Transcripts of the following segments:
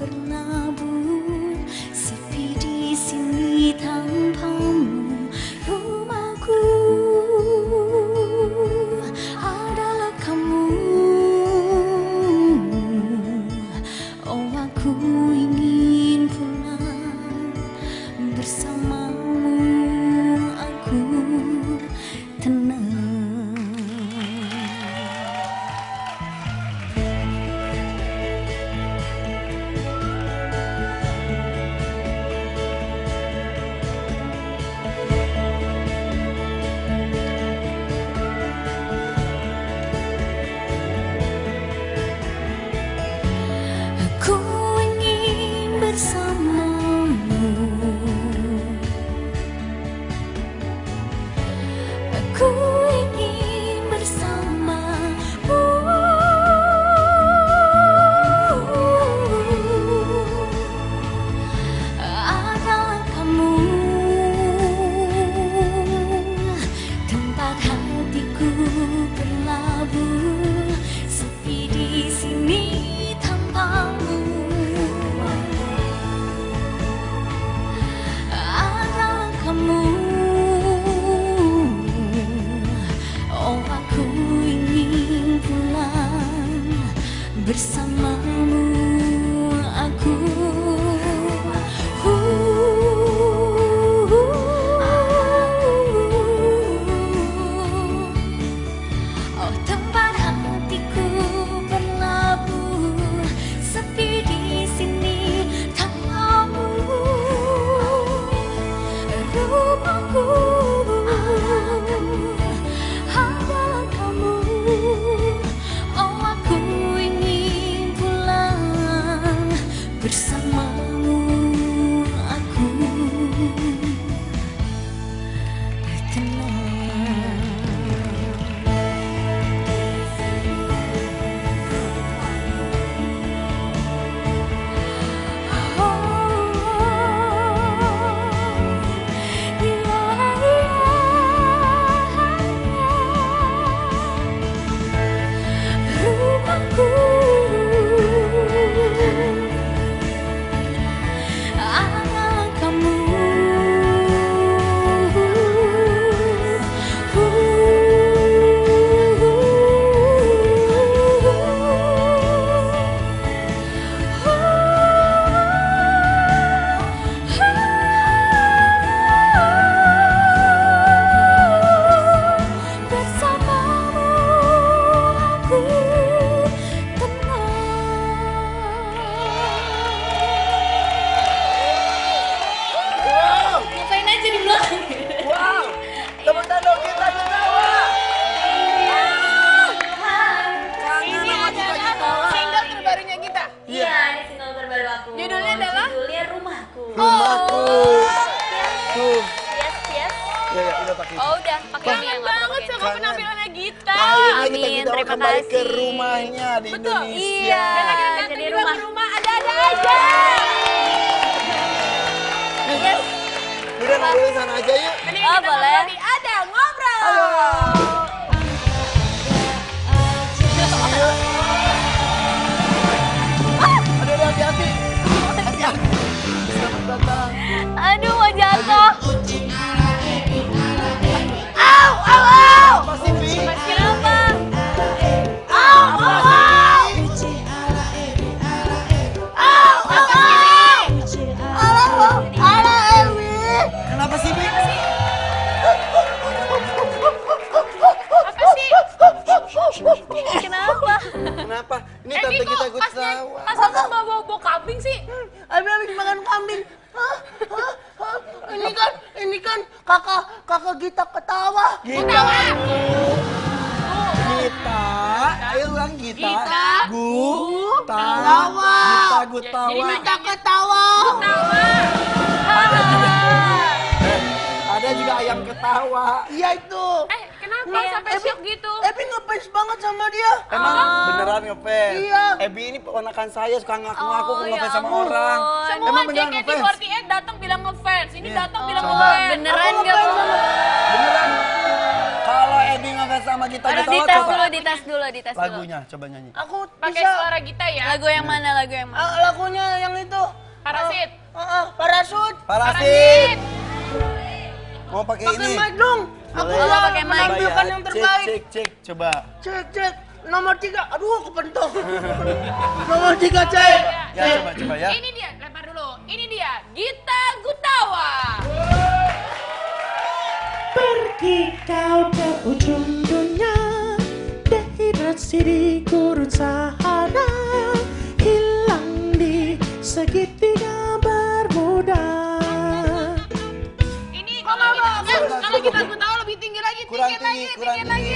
berlabuh, sepi di sini tanpamu. Rumahku adalah kamu. Oh, aku ingin pulang bersamamu. Aku tenang. Aku ingin bersamamu. Aku ingin bersamamu. Adalah kamu tempat hatiku berlabuh, sepi di sini tanpamu. Adalah kamu. Oh, aku ingin pulang bersamamu. Aku oh, tempat hatiku berlabuh, sepi di sini tanpamu. Rumahku adalah kamu. Oh, aku ingin pulang bersamamu. Aku tenang. Rumahku adalah kamu. Bersamamu aku tenang. Ngapain aja di belakang? Wow, tepuk tangan kita ketawa. Ini adalah single terbarunya kita. Iya, ini single terbaru aku. Judulnya adalah? Judulnya Rumahku. Rumahku. Tuh. Yes, yes. Ya, ya, udah pakai. Oh udah, pakai Kangen ini yang banget banget sama Kangen. penampilannya Gita. Akhirnya Amin, kita terima kembali ke kasih. rumahnya di Betul. Indonesia. Iya. Dan akhirnya datang Jadi juga rumah. ke rumah ada-ada aja. Yes. Udah ngobrol sana aja yuk. Mending Oh, kita boleh. ngobrol di Ada Ngobrol. Aduh, hati-hati. Hati-hati. Selamat datang. Aduh, mau jatuh. Apa sih, Bi? Kenapa? Kenapa sih, Bi? Apa sih? Kenapa? Kenapa? Ini Ebi tante kita kok gue pasnya tawa. pas aku bawa kambing sih? Habis makan kambing. Hah? Hah? Hah? Ini kan kakak Gita ketawa. Gita. Gita. Ayo ulang Gita. Gita. Tawa. Gita Gutawa. Jadi Gita ketawa. Tawa. Ada juga ayam ketawa. Iya itu. Kenapa sampai Ebi- shock gitu? Ebi ngefans banget sama dia. Emang beneran ngefans? Iya. Ebi ini ponakan saya suka ngaku-ngaku Oh, ngefans ya sama ampun. orang. Semua Emang beneran ngefans? JKT48 datang bilang ngefans. Ini Iya. datang bilang Coba. ngefans. Beneran Aku gak? ngefans sama Beneran? Kalau Ebi ngefans sama kita Aduh, Gutawa dites coba. dulu, dites dulu, dites dulu. Lagunya coba nyanyi. Aku Pakai bisa suara kita ya. Lagu yang mana, lagu yang mana? lagunya yang Parasit. Mau pakai Pakai ini? mic dong. Aku Boleh. udah Pakai mic. menampilkan yang terbaik. Cek, coba. Cek. Nomor 3. Aduh, aku pentok. Nomor 3, cek. Ya, coba ya. Ini dia, lempar dulu. Ini dia, Gita Gutawa. Pergi kau ke ujung dunia, dehidrasi di gurun Sahara, hilang di segitiga Bermuda. Ini kalau Gita Gutawa lebih tinggi lagi, Kurang tinggi.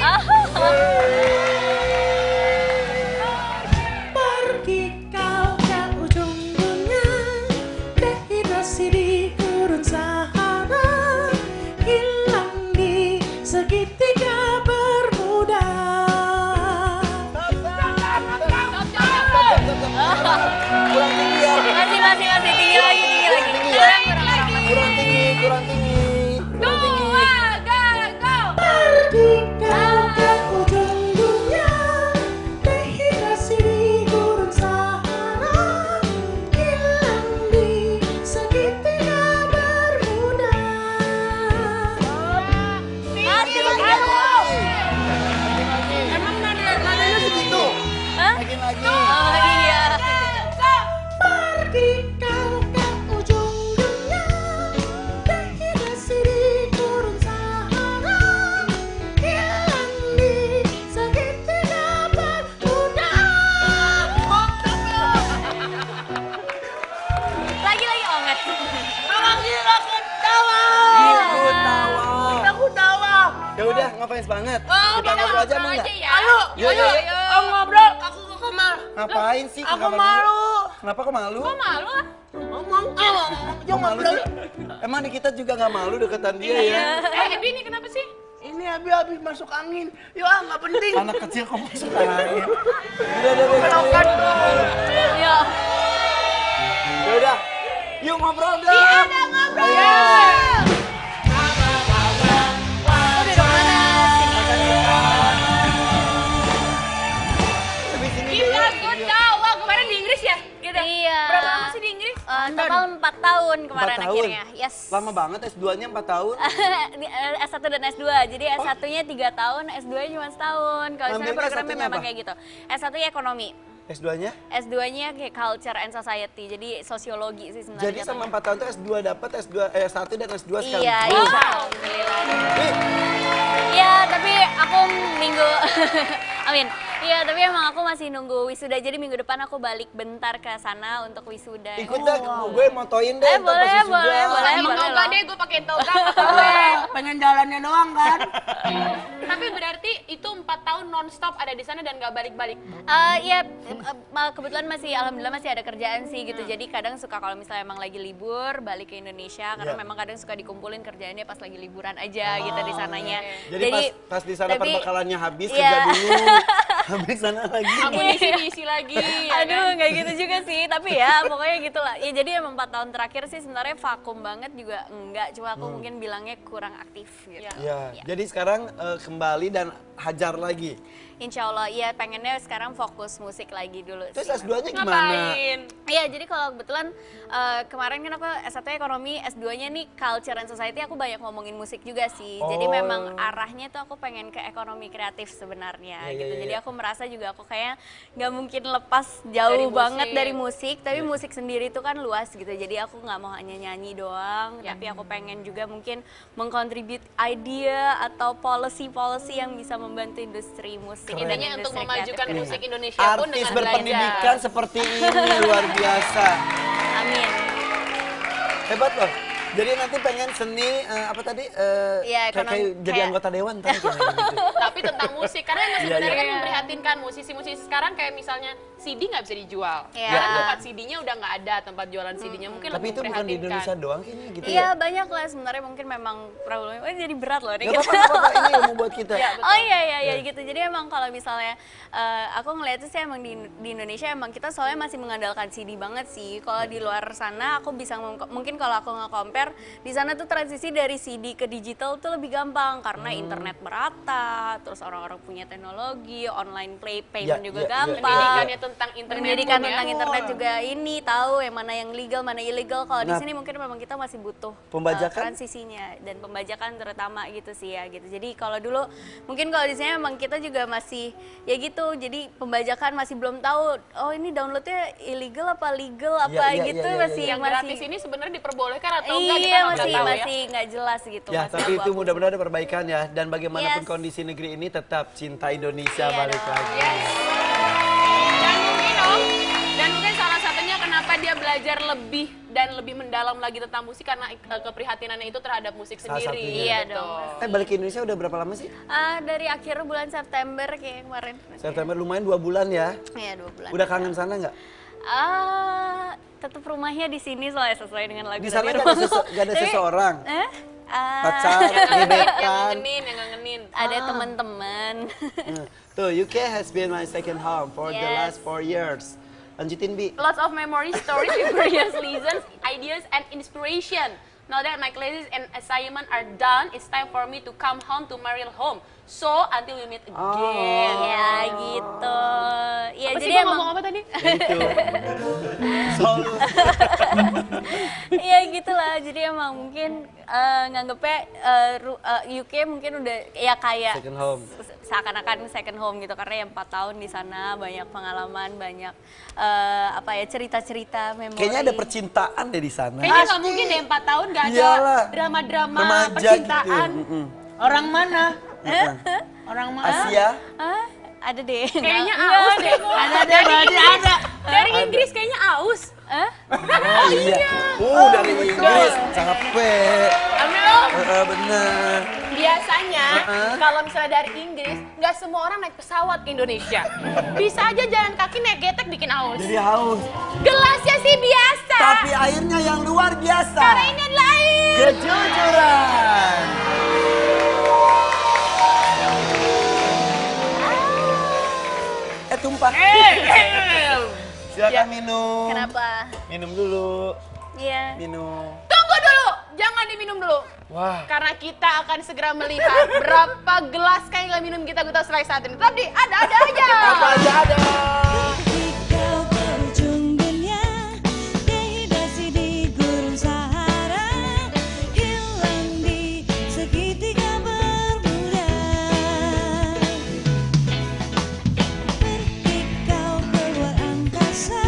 Pergi kau ke ujung dunia, dehidrasi di gurun Sahara, hilang di segitiga Bermuda. Kurang tinggi ya. Masih tinggi lagi. Kurang tinggi. Dua, go! Pergi kau ke ujung dunia, dehidrasi di gurun Sahara, hilang di segitiga Bermuda. Emang nadanya segitu? Makin lagi. Oh iya. Pergi kau ke ujung dunia, dehidrasi di gurun Sahara, hilang di segitiga Bermuda. Lagi. Oh enggak. Gila ketawa. Aku tawa. Ya udah, ngefans banget. Oh, Kita ngobrol aja emang enggak? ya. Ayo. Ngobrol. Aku ke kamar. Ngapain sih? ke Aku kamar malu. dulu? Kenapa kok malu? Kok malu? Ngomong. Kok malu sih? Emang di kita juga nggak malu deketan dia ya? Ebi ini kenapa sih? Ini habis masuk angin. Yuk, nggak penting. Anak kecil kok masuk angin. Udah. Pelokan dong. Iya. Udah. Yuk ngobrol dong. Iya, udah ngobrol. Duduk mana? Habis ini Gita dia. Gutawa kemarin di Inggris ya? Gitu. Iya. Berapa lama sih di Inggris? Total 4 tahun kemarin 4 tahun? akhirnya. Yes. Lama banget S2-nya 4 tahun. S1 dan S2. Jadi S1-nya 3 tahun, S2-nya cuma setahun. Kalau misalnya Ngambilnya programnya S1-nya memang apa? kayak gitu. S1-nya ekonomi. S2-nya? S2-nya kayak culture and society. Jadi sosiologi sih sebenarnya. Jadi sama 4 tahun tuh S2 dapat S1 dan S2 sekaligus. Iya, alhamdulillah. Ih, Iya, tapi aku minggu Amin. Iya, tapi emang aku masih nunggu wisuda. Jadi minggu depan aku balik bentar ke sana untuk wisuda. ikut dah, gue motoin deh. ntar boleh, pas wisuda. boleh. Emang boleh enggak loh. deh, gue pakai toga. Gue pengen jalannya doang kan. Tapi berarti itu 4 tahun non-stop ada di sana dan gak balik-balik. Iya, kebetulan alhamdulillah masih ada kerjaan sih gitu. Jadi kadang suka kalau misalnya emang lagi libur balik ke Indonesia karena Iya. memang kadang suka dikumpulin kerjaannya pas lagi liburan aja gitu di sananya. Jadi pas di sana tapi- perbekalannya habis, Iya. kerja dulu. Habis sana lagi. Amunisi diisi lagi. Ya Aduh, kan? nggak gitu juga sih. Tapi ya pokoknya gitulah. Ya jadi emang 4 tahun terakhir sih sebenarnya vakum banget juga enggak. Cuma aku mungkin bilangnya kurang aktif gitu. Ya, jadi sekarang kembali dan hajar lagi. Insya Allah, ya pengennya sekarang fokus musik lagi dulu Terus sih. S2-nya gimana? Ngapain? Iya, jadi kalau kebetulan kemarin kan aku S1 ekonomi, S2-nya nih culture and society, aku banyak ngomongin musik juga sih. Jadi Oh. memang arahnya tuh aku pengen ke ekonomi kreatif sebenarnya Iya, gitu. iya, Jadi iya. aku merasa juga aku kayak nggak mungkin lepas jauh Dari banget musik. dari musik, tapi Iya. musik sendiri itu kan luas gitu. Jadi aku nggak mau hanya nyanyi doang, Ya. tapi aku pengen juga mungkin mengkontribute idea atau policy-policy yang bisa membantu industri musik. dan Intinya untuk industri memajukan kreatif. musik Indonesia pun Artis dengan berpendidikan belajar. seperti ini luar biasa. Amin. Hebat loh. Jadi nanti pengen seni apa tadi? Iya, kayak jadi kayak- anggota dewan tadi kayak gitu. Tapi tentang musik, karena emang Iya, sebenarnya iya. kan memprihatinkan musisi-musisi sekarang kayak misalnya CD nggak bisa dijual. Iya. Karena tempat CD-nya udah nggak ada, tempat jualan CD-nya mungkin Tapi lebih itu bukan di memprihatinkan. Indonesia doang kayaknya gitu Iya ya. banyak lah sebenarnya mungkin memang problemnya. Oh, jadi berat loh nih. Gak apa-apa, ini ilmu buat kita. Oh iya gitu. Jadi emang kalau misalnya aku ngeliatnya sih emang di Indonesia emang kita soalnya masih mengandalkan CD banget sih. Kalau di luar sana aku bisa mungkin kalau aku nge-compare di sana tuh transisi dari CD ke digital tuh lebih gampang karena internet merata, terus orang-orang punya teknologi, online payment Iya, juga iya, iya. gampang. Pendidikannya tentang internet. pendidikan pun ya. tentang internet juga ini tahu yang mana yang legal mana ilegal. Kalau di Nah, sini mungkin memang kita masih butuh pembajakan? transisinya dan pembajakan terutama gitu sih ya gitu. Jadi kalau dulu mungkin kalau di sini memang kita juga masih ya gitu. Jadi pembajakan masih belum tahu oh ini downloadnya illegal apa legal apa Iya, gitu iya, masih Yang gratis ini sebenarnya diperbolehkan atau enggak kita iya nggak masih tahu ya. masih nggak jelas gitu. Ya, masih tapi itu abu-abu. mudah-mudahan ada perbaikan ya. Dan bagaimanapun Yes. kondisi negeri ini tetap cinta Indonesia Iya balik dong. lagi. Dan mungkin salah satunya kenapa dia belajar lebih dan lebih mendalam lagi tentang musik karena keprihatinannya itu terhadap musik Salah sendiri. satunya. Iya Betul. dong. Balik ke Indonesia udah berapa lama sih? Dari akhir bulan September kayak kemarin. September lumayan 2 bulan ya. Iya 2 bulan. Udah kangen sana nggak? Tetap rumahnya di sini soalnya sesuai dengan lagu Di sana tadi nggak ada, rumah. nggak ada Tapi, seseorang? Pacar, Yang gebetan. ngangenin. Ada teman-teman. Tuh, UK has been my second home for the Yes. last 4 years. Lanjutin, Bi. Lots of memories, stories, experience, lessons, ideas, and inspiration. Now that my classes and assignment are done, it's time for me to come home to my real home. So until we meet again. Ya gitu. Ya Apa sih jadi gua emang ngomong apa tadi? Gitu. So, ya gitulah. Jadi emang mungkin nganggepnya UK mungkin udah ya kayak second home. seakan-akan second home gitu karena ya 4 tahun di sana banyak pengalaman banyak apa ya cerita-cerita memori. Kayaknya ada percintaan deh di sana. Kayaknya nggak mungkin deh 4 tahun nggak ada Iyalah. drama-drama Remaja percintaan. gitu. Orang mana? Orang mana? Asia? Ada deh. Kayaknya Nggak aus ada. deh. Ada berarti ada. Dari Inggris kayaknya aus. Oh iya. Dari Inggris. Capek. Amel, Bener. biasanya kalau misalnya dari Inggris, nggak semua orang naik pesawat ke Indonesia. Bisa aja jalan kaki naik getek bikin aus. Jadi haus. Gelasnya sih biasa. Tapi airnya yang luar biasa. Karena ini adalah air. Kejujuran. Tumpah. Silakan minum. Kenapa? Minum dulu. Iya. Minum. Tunggu dulu, jangan diminum dulu. Wah. Karena kita akan segera melihat berapa gelas kayak minum kita setelah saat ini. Tapi ada aja. Apa aja ada. Kau ke ujung dunia, dehidrasi di gurun Sahara, hilang di segitiga bermuda. Pergi kau keluar angkasa,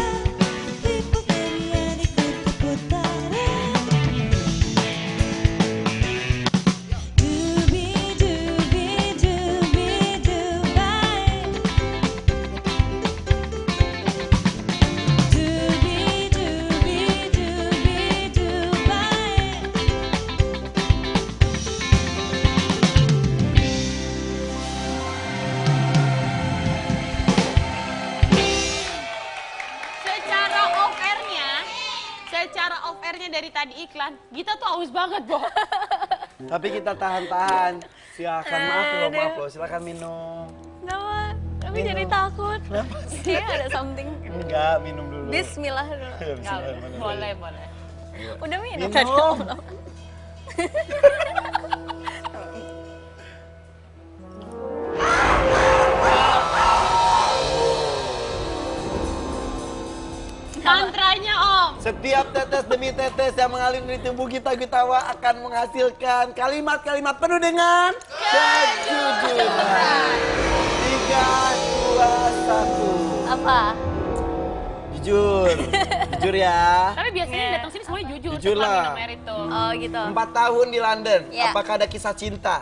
tipu dunia di kutub utara. Dubi dubi dubi Dubai. Dubi dubi dubi Dubai. Secara off airnya dari tadi iklan, Gita tuh aus banget, Bo. Tapi kita tahan-tahan. Silakan maaf loh. Silakan minum. Kenapa? Tapi Minum. jadi takut. Kayaknya ada something. Enggak, minum dulu. Bismillah dulu. Bismillahirrahmanirrahim. Boleh. Udah minum Minum. tadi. Mantranya, Om. Setiap tetes demi tetes yang mengalir dari tubuh kita Gitawa akan menghasilkan kalimat-kalimat penuh dengan kejujuran. 3, 2, 1. Apa? Jujur. Jujur ya. Tapi biasanya yang datang sini semuanya jujur, Jujur setelah lah. minum air itu. Oh gitu. 4 tahun di London. Ya. Apakah ada kisah cinta?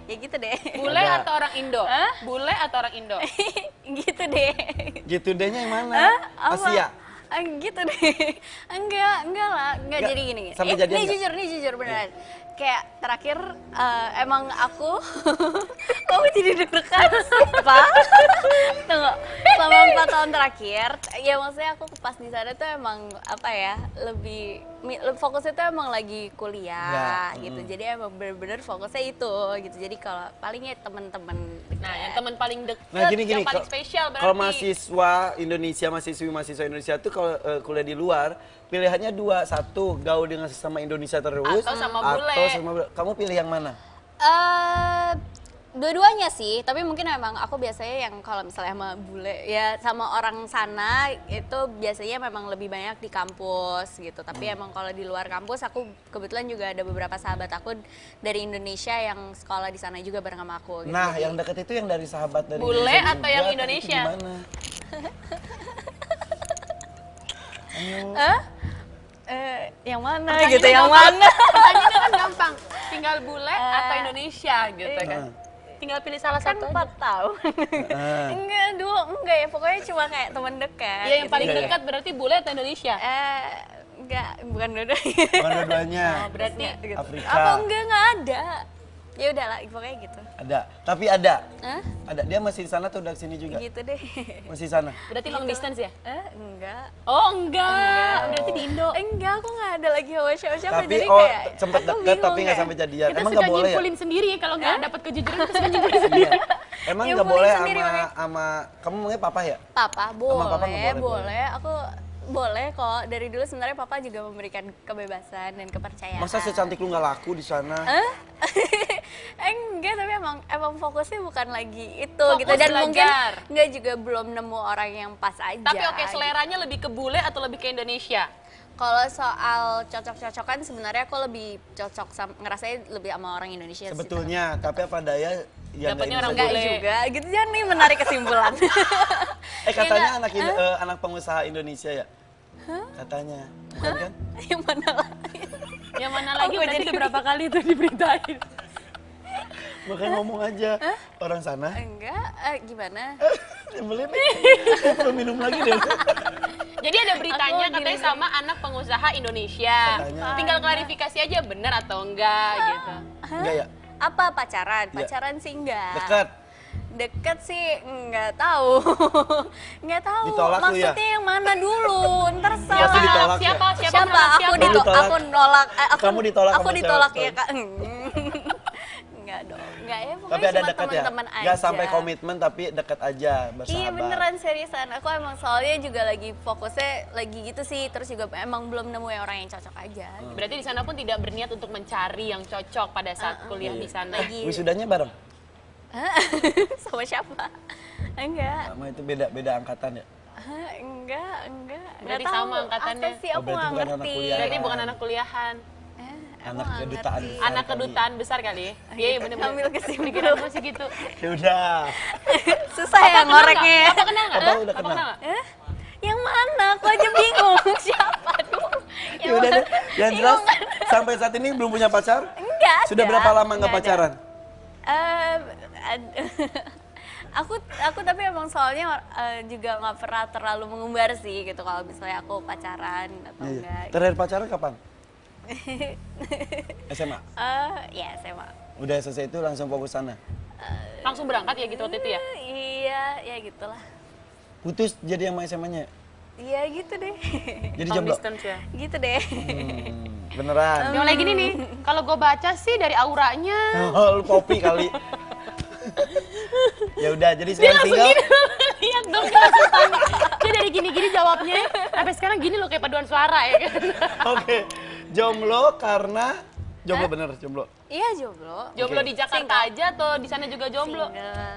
Ya gitu deh. Bule Ada. atau orang Indo? Hah? Bule atau orang Indo? Gitu deh. Gitu dehnya yang mana? Apa? Asia. Gitu deh. Enggak lah. Enggak Enggak. jadi gini. Sampai jadian nih enggak? jujur beneran. Kayak terakhir emang aku kamu jadi deg-degan sih, Pak? Tunggu, selama 4 tahun terakhir, ya maksudnya aku pas di sana tuh emang apa ya, lebih fokusnya tuh emang lagi kuliah Ya, gitu. Jadi emang bener-bener fokusnya itu gitu. Jadi kalau palingnya temen-temen Nah, yang teman paling deket, Nah gini, yang paling spesial berarti. kalau mahasiswa Indonesia, mahasiswa Indonesia tuh kalau kuliah di luar, pilihannya 2, 1 gaul dengan sesama Indonesia terus, Atau sama bule. Kamu pilih yang mana? Dua-duanya sih, tapi mungkin memang aku biasanya yang kalau misalnya sama bule ya sama orang sana itu biasanya memang lebih banyak di kampus gitu. Tapi emang kalau di luar kampus aku kebetulan juga ada beberapa sahabat aku dari Indonesia yang sekolah di sana juga bareng sama aku. Gitu. Nah, yang deket itu yang dari sahabat dari Bule Indonesia atau juga, yang tapi Indonesia? Gimana? Yang mana Pertanyaannya gitu, yang gampang. mana? Pertanyaannya kan gampang. Tinggal bule atau Indonesia gitu kan. Tinggal pilih salah Kan satu 4 aja. tahun. Enggak ya, pokoknya cuma kayak teman dekat. Ya yang paling Iya, iya. dekat berarti bule atau Indonesia? Enggak, bukan dua-duanya. Bukan dua-duanya. Oh, berarti Gitu. Afrika. Apa enggak ada. Ya udahlah, pokoknya gitu. Ada, tapi ada. Hah? Ada. Dia masih di sana tuh udah sini juga. Gitu deh. Masih di sana. berarti long distance ya? Enggak. Oh enggak, berarti di Indo. Enggak, aku nggak ada lagi sama siapa-siapa. Tapi Jadi oh kayak sempet aku deket bingung tapi nggak kayak, sampai jadian. Kita Emang suka nggak boleh ya? nyimpulin sendiri kalau nggak dapat kejujuran kita suka nyimpulin sendiri. Iya. Emang Ya, nggak boleh boleh sendiri, sama makanya. sama kamu maunya papa ya? Papa boleh, Papa nggak boleh, boleh. Aku boleh kok. Dari dulu sebenarnya papa juga memberikan kebebasan dan kepercayaan. Masa secantik lu nggak laku di sana? Enggak, tapi emang fokusnya bukan lagi itu Fokus gitu, dan mungkin belajar. enggak juga belum nemu orang yang pas aja. Tapi oke, seleranya lebih ke bule atau lebih ke Indonesia? Kalau soal cocok-cocokan sebenarnya aku lebih cocok ngerasain lebih sama orang Indonesia sih. Sebetulnya, tapi apa daya yang Dapatnya nggak orang Enggak bule. juga, gitu jangan nih menarik kesimpulan. katanya anak pengusaha Indonesia ya? Katanya, bukan kan? Yang mana lagi? Yang mana lagi Aku berarti jadi udah berapa kali tuh diberitain. Makanya ngomong aja, orang sana. Enggak, gimana? Nyebelin nih, perlu minum lagi deh. Jadi ada beritanya Aku katanya gini. sama anak pengusaha Indonesia. Katanya. Tinggal klarifikasi aja benar atau enggak gitu. Enggak ya? Apa pacaran? Iya. Pacaran sih enggak. Dekat. Deket sih enggak tahu. Enggak tahu. Ditolak lu ya? Maksudnya yang mana dulu? Ntar Pasti salah. ditolak ya? Siapa? Siapa? Menolak Aku siapa? ditolak. Aku nolak. Kamu ditolak Aku sama ditolak cewek. ya kak. Enggak dong. Enggak ya. Pokoknya Tapi ada cuma dekat ya? teman-teman aja. Nggak sampai komitmen tapi dekat aja bersahabat. Iya beneran seriusan. Aku emang soalnya juga lagi fokusnya lagi gitu sih. Terus juga emang belum nemu yang orang yang cocok aja. Berarti di sana pun tidak berniat untuk mencari yang cocok pada saat kuliah di sana. Lagi. Wisudanya bareng? Sama siapa? Enggak. Sama itu beda angkatan ya? Enggak. Berarti Nggak tahu. sama angkatannya. Apa sih? Oh, Aku berarti nggak bukan anak ngerti. kuliah. Berarti bukan anak kuliahan. Aku Anak nggak kedutaan. ngerti. Anak kedutaan besar kali ya? Iya, iya bener-bener. Ambil kesimpulan. Pikiran gue sih gitu. Ya udah. Susah ya ngoreknya ya. Apa kenal nggak? Apa udah Apa kenal? nggak? Yang mana? Aku aja bingung siapa tuh. Ya udah deh. Yang jelas sampai saat ini belum punya pacar? Enggak. Sudah ada. berapa lama nggak Nggak ada. pacaran? Aku tapi emang soalnya juga nggak pernah terlalu mengumbar sih gitu kalau misalnya aku pacaran atau Iya, iya. enggak. Terakhir pacaran kapan? SMA. Ya SMA. Udah selesai itu langsung fokus sana. Langsung berangkat ya gitu waktu itu ya? Iya, ya gitulah. Putus jadi yang sama SMA-nya. Iya gitu deh. Jadi Long jomblo. distance ya? Gitu deh. Beneran. Yang lagi gini nih, kalau gue baca sih dari auranya. Oh, lu kopi kali. Ya udah, jadi sekarang single. Lihat dong, dia langsung tanya. Dia dari gini-gini jawabnya, sampai sekarang gini loh kayak paduan suara ya kan. Oke. Jomblo karena jomblo bener, jomblo. Iya jomblo. Jomblo Oke. di Jakarta aja atau di sana juga jomblo?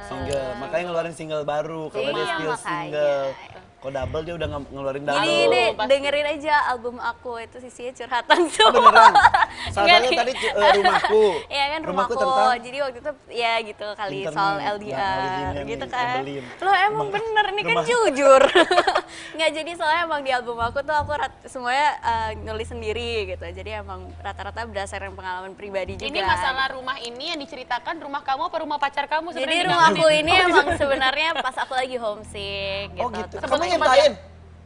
Single. Makanya ngeluarin single baru karena dia Iya, still makanya. single. Kok double dia udah ngeluarin double. Gini deh, pasti. dengerin aja album aku itu sisinya curhatan semua. Beneran. Salah Nggak satunya nih. tadi rumahku. Iya kan Rumahku rumahku. tentang Jadi waktu itu ya gitu kali Internet, soal ya, LDR originnya gitu nih, kan. Evelyn. Lo emang bener nih kan rumah- jujur. Nggak jadi soalnya emang di album aku tuh aku semuanya nulis sendiri gitu. Jadi emang rata-rata berdasarkan pengalaman pribadi juga. Ini masalah rumah ini yang diceritakan rumah kamu apa rumah pacar kamu? Jadi sebenarnya rumahku diganti? ini emang sebenarnya pas aku lagi homesick gitu. Oh gitu. Terus- Kamu nyiptain?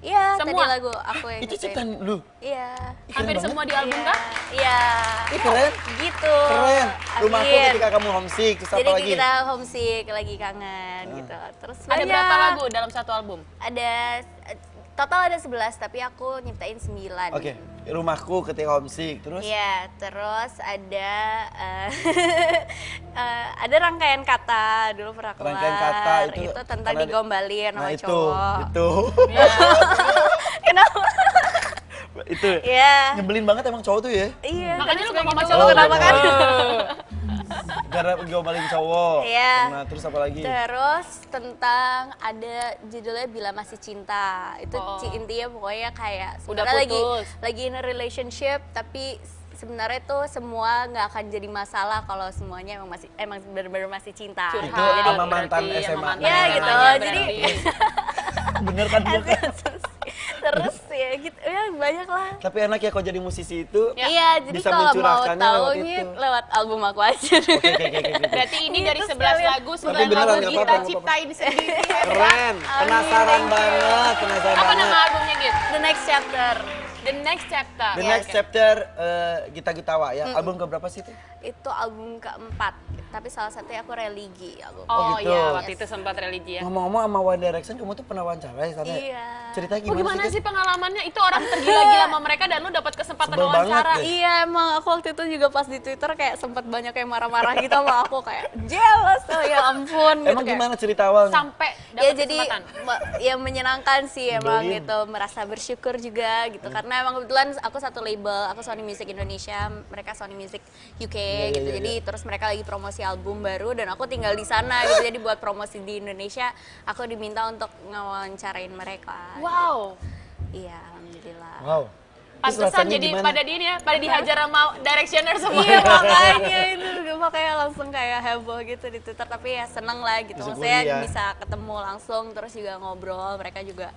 Iya, Semua? tadi lagu aku yang Itu nyiptain. ciptaan lu. Iya. Hampir Keren semua di banget. album Iya. kah? Iya. Ih, keren. Gitu. Keren. Rumahku Amin. ketika kamu homesick, terus Jadi apa lagi? kita homesick, lagi kangen gitu. Terus Ada banyak. berapa lagu dalam satu album? Ada total ada 11 tapi aku nyiptain 9. Oke, rumahku ketika homesick, terus Iya, terus ada ada rangkaian kata dulu pernah keluar. rangkaian kata itu tentang karena digombalin sama nah itu, cowok. itu, Kenapa? itu. Iya. Nyebelin banget emang cowok tuh ya. Iya. Makanya kadang lu suka gak mau gitu. sama cowok Kenapa kan? Karena ngomongin cowok. Iya. Nah, terus apa lagi? Terus tentang ada judulnya Bila Masih Cinta. Itu intinya pokoknya kayak Udah sebenarnya putus. lagi in a relationship tapi sebenarnya tuh semua nggak akan jadi masalah kalau semuanya emang benar-benar masih cinta. Curhat. Itu Jadi sama mantan berarti, sama SMA. mantan ya SMA-nya gitu. berarti. Jadi Bener kan dia kan? terus ya gitu ya banyak lah. Tapi enak ya kok jadi musisi itu. Iya, jadi Bisa kalau mau mencurahkannya lewat taunya itu. lewat album aku aja. Oke. Berarti ini dari Itu 11 sekalian. lagu, 9 Tapi beneran lagu nggak kita apa-apa, nggak ciptain sendiri. Keren, penasaran banget, penasaran Apa nama banget. albumnya gitu? The Next Chapter. The Next Chapter. The Iya, Next Oke. Chapter Gita Gutawa ya. Album keberapa sih itu? Itu album keempat, tapi salah satunya aku religi album. Oh gitu. iya, waktu itu sempat religi ya. Ngomong-ngomong sama One Direction, kamu tuh pernah wawancara ya sana? Iya. Ceritanya Oh, gimana, gimana sih? sih pengalamannya? Itu orang tergila-gila sama mereka dan lu dapat kesempatan Sebel banget wawancara. deh. Iya, emang aku waktu itu juga pas di Twitter kayak sempat banyak yang marah-marah gitu sama aku kayak jealous, oh ya ampun gitu. Emang kayak. gimana cerita awalnya? Sampai Ya dapat jadi kesempatan. ya menyenangkan sih emang Nyebelin. gitu, merasa bersyukur juga gitu karena emang kebetulan aku satu label, aku Sony Music Indonesia, mereka Sony Music UK gitu. iya, Jadi terus mereka lagi promosi album baru dan aku tinggal di sana gitu. Jadi buat promosi di Indonesia aku diminta untuk ngewawancarain mereka. Wow. Iya, alhamdulillah. Wow. Terus Pantesan rasanya jadi gimana? pada di ini ya, pada dihajar sama Directioner semua. Iya makanya itu makanya langsung kayak heboh gitu di Twitter, tapi ya seneng lah gitu, Disyukuri maksudnya ya. bisa ketemu langsung terus juga ngobrol, mereka juga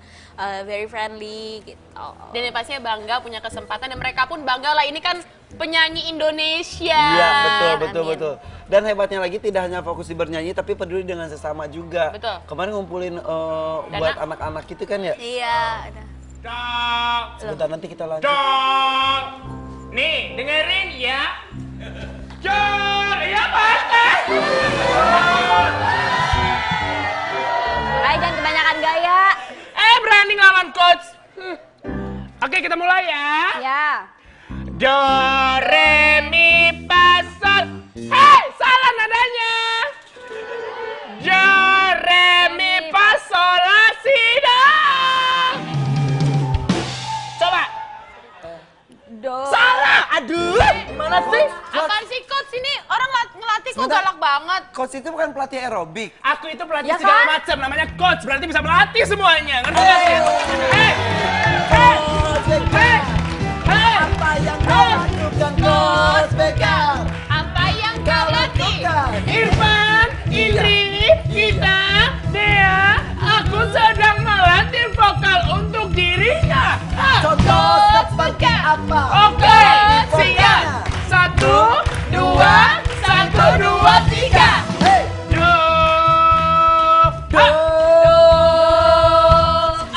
very friendly gitu. Dan yang pastinya bangga punya kesempatan dan mereka pun bangga lah, ini kan penyanyi Indonesia. Iya, betul. Amin. Dan hebatnya lagi tidak hanya fokus di bernyanyi, tapi peduli dengan sesama juga. Betul. Kemarin ngumpulin buat anak-anak gitu kan ya? Iya, ada. Sebentar nanti kita lanjut. Dong. Nih, dengerin ya. Jor, ya Pak. Jangan kebanyakan gaya. Berani ngelawan coach. Oke, kita mulai ya. Ya. Do, re, mi, fa, sol. Hei, salah nadanya. Do, re, mi, fa, sol, la, si, do. Coba. Do. Salah. Aduh, gimana sih? Apaan sih coach ini? Orang ngelatih kok galak banget. Coach itu bukan pelatih aerobik. Aku itu pelatih Ya segala kan? macam, namanya coach, berarti bisa melatih semuanya. Ngerti gak sih? Hei! Apa yang kau lakukan, Coach Beckham? Apa yang kau latih? Irfan, Indri, Gita, Dea, aku sedang melatih vokal untuk dirinya. Contoh seperti apa? Oke, siap. 1, 2, 1, 2, 3. Hey! Do. Do.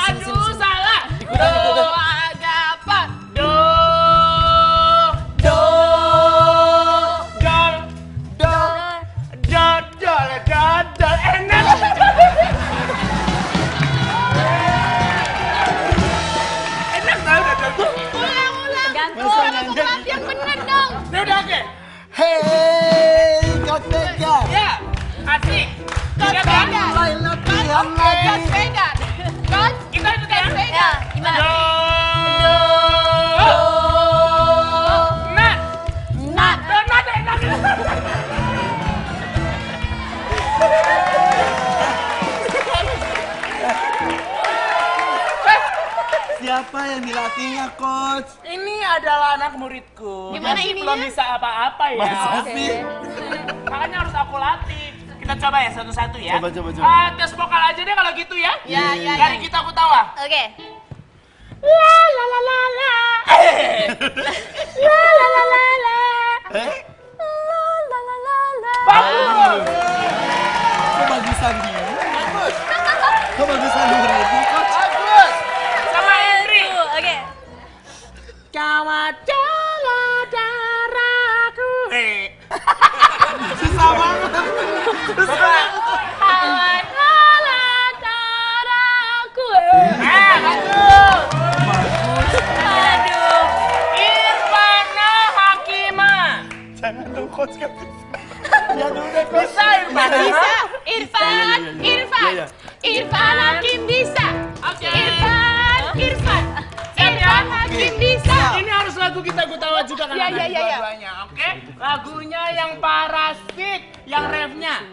Aduh, salah. Do, agak apa? Do. Do. Dol. Do. Dol. Enak. Enak tau dodol. Ulang. Gantung. Yang bener dong. Udah oke. Hey, Coach Beckham. Ya, asik. Siap ya? Mulai latihan lagi. Coach Vegan. Coach, Kita itu ya. Ya, gimana? Do. Nah. Nah, Nah, enak. Siapa yang dilatihnya, Coach? Ini adalah anak muridku. Gimana Masih ininya? belum bisa apa-apa ya. Masa sih? Makanya harus aku latih. Kita coba ya satu-satu ya. Coba. Tes vokal aja deh kalau gitu ya. Ya. Dari kita aku tawa. oke. La la la la la. La la la la la. Eh? La la la la. Bagus. Kok bagusan dia? Bagus. Kok bagusan dia, Coach? Bagus. Sama Indri. Oke. Kawacala daraku. Susah banget. Kawacala daraku. Bagus. Aduh. Irfana Hakima. Jangan dong, Coach. Kan Ya udah bisa Irfan. Bisa. Irfan. Iya. Irfan Hakim bisa. Oke. Irfan. Siap ya? Irfan Hakim bisa. Ini harus lagu lagu Gita Gutawa juga kan ada dua-duanya, oke? Lagunya yang Parasit, yang refnya.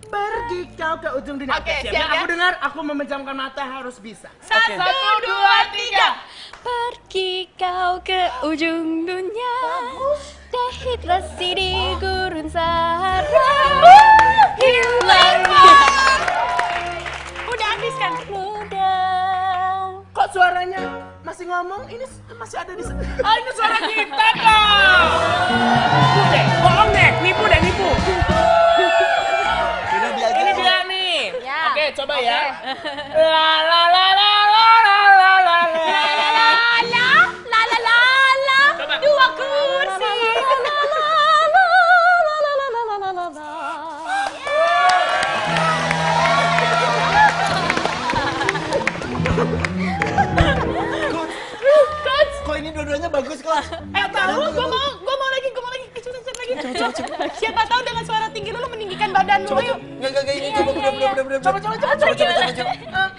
Pergi kau ke ujung dunia. Oke, Siap, siap, ya? Aku ya. dengar, aku memejamkan mata harus bisa. 1, 2, 3. Pergi kau ke ujung dunia, jahitlah di gurun Sahara, hilangnya. Udah habis kan? Mudah. Kok suaranya masih ngomong? Ini masih ada di sini. Ah, ini suara kita dong. Nipu deh, bohong deh, nipu deh, nipu. Udah dia aja. Ini dia nih. Ya. Oke, coba ya. La la la la la la la la la. Coba. Dua kursi. Kok ini dua-duanya bagus kok? Tahu, gue mau lagi. Coba. Siapa tahu dengan suara tinggi lu meninggikan badan lu, yuk. Enggak ini coba bener. Coba.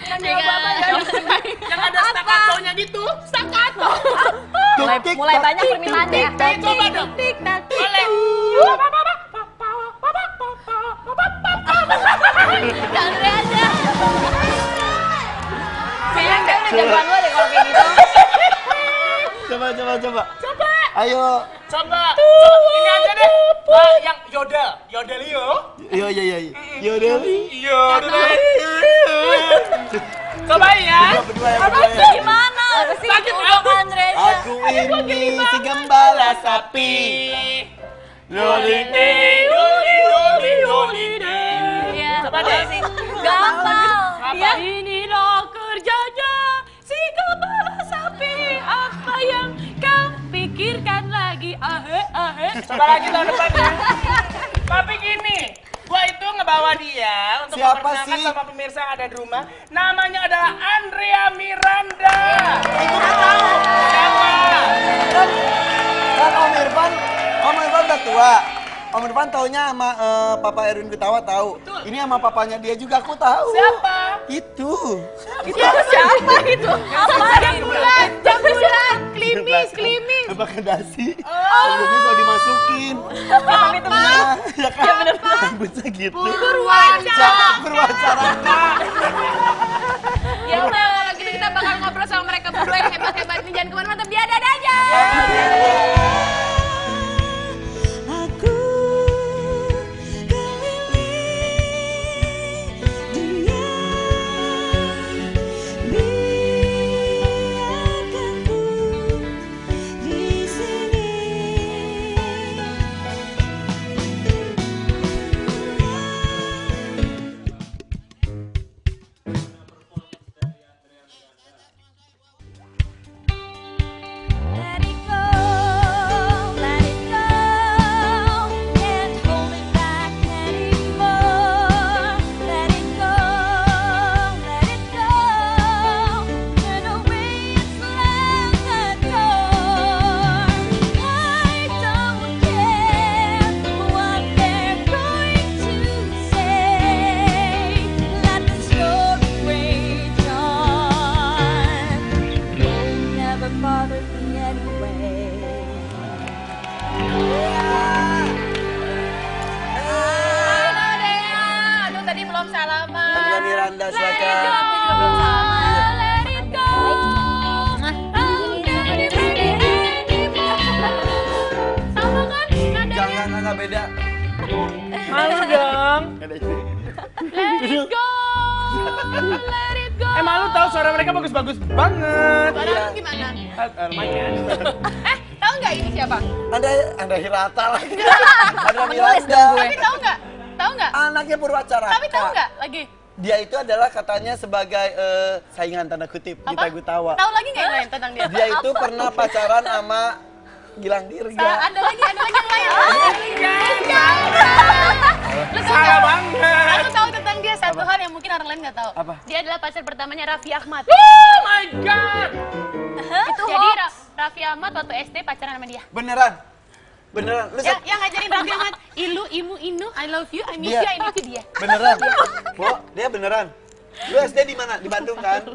Nyanyi apa ya? Yang ada staccatonya gitu. Staccato. Mulai banyak permintaannya. Coba dong. Boleh. Andre aja. Kayaknya Udah jagoan lo deh kalau kayak gitu. Coba. Ayo. Coba. Ini aja deh. Yang yodel yo. Iya. Yaudah. Yodel. Coba ya. Berdua ya. Gimana? Apa sih? Sakit Udah aku. Andre aja. Aku ini si gembala sapi. Lolite. Iya. Coba deh. Gampang. Apa? Inilah kerjanya si kepala sapi. Apa yang kau pikirkan lagi? Coba lagi tahun depan ya. Tapi gini, gua itu ngebawa dia untuk Siapa memperkenalkan sih? sama pemirsa yang ada di rumah. Namanya adalah Andrea Miranda. Itu udah tahu siapa? Kan Om Irfan udah tua. Om Irfan taunya sama Papa Erwin Gutawa tahu. Ini sama papanya dia juga aku tahu. Siapa? Itu. Siapa itu? Apa? Jam bulan. Klimis. Pakai dasi. Rambutnya kalau dimasukin. Ya kan? Rambutnya gitu. Berwawancara. Ya udah, kalau gitu kita bakal ngobrol sama mereka berdua yang hebat-hebat ini. Jangan kemana-mana, tapi ada aja. Aku keliling dunia, biarkan ku di sini. Let it go, can't hold it back anymore. Let it go, turn away and slam that door. I don't care what they're going to say. Let the story rage on. It never bothered me anyway. Halo Dea. Aduh, tadi belum salaman. Andrea Miranda Aku silakan. juga belum salaman. Let it go. Sama kan? Nadanya. Jangan nggak beda. Malu dong. Let it go. Let it go. Malu tahu suara mereka bagus-bagus banget. Suara lu gimana? Lumayan. Tahu nggak ini siapa? Anda Hirata lagi. Andrea Miranda. Tapi tahu nggak? Tahu nggak? Anaknya Purwacaraka. Tapi tahu nggak lagi? Dia itu adalah katanya sebagai saingan tanda kutip Gita Gutawa. Tahu lagi nggak yang lain tentang dia? Dia itu pernah pacaran sama Gilang Dirga. Ada lagi yang lain. Lu tahu Salah nggak? banget. Aku tahu tentang dia satu hal yang mungkin orang lain nggak tahu. Apa? Dia adalah pacar pertamanya Raffi Ahmad. Oh my god. Itu jadi Raffi Ahmad waktu SD pacaran sama dia. Beneran? Lu Yang ngajarin Raffi Ahmad, ilu, imu, inu, I love you, I miss Dia. you, I need you, dia. beneran? Bo, dia beneran? Lu SD di mana? Di Bandung kan?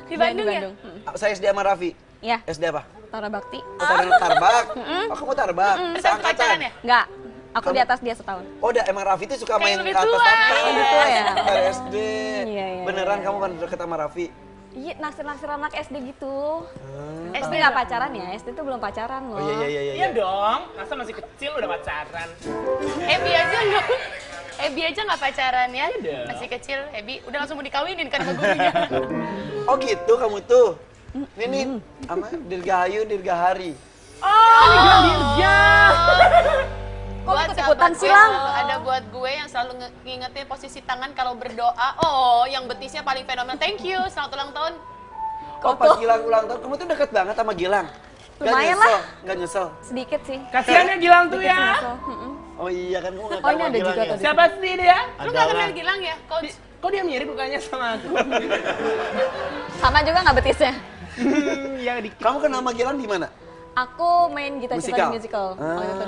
Di Bandung ya? Saya SD sama Raffi. Iya. SD apa? Tara Bakti. Oh, Tarbak. Aku mau Tarbak. Pacaran Seangkatan. ya? Enggak, aku di atas dia setahun. Oh, emang Raffi tuh suka main lebih ke atas tua. tangga. Oh, gitu ya? Dari SD. Iya. Beneran kamu kan deket sama Raffi? Iya, naksir-naksir anak SD gitu. SD nggak pacaran ya, SD tuh belum pacaran loh. Oh iya. Iya dong, masa masih kecil udah pacaran. Ebi aja nggak pacaran ya? Iya. Masih kecil, Ebi udah langsung mau dikawinin kan sama gurunya. Oh gitu kamu tuh. Ini apa? Dirgahayu, Dirgahari. Oh, Dirga. Kok Buat ikut-ikutan sahabat sih, gue Lang? selalu ada buat gue yang selalu ngingetin posisi tangan kalau berdoa. Oh, yang betisnya paling fenomenal. Thank you, selamat ulang tahun. Oh pas Gilang ulang tahun, kamu tuh deket banget sama Gilang. Lumayan Nggak nyesel. Sedikit sih. Kasihan ya Gilang tuh ya. Nyesel. Oh iya kan kamu nggak Oh, tahu ini sama ada Gilang juga ya? tuh. Siapa sih dia? Lu gak kenal Gilang ya, Coach? Kok dia mirip mukanya sama aku? Sama juga nggak betisnya? Yang di Kamu kenal sama Gilang di mana? Aku main Gita Cinta Musikal? di musical. Waktu itu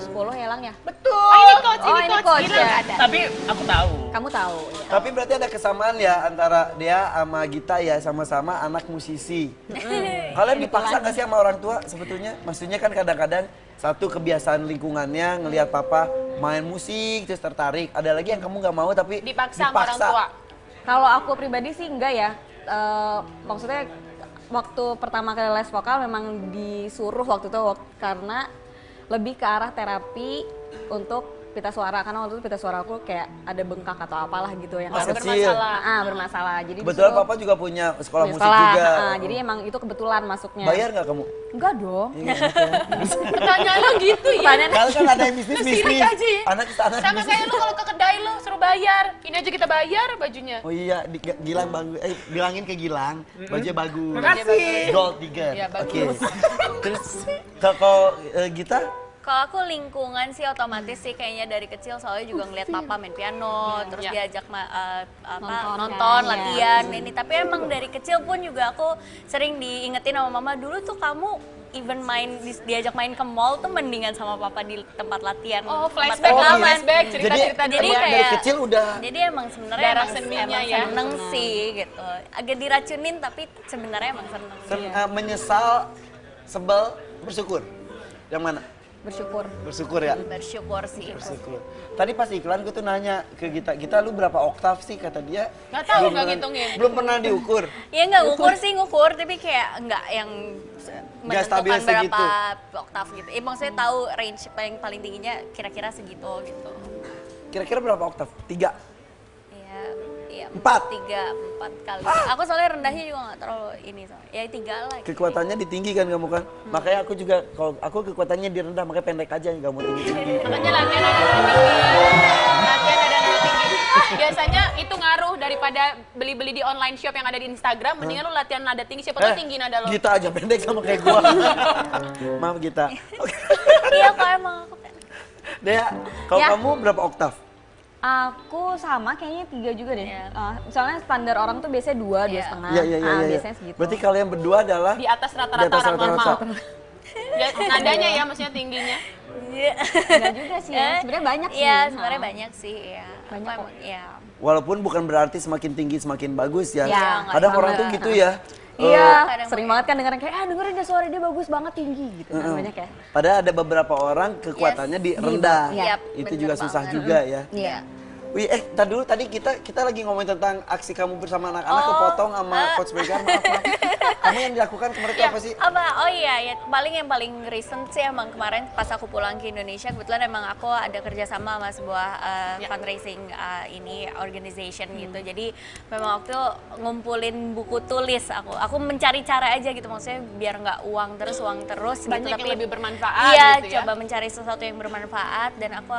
2010 ya, Lang ya? Betul. Oh, ini Coach, Oh, ini ini Coach. Coach Gilang ya. nggak ada. Tapi aku tahu. Kamu tahu. Ya. Tapi berarti ada kesamaan ya antara dia sama Gita ya, sama-sama anak musisi. Kalian dipaksa nggak sih sama orang tua sebetulnya? Maksudnya kan kadang-kadang satu kebiasaan lingkungannya ngelihat papa main musik terus tertarik. Ada lagi yang kamu nggak mau tapi Dipaksa sama orang tua. Kalau aku pribadi sih enggak ya. Maksudnya waktu pertama kali les vokal memang disuruh waktu itu karena lebih ke arah terapi untuk pita suara, karena waktu itu pita suara aku kayak ada bengkak atau apalah gitu yang Pas harus kecil. bermasalah. Jadi Kebetulan disuruh- papa juga punya sekolah punya musik sekolah, juga. jadi emang itu kebetulan masuknya. Bayar nggak kamu? Enggak dong. Pertanyaan lo gitu ya? Pertanyaan- Kalau kan ada yang bisnis. Sirik aja ya? Anak Sama kayak lu kalau ke kedai lu suruh bayar. Ini aja kita bayar bajunya. Oh iya, Gilang bagus. Bilangin ke Gilang, bajunya bagus. Makasih. Gold digger. Iya, Oke. bagus. Terus kalau Gita, Kalau aku lingkungan sih otomatis sih kayaknya dari kecil soalnya juga ngeliat papa main piano, terus Ya. diajak Nonton nonton, kan, latihan ini. Tapi emang dari kecil pun juga aku sering diingetin sama mama, dulu tuh kamu even diajak main ke mall tuh mendingan sama papa di tempat latihan. Oh, tempat flashback lah, rekaman. flashback, cerita-cerita Jadi dulu. kayak dari kecil udah. Jadi emang sebenarnya Darah emang, seninya emang ya. seneng sih gitu. Agak diracunin tapi sebenarnya emang seneng. Menyesal, sebel, bersyukur. Yang mana? Bersyukur. Bersyukur ya? Bersyukur sih. Bersyukur. Tadi pas iklan gue tuh nanya ke Gita lu berapa oktav sih? Kata dia. Nggak tahu, belum nggak pernah- ngitungin. Belum pernah diukur. Ya nggak ngukur, tapi kayak nggak yang stabil menentukan berapa segitu. oktav gitu. Maksudnya tahu range paling tingginya kira-kira segitu gitu. Kira-kira berapa oktav? 3? Iya, 4? 4 kali. Aku soalnya rendahnya juga nggak terlalu ini soalnya. Ya 3 lah. Gitu. Kekuatannya ditinggi kan kamu kan? Makanya aku juga, kalau aku kekuatannya di rendah, makanya pendek aja nggak mau tinggi-tinggi. Makanya latihan ada tinggi. Latihan ada tinggi. Biasanya itu ngaruh daripada beli-beli di online shop yang ada di Instagram. Mendingan lu latihan nada tinggi, siapa tahu tinggi nada lo. Gita aja pendek sama kayak gua. Maaf Gita. Oke. Iya kok emang aku Dea, kalau Ya. kamu berapa oktav? Aku sama kayaknya 3 juga deh. Iya. Misalnya standar orang tuh biasanya 2, 2,5. Iya. Biasanya segitu. Berarti kalian berdua adalah Di atas di rata-rata atas orang normal. rata-rata. Ya, nadanya ya, maksudnya tingginya. Enggak juga sih ya. Sebenarnya banyak sih. Iya, sebenarnya banyak sih ya. Banyak Aku kok. emang, ya. Walaupun bukan berarti semakin tinggi semakin bagus ya. Ya, Kadang nggak orang sama. tuh gitu ya. Iya, kadang sering banget kan dengerin kayak dengerin deh suara dia bagus banget tinggi gitu kan banyak ya. Padahal ada beberapa orang kekuatannya di rendah. Iya. Yap, Itu bener juga susah banget. juga ya. Iya. Wih, tar dulu tadi kita lagi ngomongin tentang aksi kamu bersama anak-anak kepotong sama Coach Megan. Maaf. Kamu yang dilakukan kemarin itu apa sih? Oh iya, ya yang paling recent sih emang kemarin pas aku pulang ke Indonesia, kebetulan emang aku ada kerjasama sama sebuah fundraising organization gitu. Jadi memang waktu itu ngumpulin buku tulis aku mencari cara aja gitu, maksudnya biar nggak uang terus Banyak gitu, yang lebih bermanfaat iya, gitu ya. coba mencari sesuatu yang bermanfaat dan aku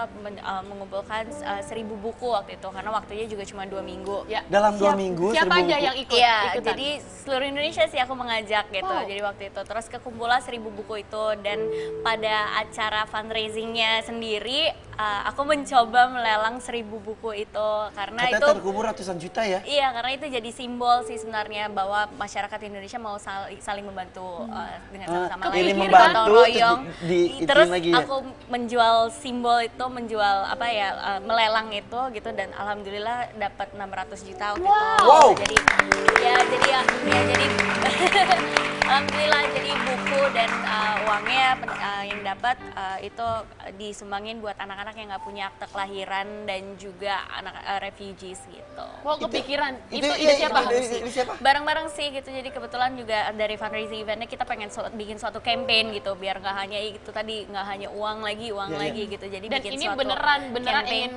mengumpulkan 1000 buku waktu itu karena waktunya juga cuma 2 minggu. Ya. Dalam 2 minggu Siapa 1000 aja buku. yang ikut? Iya, ikutan? jadi seluruh Indonesia sih aku mengajak gitu. Wow. Jadi waktu itu terus kekumpulan 1000 buku itu dan pada acara fundraisingnya sendiri aku mencoba melelang 1000 buku itu karena Katanya itu terkumpul ratusan juta ya. iya karena itu jadi simbol sih sebenarnya bahwa masyarakat Indonesia mau saling membantu dengan sama-sama ini lagi, membantu, gotong royong. ituin Terus lagi ya? aku menjual simbol itu, menjual melelang itu gitu dan alhamdulillah dapat 600 juta waktu itu. Wow. Jadi jadi alhamdulillah jadi buku dan uangnya yang dapat itu disumbangin buat anak-anak yang nggak punya akte kelahiran dan juga anak refugees gitu. Wow, kepikiran. Itu siapa? Ini siapa? Bareng-bareng sih gitu, jadi kebetulan juga dari fundraising eventnya kita pengen bikin suatu campaign gitu biar nggak hanya itu tadi, nggak hanya uang lagi gitu, jadi Dan bikin ini suatu beneran campaign. ingin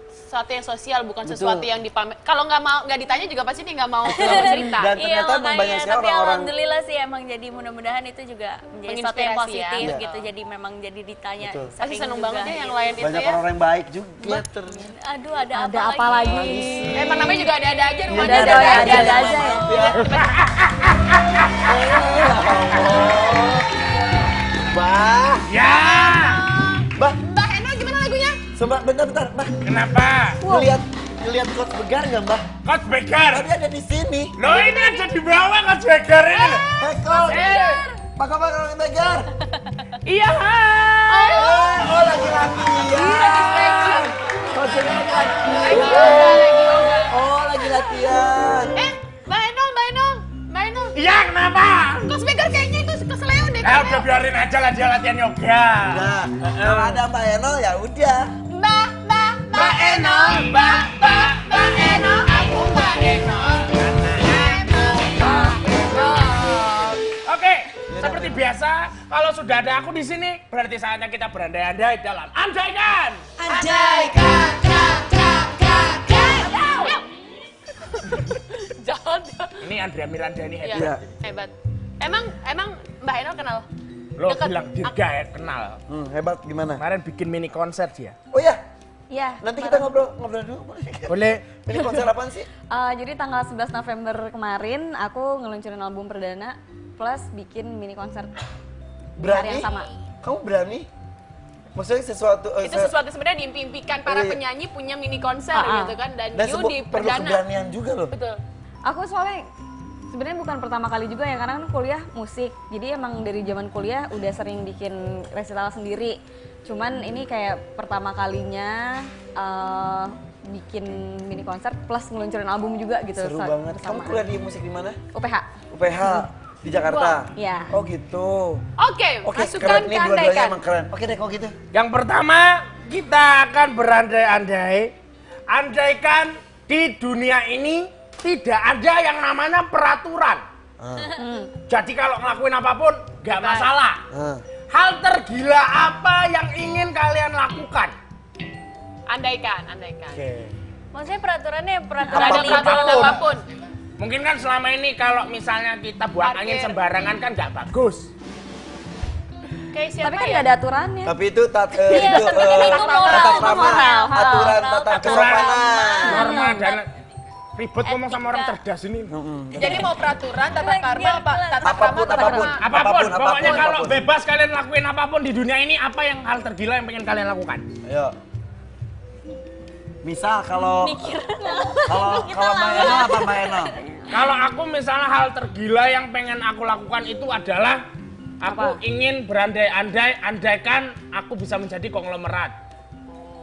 sesuatu yang sosial, bukan sesuatu yang dipamer. Kalau nggak ditanya juga pasti dia nggak mau cerita. Dan Iya ternyata emang banyak makanya, sekali tapi orang-orang alhamdulillah sih emang jadi mudah-mudahan itu juga menjadi sesuatu yang Menginspirasi ya. positif Iya. gitu, jadi memang jadi ditanya Betul. Pasti sering seneng juga banget ya yang gitu. lain itu Banyak ya. orang yang baik juga ternyata. Aduh ada apa lagi? Emang namanya juga ada aja rumahnya. Ada aja ya. Bah, Ya. bah, Mbak Eno gimana lagunya? Mbak, bentar, Mbah. Kenapa? Ngeliat Coach Begar nggak, Mbah? Coach Begar. Tadi ada di sini. Lo ini ada di bawah Coach Begar ini loh. Hey, Coach. Apa kabar Coach Begar? Iya. Hai. Oh, lagi latihan. Coach Begar lagi Oh, lagi latihan. Mbak Eno. Iya, kenapa? Coach Begar kayaknya itu keseleo deh. Udah biarin aja lah dia latihan yoga. Nah, kalau ada Mbak Eno ya udah. Mbak Eno, Mbak Eno, aku Mbak Eno. Oke, seperti biasa, kalau sudah ada aku di sini, berarti saatnya kita berandai-andai dalam andaikan. Jangan. Ini Andrea Miranda ini Iya, Iya. hebat. Emang Mbak Eno kenal? Lo Deket. bilang dirga ya, kenal. Hebat gimana? Kemarin bikin mini konser dia. Oh ya, Iya. nanti kita ngobrol dulu. Boleh. Ini konser apaan sih? Jadi tanggal 11 November kemarin aku ngeluncurin album perdana plus bikin mini konser di hari Berani? yang sama. Kamu berani? Maksudnya sesuatu Itu sesuatu sebenarnya diimpikan para Iya. penyanyi punya mini konser gitu kan, dan you di perlu perdana. keberanian juga loh. Betul. Aku soalnya sebenarnya bukan pertama kali juga ya, karena kan kuliah musik. Jadi emang dari zaman kuliah udah sering bikin resital sendiri. Cuman ini kayak pertama kalinya bikin mini konser plus ngeluncurin album juga gitu. Seru banget. Kamu kuliah di musik di mana? UPH. UPH di Jakarta. Iya. Oh gitu. Oke, Oke, masukkan keren ke nih dua-duanya andaikan. emang keren. Oke deh kalau gitu. Yang pertama, kita akan berandai-andai. Andaikan di dunia ini tidak ada yang namanya peraturan. Jadi kalau ngelakuin apapun, nggak masalah. Hal tergila apa yang ingin kalian lakukan? Andaikan. Maksudnya peraturannya Gak peraturan ada legal. peraturan apapun. Mungkin kan selama ini kalau misalnya kita buang Parkir. angin sembarangan kan nggak bagus. Kayak siapa Tapi kan ya? nggak ada aturannya. Tapi itu Iya, tapi kan itu moral, tata itu krama, moral. aturan tata kesopanan. Norma dan ribet ngomong sama orang cerdas ini. Jadi mau peraturan, tata karma, apa? Tata krama, Apapun, tata apapun. krama. Apapun, pokoknya kalau apapun. bebas kalian lakuin apapun di dunia ini, apa yang hal tergila yang pengen kalian lakukan? Ayo. Misal kalau Mbak Eno apa Mbak Eno? Kalau aku misalnya hal tergila yang pengen aku lakukan itu adalah aku ingin berandai-andai, andaikan aku bisa menjadi konglomerat.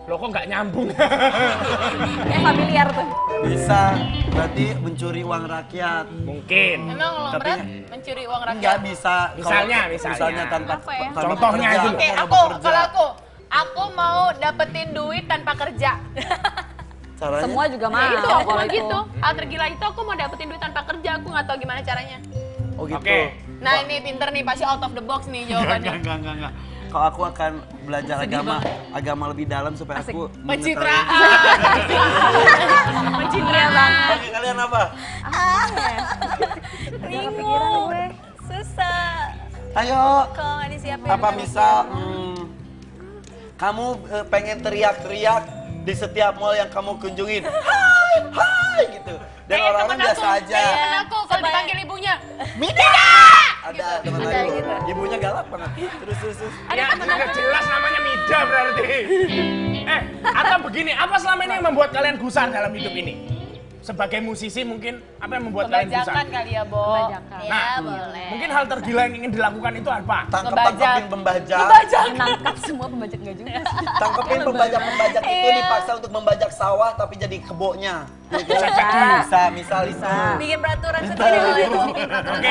Loh kok nggak nyambung? Kayak familiar tuh. Bisa, berarti mencuri uang rakyat. Mungkin. Emang lo Tapi- berat mencuri uang rakyat? Enggak bisa. Misalnya. Misalnya tanpa Apa ya? tanpa Contohnya bekerja, itu. Oke, tanpa bekerja. kalau aku mau dapetin duit tanpa kerja. Caranya? Semua juga Nah, mau. itu aku kalau mau itu. gitu. Hal tergila itu aku mau dapetin duit tanpa kerja. Aku nggak tahu gimana caranya. Oh gitu. Oke. Nah ini pinter nih, pasti out of the box nih jawabannya. Enggak. Kalau aku akan belajar agama lebih dalam supaya aku Pencitraan. Iya banget. Oke, kalian apa? Bingung. Susah. Ayo. Kalau nggak disiapin. Apa misal kamu pengen teriak-teriak di setiap mall yang kamu kunjungin. Hai gitu. Dan Kayak orang-orang temen biasa aku, aja. kayak temen aku kalau dipanggil ibunya. Ada teman Ada aku. gitu. Ibunya galak banget. Terus. Ya, nggak jelas namanya Mida berarti. Atau begini, apa selama ini yang membuat kalian gusar dalam hidup ini? sebagai musisi mungkin apa yang membuat kalian bisa? Pembajakan kali ya, Bo. Pembajakan. Ya, boleh. Mungkin hal tergila yang ingin dilakukan itu apa? Tangkepin pembajak. Menangkap semua pembajak nggak juga sih. Tangkepin pembajak-pembajak itu dipaksa untuk membajak sawah tapi jadi kebonya. Misal itu. Bikin peraturan sendiri kalau itu bikin peraturan. Oke.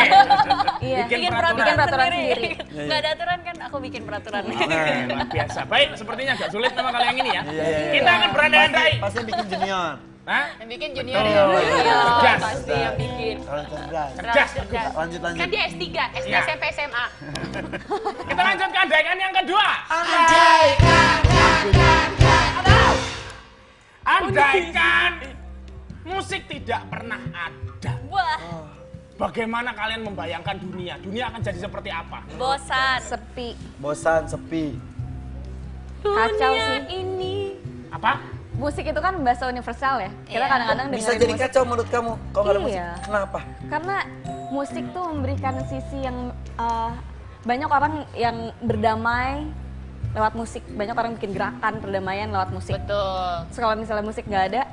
Iya. Bikin Bikin peraturan sendiri. Nggak ada aturan kan, aku bikin peraturan. Oke, luar biasa. Baik, sepertinya agak sulit nama kalian yang ini ya. Iya. Kita akan berandai-andai. Pasti bikin junior. Hah? Yang bikin junior Betul. ya. Iya, Cerdas. pasti yang bikin. Kalau cerdas. Cerdas. Lanjut. Kan dia S3, SD, Iya. SMP, SMA. Kita lanjut ke andaikan yang kedua. Andaikan musik tidak pernah ada. Wah, Bagaimana kalian membayangkan dunia? Dunia akan jadi seperti apa? bosan. Sepi. Bosan, sepi. Kacau Dunia sih. ini. Apa? Musik itu kan bahasa universal ya. Kita Iya. kadang-kadang Bisa dengerin jadi musik. kacau menurut kamu kalau nggak ada musik. Iya. Kenapa? Karena musik tuh memberikan sisi yang banyak orang yang berdamai lewat musik. Banyak orang bikin gerakan perdamaian lewat musik. Betul. Terus kalau misalnya musik nggak ada,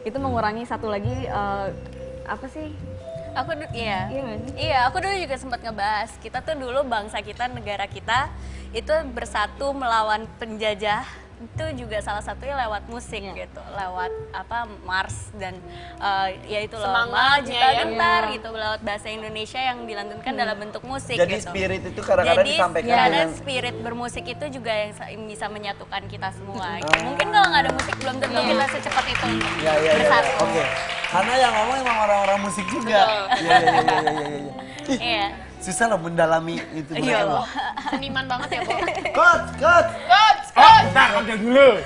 itu mengurangi satu lagi apa sih? Iya. Iya nggak sih? Iya, aku dulu juga sempat ngebahas. Kita tuh dulu bangsa kita, negara kita itu bersatu melawan penjajah. Itu juga salah satunya lewat musik gitu, lewat apa Mars dan ya itu loh Semangatnya Juta ya. Gentar gitu, lewat bahasa Indonesia yang dilantunkan dalam bentuk musik Jadi gitu. spirit itu kadang-kadang Jadi disampaikan karena dengan spirit bermusik itu juga yang bisa menyatukan kita semua. Gitu. Mungkin kalau nggak ada musik belum tentu kita secepat itu untuk Ya. bersatu. Oke. Karena yang ngomong emang orang-orang musik juga. Iya. Ih, Iya. susah loh mendalami itu Iya mereka. loh. Seniman banget ya, Bo. Coach. Coach, Oh, bentar, panggil dulu.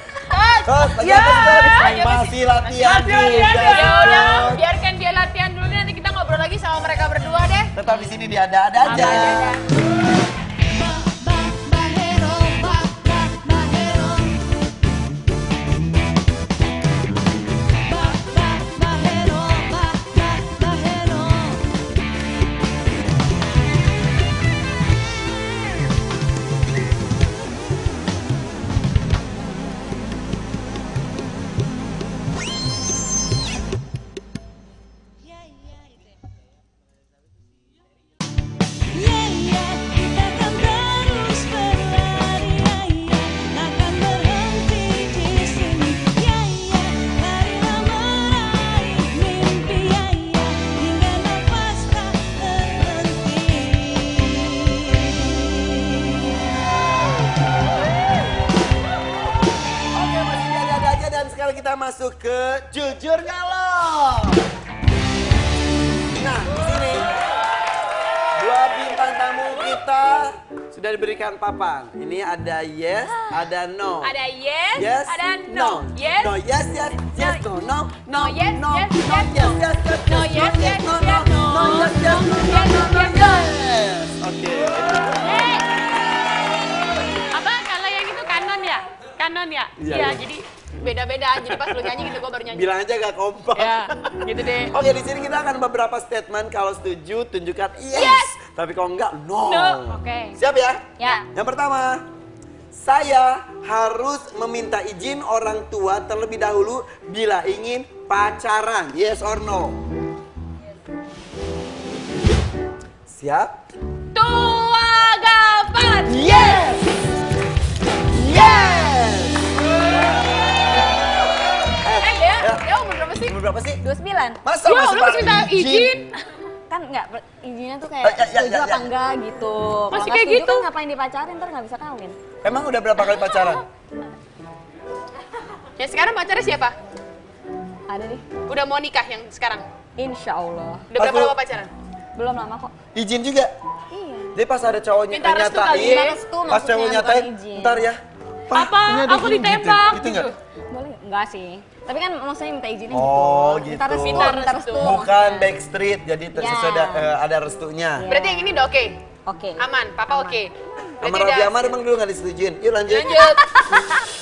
Coach, lagi apa, Coach? Masih latihan juga. Ya udah, biarkan dia latihan dulu nanti kita ngobrol lagi sama mereka berdua deh. Tetap di sini dia ada aja. Kita akan terus berlari, takkan berhenti di sini. Marilah meraih mimpi, hingga nafas tak terhenti. Oke, masih ada aja dan sekarang kita masuk ke jujur nggak lo. Nah, di sini dua bintang tamu kita sudah diberikan papan. Ini ada yes, ada no. Ada yes, Yes, ada no. Yes, no, yes, no, no, no, yes, no, yes, no, yes, yes, yes, no, yes, yes, no, yes, no, no, yes, yes, no, no, no, no, yes. Oke. Apa kalau yang itu kanon ya? Kanon ya? Iya, Iya, iya. jadi beda-beda. Jadi pas lu nyanyi gitu, gue baru nyanyi. Bilang aja gak kompak. Ya, gitu deh. Oke, di sini kita akan beberapa statement. Kalau setuju, tunjukkan yes. Tapi kalau enggak, no. No. Oke. Siap ya? Ya. Yang pertama, saya harus meminta izin orang tua terlebih dahulu bila ingin pacaran. Yes or no? Siap? Tua Gapat. Yes! Yes! Dia umur berapa sih? Umur berapa sih? 29. Masa Ya, masih lu masih minta izin? Kan nggak izinnya tuh kayak Ya, setuju apa ya. enggak gitu. Kalau Masih nggak kayak setuju gitu? kan ngapain dipacarin, ntar nggak bisa kawin. Emang udah berapa kali pacaran? Ya sekarang pacarnya siapa? Ada deh. Udah mau nikah yang sekarang? Insya Allah. Udah berapa Aku- lama pacaran? Belum lama kok. Izin juga? Iya. Jadi pas ada cowoknya Minta restu kali nyatain, ya. Restu pas maksudnya, cowok bukan nyatain, izin. ntar ya. Pak, Apa? ini ada Aku gini, ditembak, Gitu gitu. nggak? Boleh enggak sih? Tapi kan maksudnya minta izinnya Oh, gitu. gitu. Minta restu, Minta minta restu. restu. Bukan maksudnya. backstreet, jadi Ya. sesudah ada restunya. Ya. Berarti yang ini udah oke? Oke. Aman, papa Aman. oke? Sama Berarti Raffi udah- Ahmad emang dulu nggak disetujuin. Yuk lanjut. Lanjut.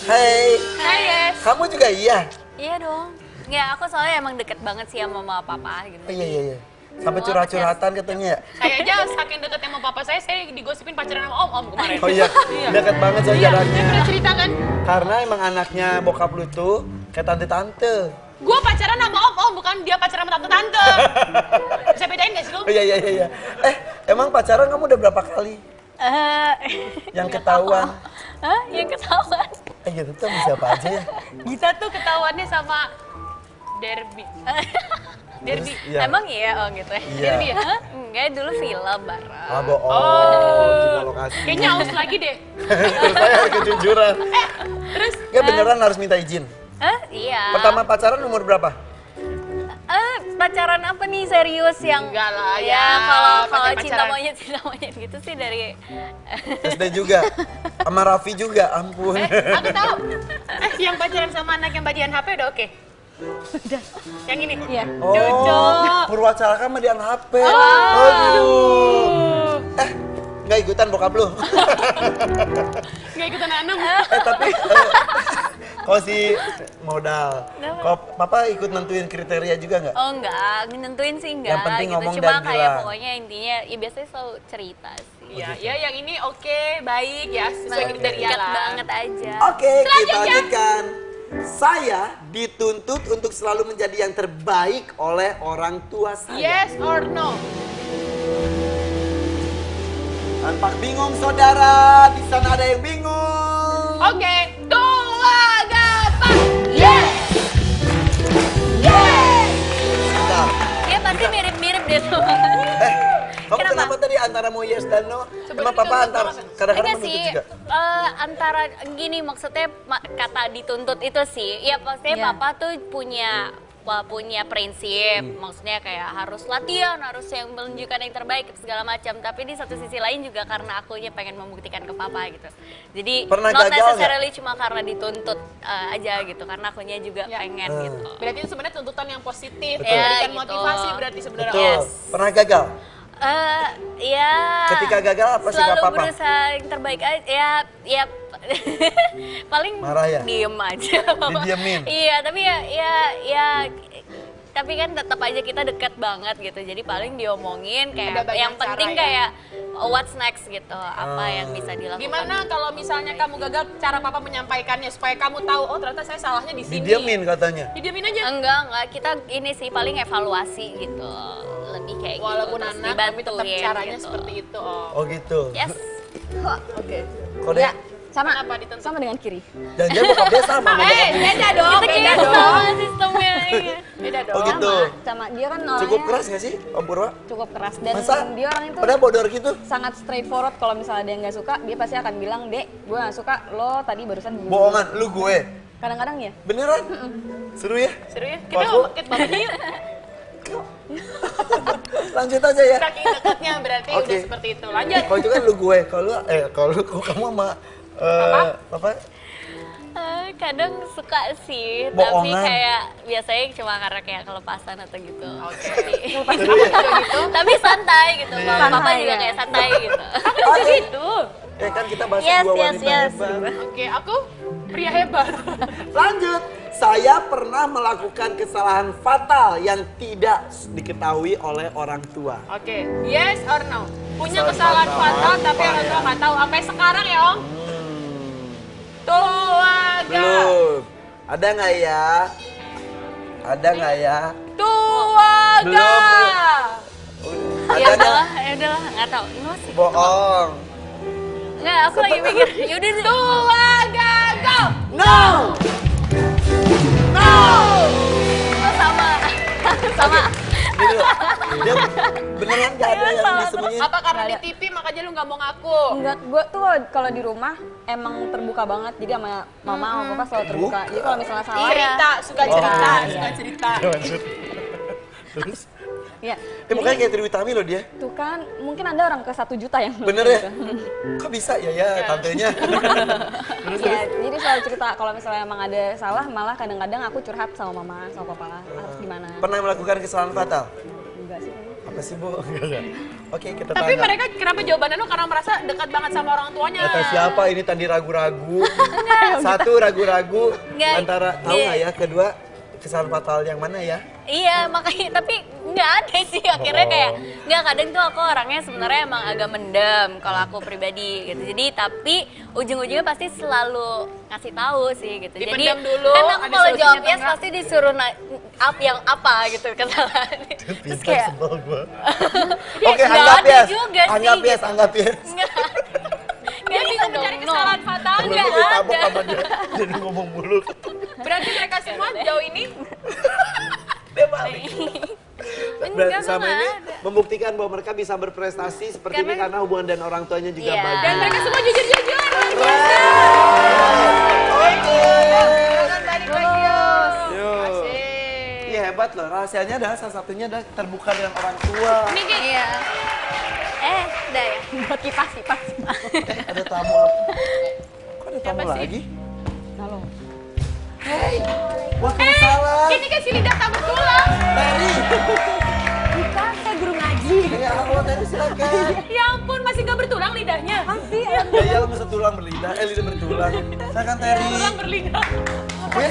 Hey, Hai yes. kamu juga iya? Iya dong. Ya aku soalnya emang deket banget sih sama mama papa gitu. Oh, iya. Sampai curhat-curhatan katanya ya? Saya aja saking deketnya sama papa saya digosipin pacaran sama om kemarin. Oh iya, dekat banget Iya, saudaranya. saya pernah cerita kan? Karena emang anaknya bokap lu tuh kayak tante-tante. Gue pacaran sama om, bukan dia pacaran sama tante-tante. Bisa bedain gak sih lu? Iya. Emang pacaran kamu udah berapa kali? Yang ketahuan? Hah? Yang ketahuan? Gitu tuh sama siapa aja ya? Gita tuh ketahuannya sama Derby. Derby. Iya. Emang iya? Oh gitu ya? Iya. Derby ya? Hah? Enggak, dulu film bareng. Ah, bohong. Cuma lokasi. Kayaknya aus lagi deh. Terus saya harus kejujuran. Terus Ya beneran harus minta izin. Hah? Iya. Pertama pacaran umur berapa? Pacaran apa nih serius yang enggak lah ya ya. kalau cinta pacaran. monyet gitu sih dari SD juga. Sama Raffi juga, ampun. Aku tahu. Yang pacaran sama anak yang bagian HP udah oke. Udah. Yang ini. Iya. Oh, Purwacaraka sama Dian HP. Aduh. Nggak ikutan bokap lu. Nggak ikutan anem. Tapi kalau si modal, kalau papa ikut nentuin kriteria juga nggak? oh enggak nentuin sih enggak Yang penting gitu ngomong cuma dan kayak bilang. pokoknya intinya ya biasanya selalu cerita sih. Iya, ya yang ini oke, baik ya, sesuai kriteria Dekat lah. banget aja. Oke, kita lanjutkan. Saya dituntut untuk selalu menjadi yang terbaik oleh orang tua saya. Yes or no? Tanpa bingung saudara, di sana ada yang bingung. Oke, 2, gampang. Yes! Bentar. Dia pasti mirip-mirip deh tuh. Kamu kenapa tadi antara mau yes dan no? Emang papa antar kadang-kadang Enggak menuntut sih, juga. antara gini maksudnya kata dituntut itu sih, ya pastinya Iya. papa tuh punya prinsip, maksudnya kayak harus latihan, harus yang menunjukkan yang terbaik segala macam. Tapi di satu sisi lain juga karena akunya pengen membuktikan ke papa gitu. Jadi Pernah not gagal necessarily cuma karena dituntut aja gitu, karena akunya juga pengen gitu. Berarti itu sebenarnya tuntutan yang positif, Betul. memberikan Ya, motivasi gitu. berarti sebenarnya. Betul. Yes. Pernah gagal? Ya. Ketika gagal apa sih selalu papa? berusaha yang terbaik aja. Ya paling Marah ya? diem aja. Didiemin? Iya, tapi ya tapi kan tetap aja kita dekat banget gitu. Jadi paling diomongin Ada kayak banyak yang penting cara ya? kayak what's next gitu. Apa yang bisa dilakukan. Gimana kalau misalnya kamu gagal, cara papa menyampaikannya supaya kamu tahu, oh ternyata saya salahnya di sini. Didiemin katanya. Didiemin aja. Enggak, kita ini sih paling evaluasi gitu. Lebih kayak Walaupun gitu. Terus anak, tapi tetap dibantuin caranya gitu. seperti itu. Oh. Oh gitu. Yes. Oke. Kode? Ya, sama Kenapa dituntut? sama dengan kiri. Jangan bokap dia sama. sama bokap dia. Beda dong, Kita beda kayak dong. sama sistemnya. Iya. Beda dong. Oh gitu. Sama dia kan orangnya Cukup keras nggak sih Om Purwa? cukup keras dan Masa? dia orang itu Padahal bodor gitu? sangat straightforward. Kalau misalnya dia nggak suka, dia pasti akan bilang, "Dek, gue nggak suka lo tadi barusan begini." Bohongan, lu gue. Kadang-kadang ya. Beneran? Seru ya? Seru ya? Kita Aku- ngomongin bapaknya yuk. Lanjut aja ya. Saking dekatnya berarti Oke. udah seperti itu. Lanjut. Kalau itu kan lu gue, kalau lu kamu sama apa? Kadang suka sih, tapi Bohongan. kayak biasanya cuma karena kayak kelepasan atau gitu. Oke. Seru ya? Tapi santai gitu, Iya. papa Santai juga ya. kayak santai gitu. Gitu. Kan kita bahas Yes, dua yes, wanita yes. hebat. Oke, aku pria hebat. Lanjut, saya pernah melakukan kesalahan fatal yang tidak diketahui oleh orang tua. Oke, yes or no? Punya Kesalahan kesalahan fatal fatal tapi apa orang tua ya? nggak tahu. Sampai sekarang ya Om? Tuh agak. Belum. Ada nggak ya? Ada nggak ya? Tuh agak. Belum. Ya Ada nggak? udahlah, nggak tahu. Ini masih. Bohong. Nggak, aku lagi mikir. Yaudah deh. Tuh agak go. No! No! Oh, sama. Sama. Gitu. Dia beneran nggak ada yang disembunyiin. Apa karena di TV makanya lu nggak mau ngaku? Enggak, gue tuh kalau di rumah emang terbuka banget. Jadi sama mama sama papa selalu terbuka. Jadi kalau misalnya salah Cerita, suka Oh, cerita, iya. suka cerita. Terus? ya. Makanya kayak Triwitami loh dia. Tuh kan, mungkin ada orang ke 1 juta yang Bener ya? Kok bisa ya tantenya? Ya, jadi selalu cerita kalau misalnya emang ada salah, malah kadang-kadang aku curhat sama mama, sama papa, harus gimana. Pernah melakukan kesalahan fatal? Enggak sih kayaknya. Apa sih, Bu? Oke, kita Tapi tanya. mereka kenapa jawabannya lu karena merasa dekat banget sama orang tuanya? Kata siapa ini tadi ragu-ragu? Satu ragu-ragu Nggak. antara tahu nggak ya? Kedua kesalahan fatal yang mana ya? Iya, makanya tapi nggak ada sih akhirnya kayak nggak, kadang tuh aku orangnya sebenarnya emang agak mendem kalau aku pribadi gitu. Jadi tapi ujung-ujungnya pasti selalu ngasih tahu sih gitu. Dipendam Jadi dulu, kan aku ada kalau solusinya jawab atau yes enggak? pasti disuruh yang apa gitu kesalahan. Terus kayak Oke, nggak anggap ada yes. juga sih, Anggap yes, gitu. anggap yes. Nggak. Dia Nggak bisa gitu mencari dong, kesalahan no. fatal. Gue Nggak ditabok ada. sama dia, jadi ngomong mulu. Berarti mereka semua jauh ini Dia balik. Enggak, Sama nggak ini ada. membuktikan bahwa mereka bisa berprestasi seperti ini karena hubungan dan orang tuanya juga Iya. bagus. dan mereka semua jujur-jujur. Oke. Balik lagi yuk. Yuk. Iya hebat loh, rahasianya adalah salah satunya adalah terbuka dengan orang tua. Niki, Iya. Udah ya. Buat kipas. Ada tamu apa? Kok ada tamu Siapa sih? lagi? Halo. Hei, waalaikumsalam. ini kan si lidah tak bertulang. Teri. Bukan, saya guru ngaji. Ya halo Teri silakan. Ya ampun, masih gak bertulang lidahnya. Masih, Ya lo bisa tulang berlidah, lidah bertulang. Silakan Teri. Tulang berlidah. Ya.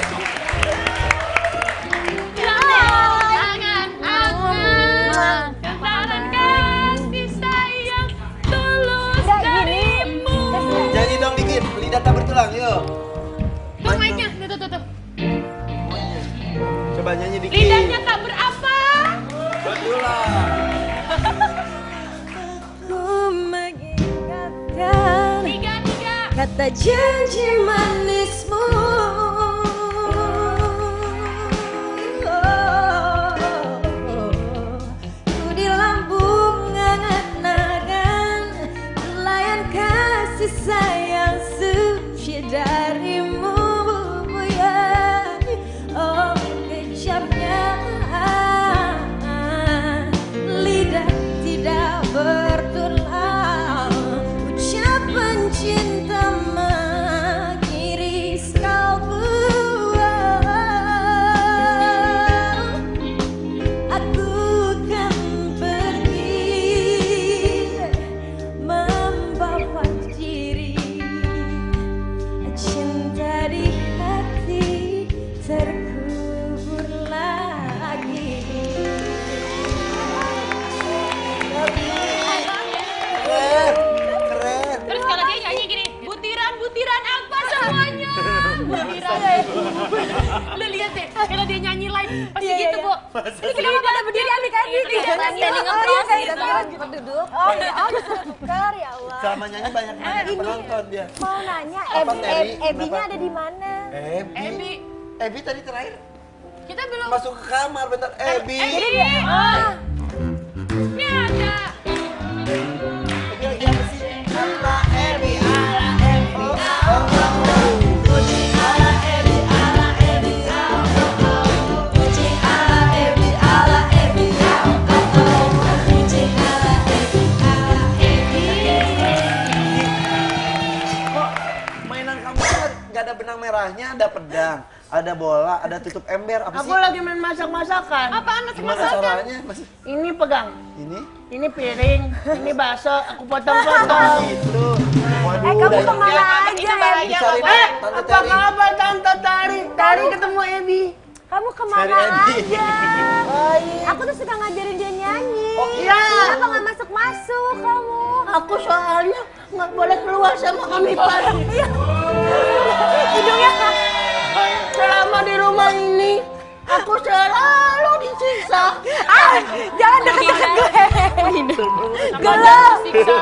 Angan-angan getaran kasih sayang tulus darimu. Nyanyi dong dikit, lidah tak bertulang, yuk. Tuh mic-nya, tuh. Coba nyanyi dikit. Lidahnya tak berapa. Bertulang. Ku mengingatkan Tiga. kata janji manismu. Ku di lambung angan-angan layan kasih sayang suci darimu, ya. Oh kejamnya lidah tidak bertulang, ucapan cinta mengiris kalbu. Aku kan pergi membawa diri, cinta di hati terkubur lagi. Keren. Terus kalau dia nyanyi gini, butiran-butiran apa semuanya? Butiran. Lu lihat deh, kalau dia nyanyi live pasti gitu, Bu. Ini kenapa pada berdiri adik-adik? Standing Oh iya, applause kayak gitu. gitu. Duduk. Oh iya, disuruh tukar, ya Allah. Sama nyanyi banyak nanya penonton dia. Mau nanya, Apa, Teri? Ebinya Kenapa? ada di mana? Ebi. Ebi tadi terakhir Kita belum. masuk ke kamar bentar. Ebi. Ini ada. Ebi lagi apa sih? Ala Ebi, ala Ebi. Kok mainan kamu tuh nggak ada benang merahnya, ada pedang, ada bola, ada tutup ember, apa Aku sih? lagi main masak-masakan. Apaan Gimana masak-masakan? caranya? Masih Ini pegang. ini? Piring, ini bakso, aku potong-potong. Itu. Waduh, Kamu udah kemana aja, Itu bahaya, dicari nggak boleh. Tante Apa Teri. kabar Tante Tari? Tari ketemu Ebi. Kamu kemana Cari Ebi. aja? Aku tuh suka ngajarin dia nyanyi. Oh, iya. Kenapa nggak masuk-masuk kamu? Aku soalnya nggak boleh keluar sama kami Pak. Hidungnya Selama di rumah ini, aku selalu disiksa. jangan deket-deket gue. Gelap. Siksa.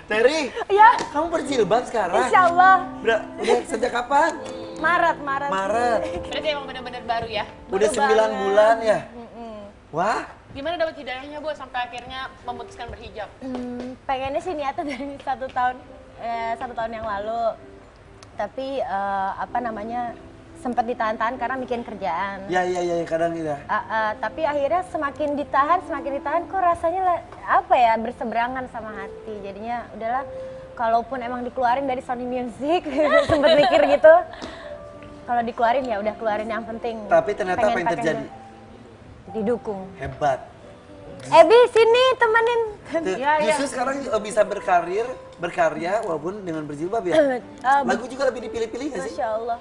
Teri, Ya, kamu berjilbab sekarang? insya Allah. Udah sejak kapan? Maret. Maret. Berarti emang benar-benar baru ya. Udah 9 bulan ya? Wah, Gimana dapat hidayahnya, Bu, sampai akhirnya memutuskan berhijab? Pengennya sih niatnya dari 1 tahun yang lalu. Tapi apa namanya sempat ditahan-tahan karena mikirin kerjaan. ya kadang gitu. Tapi akhirnya semakin ditahan kok rasanya apa ya, berseberangan sama hati. Jadinya udahlah, kalaupun emang dikeluarin dari Sony Music, sempet mikir gitu. Kalau dikeluarin ya udah keluarin, yang penting. Tapi ternyata apa pengen yang pakai terjadi? dulu. Didukung. Hebat. Ebi sini temenin. Tuh, Ya, justru sekarang bisa berkarya walaupun dengan berjilbab ya. Lagu juga lebih dipilih-pilih gak sih? Masya Allah.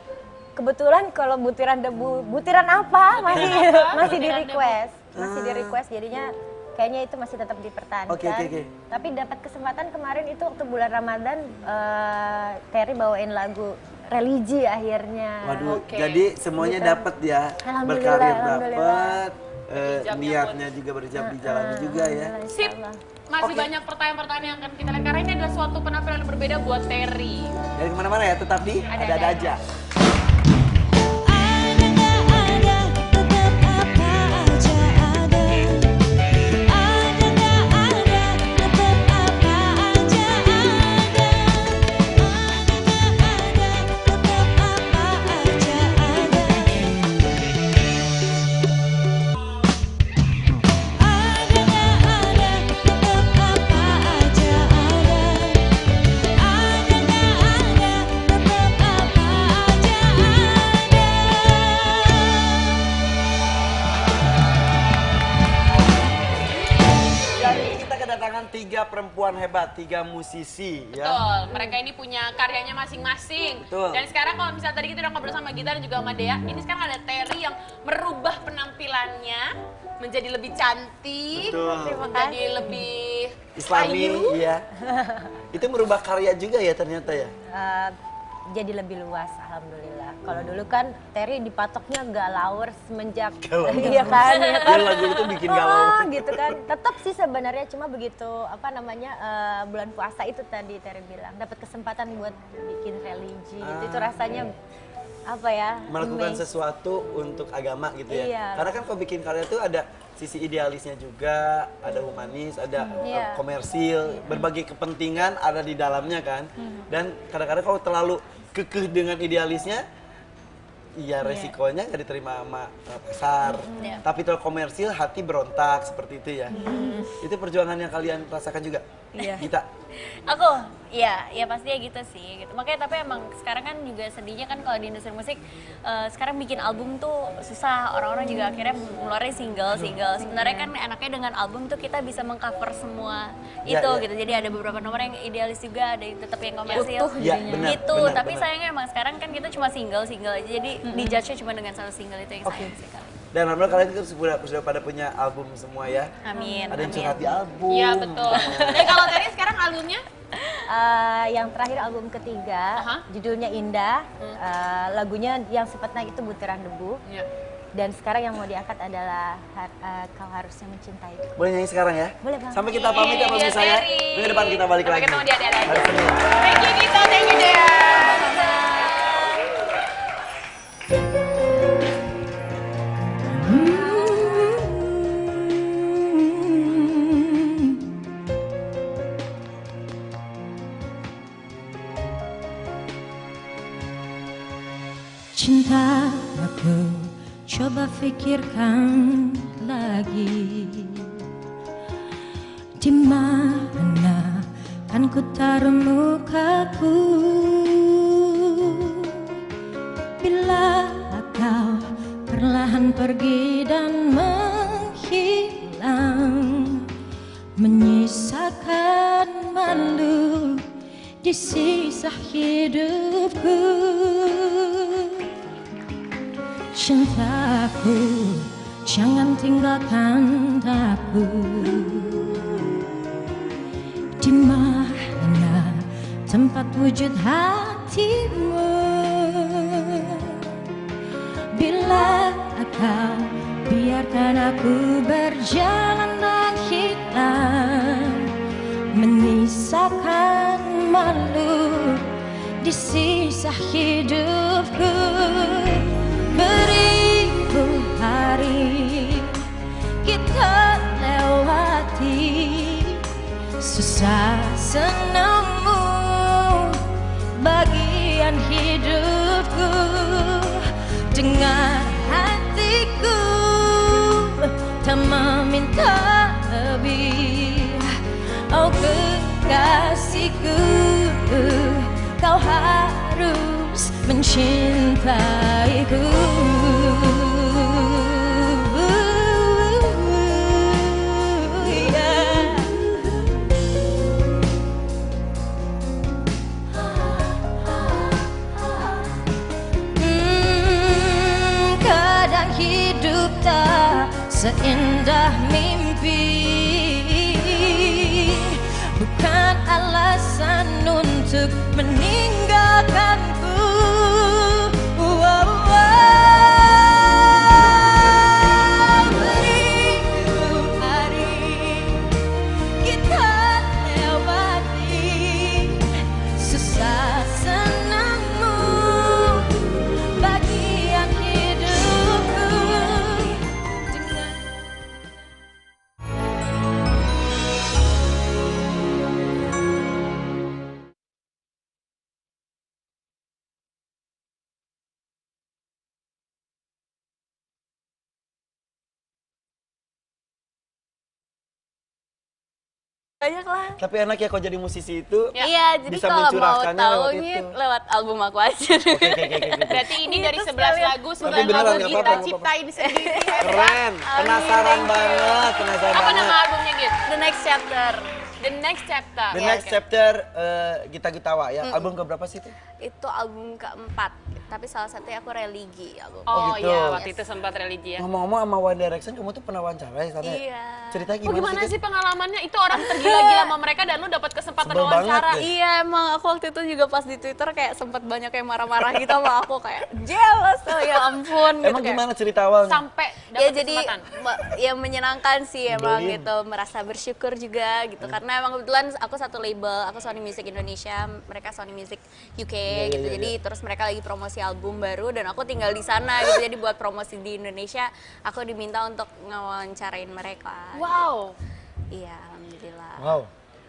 kebetulan kalau butiran debu, butiran apa masih di request, jadinya kayaknya itu masih tetap dipertahankan. Oke. Tapi dapat kesempatan kemarin itu waktu bulan Ramadan, Terry bawain lagu religi akhirnya. Waduh, jadi semuanya dapat ya. Alhamdulillah, Berkarir alhamdulillah. dapat, niatnya juga berhijab dijalani juga ya. Sip. Masih banyak pertanyaan-pertanyaan yang akan kita lihat karena ini adalah suatu penampilan yang berbeda buat Terry. Dari kemana-mana ya, tetap di ada-ada aja. Kedatangan 3 perempuan hebat, 3 musisi ya. Betul, mereka ini punya karyanya masing-masing. Betul. Dan sekarang kalau misalnya tadi kita udah ngobrol sama Gita dan juga sama Dea, ini sekarang ada Terry yang merubah penampilannya menjadi lebih cantik, Betul. menjadi lebih Islami, ayu. iya. Itu merubah karya juga ya ternyata ya. Jadi lebih luas, alhamdulillah. Kalau dulu kan Terry dipatoknya galauer semenjak Galauer. iya kan, ya kan? Dia lagu itu bikin galau. Gitu kan. Tetap sih sebenarnya cuma begitu bulan puasa itu tadi Terry bilang dapat kesempatan buat bikin religi gitu. Itu rasanya apa ya? Melakukan amazing. sesuatu untuk agama gitu ya. Iya. Karena kan kalau bikin karya itu ada sisi idealisnya juga, ada humanis, ada Iya. komersil, berbagai kepentingan ada di dalamnya kan. Dan kadang-kadang kalau terlalu kekeh dengan idealisnya, iya resikonya nggak diterima sama pasar. Tapi kalau komersil hati berontak seperti itu ya. Itu perjuangan yang kalian rasakan juga. Iya. Kita. Aku, ya pastinya gitu sih. Gitu. Makanya tapi emang sekarang kan juga sedihnya kan kalau di industri musik sekarang bikin album tuh susah. Orang-orang juga akhirnya ngeluarin single. Sebenarnya kan enaknya dengan album tuh kita bisa mengcover semua Ya, itu ya. gitu. Jadi ada beberapa nomor yang idealis juga, ada yang tetap yang komersil. Ya, benar, Gitu. benar, Tapi benar. sayangnya emang sekarang kan kita cuma single aja. Jadi dijudge-nya cuma dengan satu single itu yang sayang sih kali. Dan alhamdulillah kalian kan sudah pada punya album semua ya. Amin. Ada yang amin. curhat di album. Iya betul. Dan kalau Terry sekarang albumnya? Yang terakhir album ketiga, judulnya Indah, lagunya yang sifatnya itu butiran debu. Iya. Dan sekarang yang mau diangkat adalah Kau Harusnya Mencintaiku. Boleh nyanyi sekarang ya? Boleh banget. Sampai kita pamit ya Ini dia pemirsa ya. Terry. Minggu depan kita balik Sampai lagi. ketemu di ada-ada aja. Hari Senin. Thank you Gita, thank you Dea. Cinta aku coba pikirkan lagi, di mana kan ku taruh mukaku bila kau perlahan pergi dan menghilang, menyisakan malu di sisa hidupku. Cintaku, jangan tinggalkan aku, di mana tempat wujud hatimu. Bila kau biarkan aku berjalan dan hilang, menyisakan malu di sisa hidupku. Beribu hari kita lewati, susah senangmu bagian hidupku. Dengar hatiku tak meminta lebih, oh kekasihku, kau harus mencintaiku. Yeah. seindah mimpi, bukan alasan untuk meninggalkanku. Beribu hari kita lewati, susah senangmu bagian hidupku. Banyak lah. Tapi enak ya kalau jadi musisi itu. Iya, jadi bisa kalau mau mencurahkannya tahu lewat ini itu. lewat album aku aja. Oke. Berarti ini dari Itu 11 sekalian. lagu, 9 Tapi beneran, lagu nggak kita apa-apa, nggak ciptain sendiri. Keren, penasaran banget, penasaran Apa banget. nama albumnya gitu? The Next Chapter. The Next Chapter. The Next Chapter Gita Gutawa ya. Album keberapa sih itu? Itu album keempat, tapi salah satunya aku religi album. Oh gitu. iya, waktu itu sempat religi ya. Ngomong-ngomong sama One Direction, kamu tuh pernah wawancara ya sana? Iya. Ceritanya Oh, gimana, gimana sih? sih pengalamannya? Itu orang tergila-gila sama mereka dan lu dapat kesempatan Sebel banget wawancara. deh. Iya, emang aku waktu itu juga pas di Twitter kayak sempat banyak yang marah-marah gitu sama aku kayak jealous, oh ya ampun gitu. Emang kayak. gimana cerita awalnya? Sampai Ya dapat jadi kesempatan. ya menyenangkan sih emang Nyebelin. gitu, merasa bersyukur juga gitu karena emang kebetulan aku satu label, aku Sony Music Indonesia, mereka Sony Music UK gitu. Jadi terus mereka lagi promosi album baru dan aku tinggal di sana gitu. Jadi buat promosi di Indonesia, aku diminta untuk ngewawancarain mereka. Wow. Iya, alhamdulillah. Wow.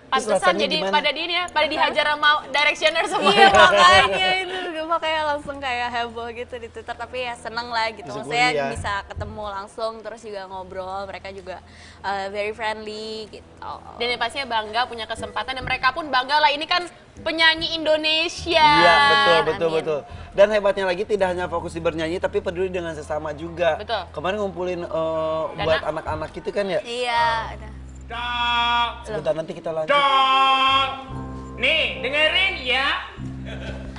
Terus Pantesan rasanya jadi gimana? pada di ini ya, pada dihajar sama Directioner semua. Iya makanya itu makanya langsung kayak heboh gitu di Twitter, tapi ya seneng lah gitu, Bisa maksudnya kuliah. bisa ketemu langsung terus juga ngobrol, mereka juga very friendly gitu. Dan yang pastinya bangga punya kesempatan dan mereka pun bangga lah, ini kan penyanyi Indonesia. Iya, betul. Amin. Dan hebatnya lagi tidak hanya fokus di bernyanyi, tapi peduli dengan sesama juga. Betul. Kemarin ngumpulin buat anak-anak gitu kan ya? Iya, ada. Sebentar nanti kita lanjut. Dok, nih dengerin ya.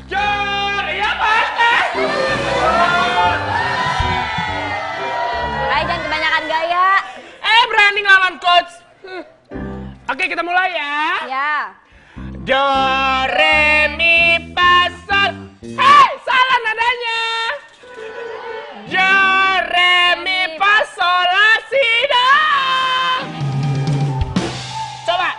Dok, ya Pak. Hai, jangan kebanyakan gaya. Berani ngelawan coach. Oke, kita mulai ya. Ya. Do, re, mi, fa, sol. Hei, salah nadanya. Do, re, mi, fa, sol, la, si, do. Coba.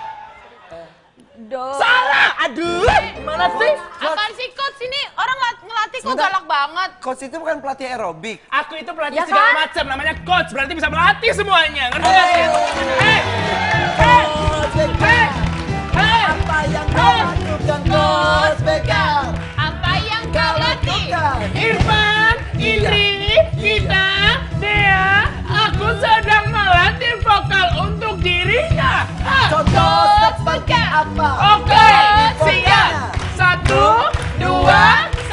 Do. Salah. Aduh, gimana sih? Apaan sih coach ini? Orang ngelatih kok galak banget. Coach itu bukan pelatih aerobik. Aku itu pelatih Ya segala kan? macam, namanya coach, berarti bisa melatih semuanya. Ngerti gak sih? Hei, hei, hei, hei. Apa yang kau lakukan, Coach Bekar? Apa yang kau latih? Irfan, Indri, Gita, Dea, aku sedang melatih vokal untuk dirinya. Contoh seperti apa? Oke, siap. 1, 2,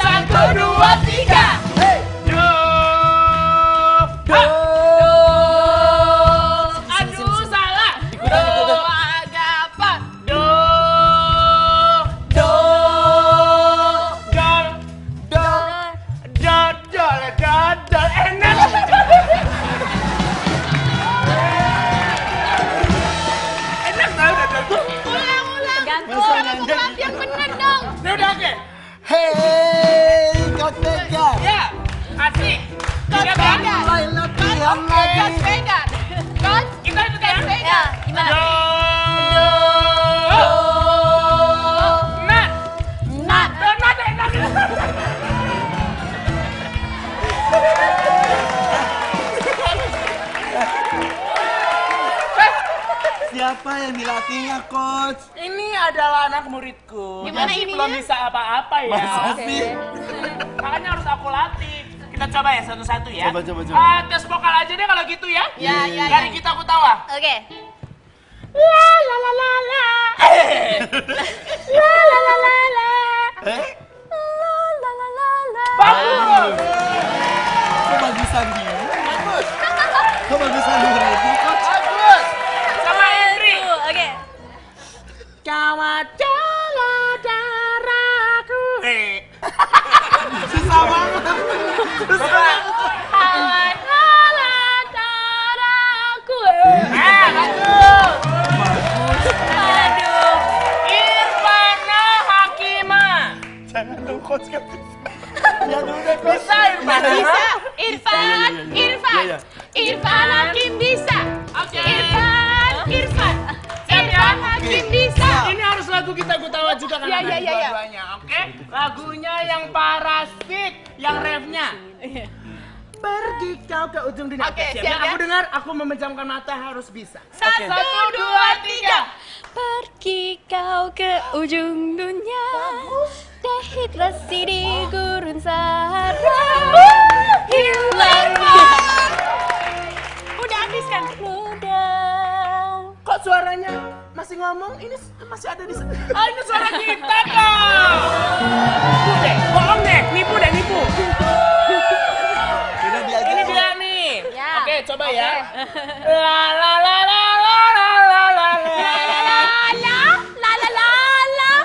1, 2, 3. Hey! Do, Do. aduh salah. Do, agak apa? Do, Do. dol, Do. dol, enak. Enak tau, dol. Ulang. Pelatih yang bener dong. Ya udah oke. Hey, Coach Bekar. Ya, asik. Siap Bekar. ya? Mulai latihan Oke. lagi. Coach Vegan. Coach Kita ikut ya. Ya, gimana? Do. Nat. Nat. Nat enak. Siapa yang dilatihnya, Coach? Ini adalah anak muridku. Gimana Jadi ininya? belum bisa apa-apa ya. Masa sih? Makanya harus aku latih. Kita coba ya satu-satu ya. Coba. Tes vokal aja deh kalau gitu ya. Ya, ya, Dari ya. kita aku tawa. Oke. La la la la la. La la la la la. Eh? Bagus. Kok bagusan dia? Bagus. Kok bagusan dia, Coach? Bagus. Sama Indri. Oke. Kawat jala daraku. Susah banget. Coba. Hawan lala daraku. Irfan Hakim bisa. Oke. Irfan Siap ya? Hakim bisa. Ini harus lagu kita Gutawa juga kan Iya, ada iya, iya, iya. dua-duanya, oke? Lagunya yang Parasit, yang refnya. Pergi kau ke ujung dunia. Oke, siap siap ya? ya? Aku dengar, aku memejamkan mata harus bisa. 1, 2, 3. Pergi kau ke ujung dunia, dehidrasi di gurun Sahara, hilangnya Udah habis kan? mudah. Kok suaranya masih ngomong? Ini masih ada di sana. Ah, ini suara kita dong. Nipu deh, bohong deh, nipu deh, nipu. Ini dia aja. Ini dia nih. Ya. Oke, coba ya. La la la la la la la la la.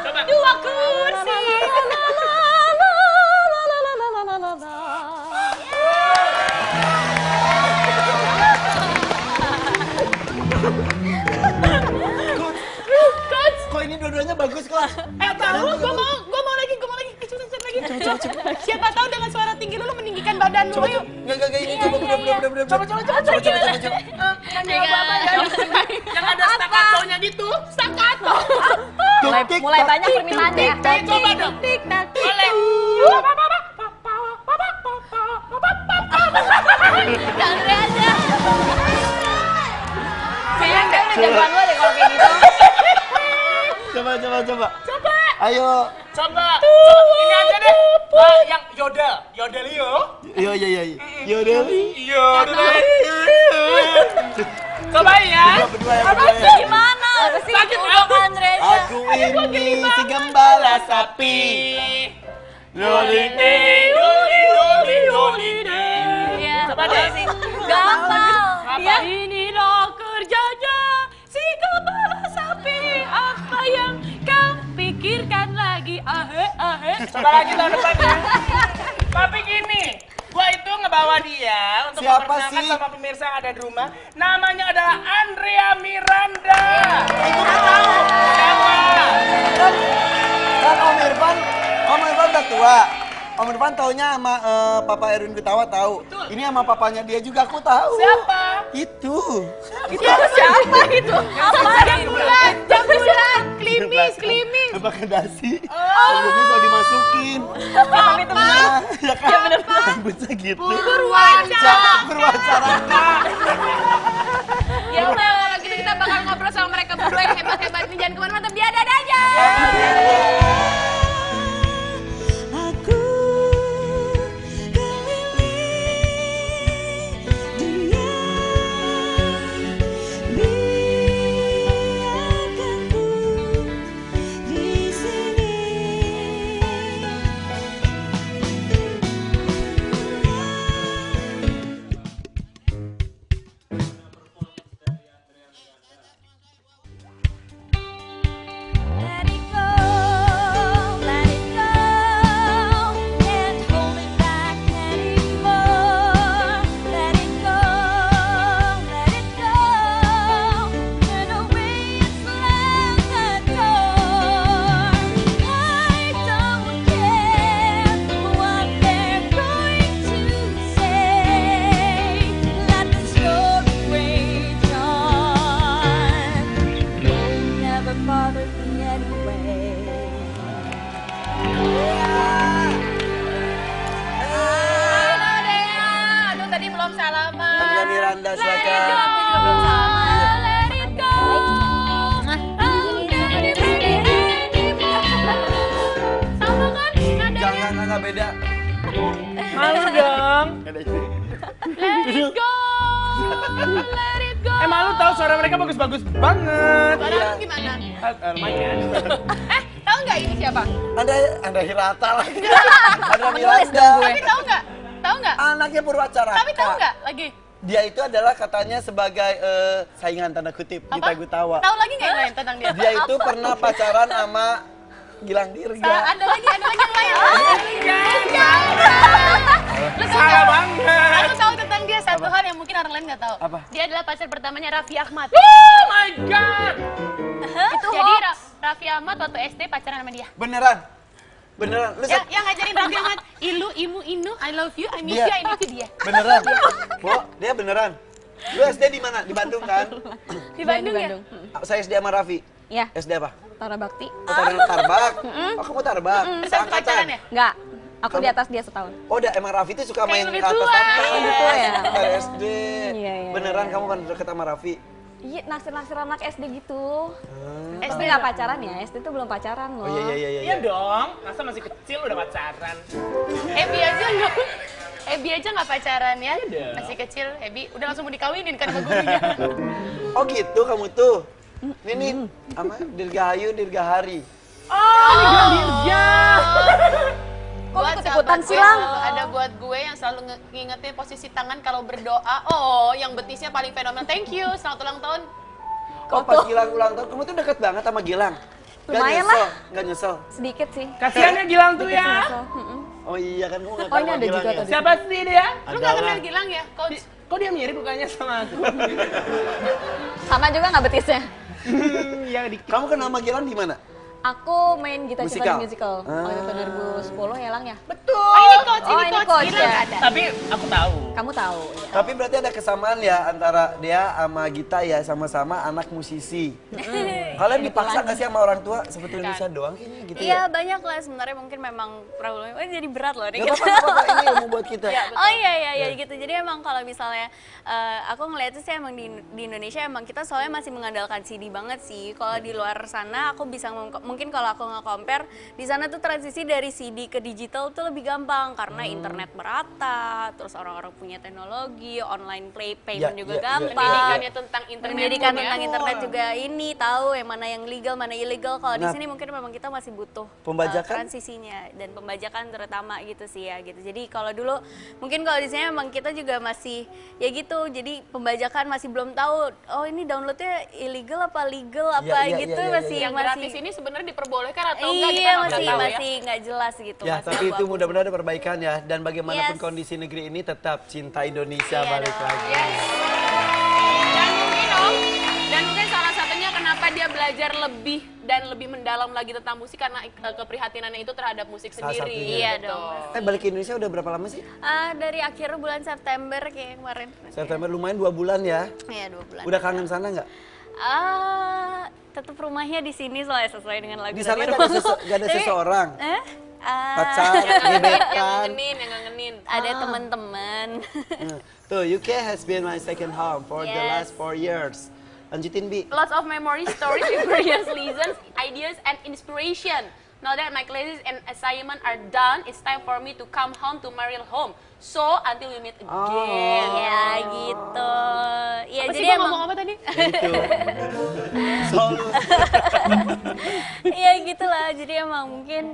Coba. Dua kursi. Kok ini dua-duanya bagus kelas? Tahu, gua mau lagi. Coba. Siapa tahu dengan suara tinggi lu meninggikan badan lu. Ayo. Enggak ini coba bener. Coba. Nyanyi lagu apa ya? Yang ada staccatonya gitu. Staccato. Mulai banyak permintaannya ya. Coba dong. Boleh. Andre aja. Kayaknya udah jagoan lo deh kalau kayak gitu. Coba. Ayo. Coba. Ini aja deh. Yang yodel yo. Iya. Yaudah. Coba ya. Berdua ya. Gimana? Sakit Andre aja. Aku ini si gembala sapi. Lolite. Iya. Coba deh. Gampang. Apa? Inilah kerjanya si kepala sapi. Apa yang kau pikirkan lagi? Coba lagi tahun depan ya. Tapi gini, gua itu ngebawa dia untuk Siapa memperkenalkan sih? sama pemirsa yang ada di rumah. Namanya adalah Andrea Miranda. Ibu udah tahu siapa? Kan Om Irfan udah tua. Om Irfan taunya sama Papa Erwin Gutawa tahu. Ini sama papanya dia juga aku tahu. Siapa? Itu. Siapa itu? Apa? Jambulan. Klimis. Pakai dasi. Rambutnya kalau dimasukin. Tapi itu bener. Ya kan? Rambutnya gitu. Berwawancara. Ya udah kalau gitu kita bakal ngobrol sama mereka berdua yang hebat-hebat ini. Jangan kemana-mana, tapi ada aja. Aku keliling dunia, biarkan ku di sini. Let it go, can't hold it back anymore. Let it go, turn away and slam the door. I don't care what they're going to say. Let the story rage on. It never bothered me anyway. Halo Dea. Aduh tadi belum salaman. Andrea Miranda silakan. Belum salaman. Let it go. Sama kan? Jangan nggak beda. Malu dong. Let it go. Let it go. Malu tahu suara mereka bagus-bagus banget. Suara lu gimana? Lumayan. Tahu nggak ini siapa? Anda Hirata lagi. Andrea Miranda. Tapi tahu nggak? Tahu nggak? Anaknya Purwacaraka. Tapi tahu nggak lagi? Dia itu adalah katanya sebagai saingan tanda kutip Gita Gutawa. Tahu lagi nggak yang lain tentang dia? Dia itu pernah pacaran sama Gilang Dirga. Ada lagi yang lain. Lu tahu Salah nggak? banget. Aku tahu tentang dia satu hal yang mungkin orang lain nggak tahu. Apa? Dia adalah pacar pertamanya Raffi Ahmad. Oh my god. Jadi Raffi Ahmad waktu SD pacaran sama dia. Beneran? Beneran, lu Yang ngajarin Raffi Ahmad, ilu, imu, inu, I love you, I miss Dia. you, I need you, dia. beneran. Bo, dia beneran. Lu SD di mana? Di Bandung kan? Di Bandung ya? Saya SD sama Raffi. Iya, SD apa? Tara Bakti. Oh, Tarbak. Oh, kamu Tarbak. Pacaran Seangkatan. ya? Enggak, aku Kamu- di atas dia setahun. Oh, emang Raffi tuh suka main lebih ke atas tua. atas. Lebih tua ya? Dari SD. Iya. Beneran kamu kan deket sama Raffi? Iya, naksir-naksir anak SD gitu. SD nggak pacaran ya, SD tuh belum pacaran loh. Oh iya. Iya dong, masa masih kecil udah pacaran. Ebi aja nggak pacaran ya? Iya. Masih kecil, Ebi udah langsung mau dikawinin kan sama gurunya. Oh gitu kamu tuh. Ini apa? Dirgahayu, Dirgahari. Kok Buat ikut-ikutan sahabat sih, gue Lang? selalu ada buat gue yang selalu ngingetin posisi tangan kalau berdoa. Oh, yang betisnya paling fenomenal. Thank you, selamat ulang tahun. Oh pas Gilang ulang tahun, kamu tuh deket banget sama Gilang. Lumayan lah. Gak nyesel. Sedikit sih. Kasihan ya Gilang tuh ya. Nyesel. Oh iya kan kamu gak Oh, tahu ini sama ada Gilang juga ya? tadi. Siapa sih dia? Lu gak Adalah. kenal Gilang ya, Coach? Kok dia mirip mukanya sama aku? Sama juga nggak betisnya? Yang di Kamu kenal sama Gilang di mana? Aku main Gita Cinta di Musical? musical. Waktu itu 2010 ya, Lang ya? Oh, ini Coach, Oh, ini Coach Gilang ya. nggak ada. Tapi aku tahu. Kamu tahu. Ya. Tapi berarti ada kesamaan ya antara dia sama Gita ya, sama-sama anak musisi. Kalian dipaksa gak sih sama orang tua? Seperti Indonesia doang kayaknya gitu Iya ya? banyak lah sebenarnya mungkin memang problemnya. Oh jadi berat loh nih. Gak apa-apa, ini ilmu buat kita. Oh iya gitu. Jadi emang kalau misalnya aku ngeliatnya sih emang di Indonesia emang kita soalnya masih mengandalkan CD banget sih. Kalau di luar sana aku bisa mungkin kalau aku nge-compare di sana tuh transisi dari CD ke digital tuh lebih gampang karena internet merata, terus orang-orang punya teknologi, online payment Ya, juga ya, ya. gampang. Pendidikannya tentang internet. Pendidikan pun ya. tentang internet juga ini tahu yang mana yang legal, mana ilegal. Kalau di Nah, sini mungkin memang kita masih butuh pembajakan? transisinya dan pembajakan terutama gitu sih ya gitu. Jadi kalau dulu mungkin kalau di sini memang kita juga masih ya gitu. Jadi pembajakan masih belum tahu oh ini downloadnya illegal apa legal apa Ya, ya, gitu ya, ya, masih Yang gratis ini sebenarnya diperbolehkan atau enggak kita iya nggak masih tahu ya. masih nggak jelas gitu. Ya, masih tapi itu abu-abu. mudah-mudahan ada perbaikan ya. Dan bagaimanapun Yes. kondisi negeri ini tetap cinta Indonesia Iya balik dong. lagi. Dan mungkin salah satunya kenapa dia belajar lebih dan lebih mendalam lagi tentang musik karena keprihatinannya itu terhadap musik Salah sendiri. satunya. Iya Betul. dong. Balik ke Indonesia udah berapa lama sih? Dari akhir bulan September kayak kemarin. September lumayan 2 bulan ya. Iya 2 bulan. Udah kangen sana nggak? Tetap rumahnya di sini soalnya sesuai dengan lagu Di sana tadi, nggak ada, rumah. nggak ada Tapi, seseorang? Pacar, Yang gebetan. ngangenin. ada teman-teman. Tuh, UK has been my second home for the Yes. last 4 years. Lanjutin, Bi. Lots of memories, stories, experience, lessons, ideas, and inspiration. Now that my classes and assignment are done, it's time for me to come home to my real home. So until we meet again. Ya gitu. Ya Apa sih jadi gua emang ngomong apa tadi? Gitu. Solo. Iya gitulah. Jadi emang mungkin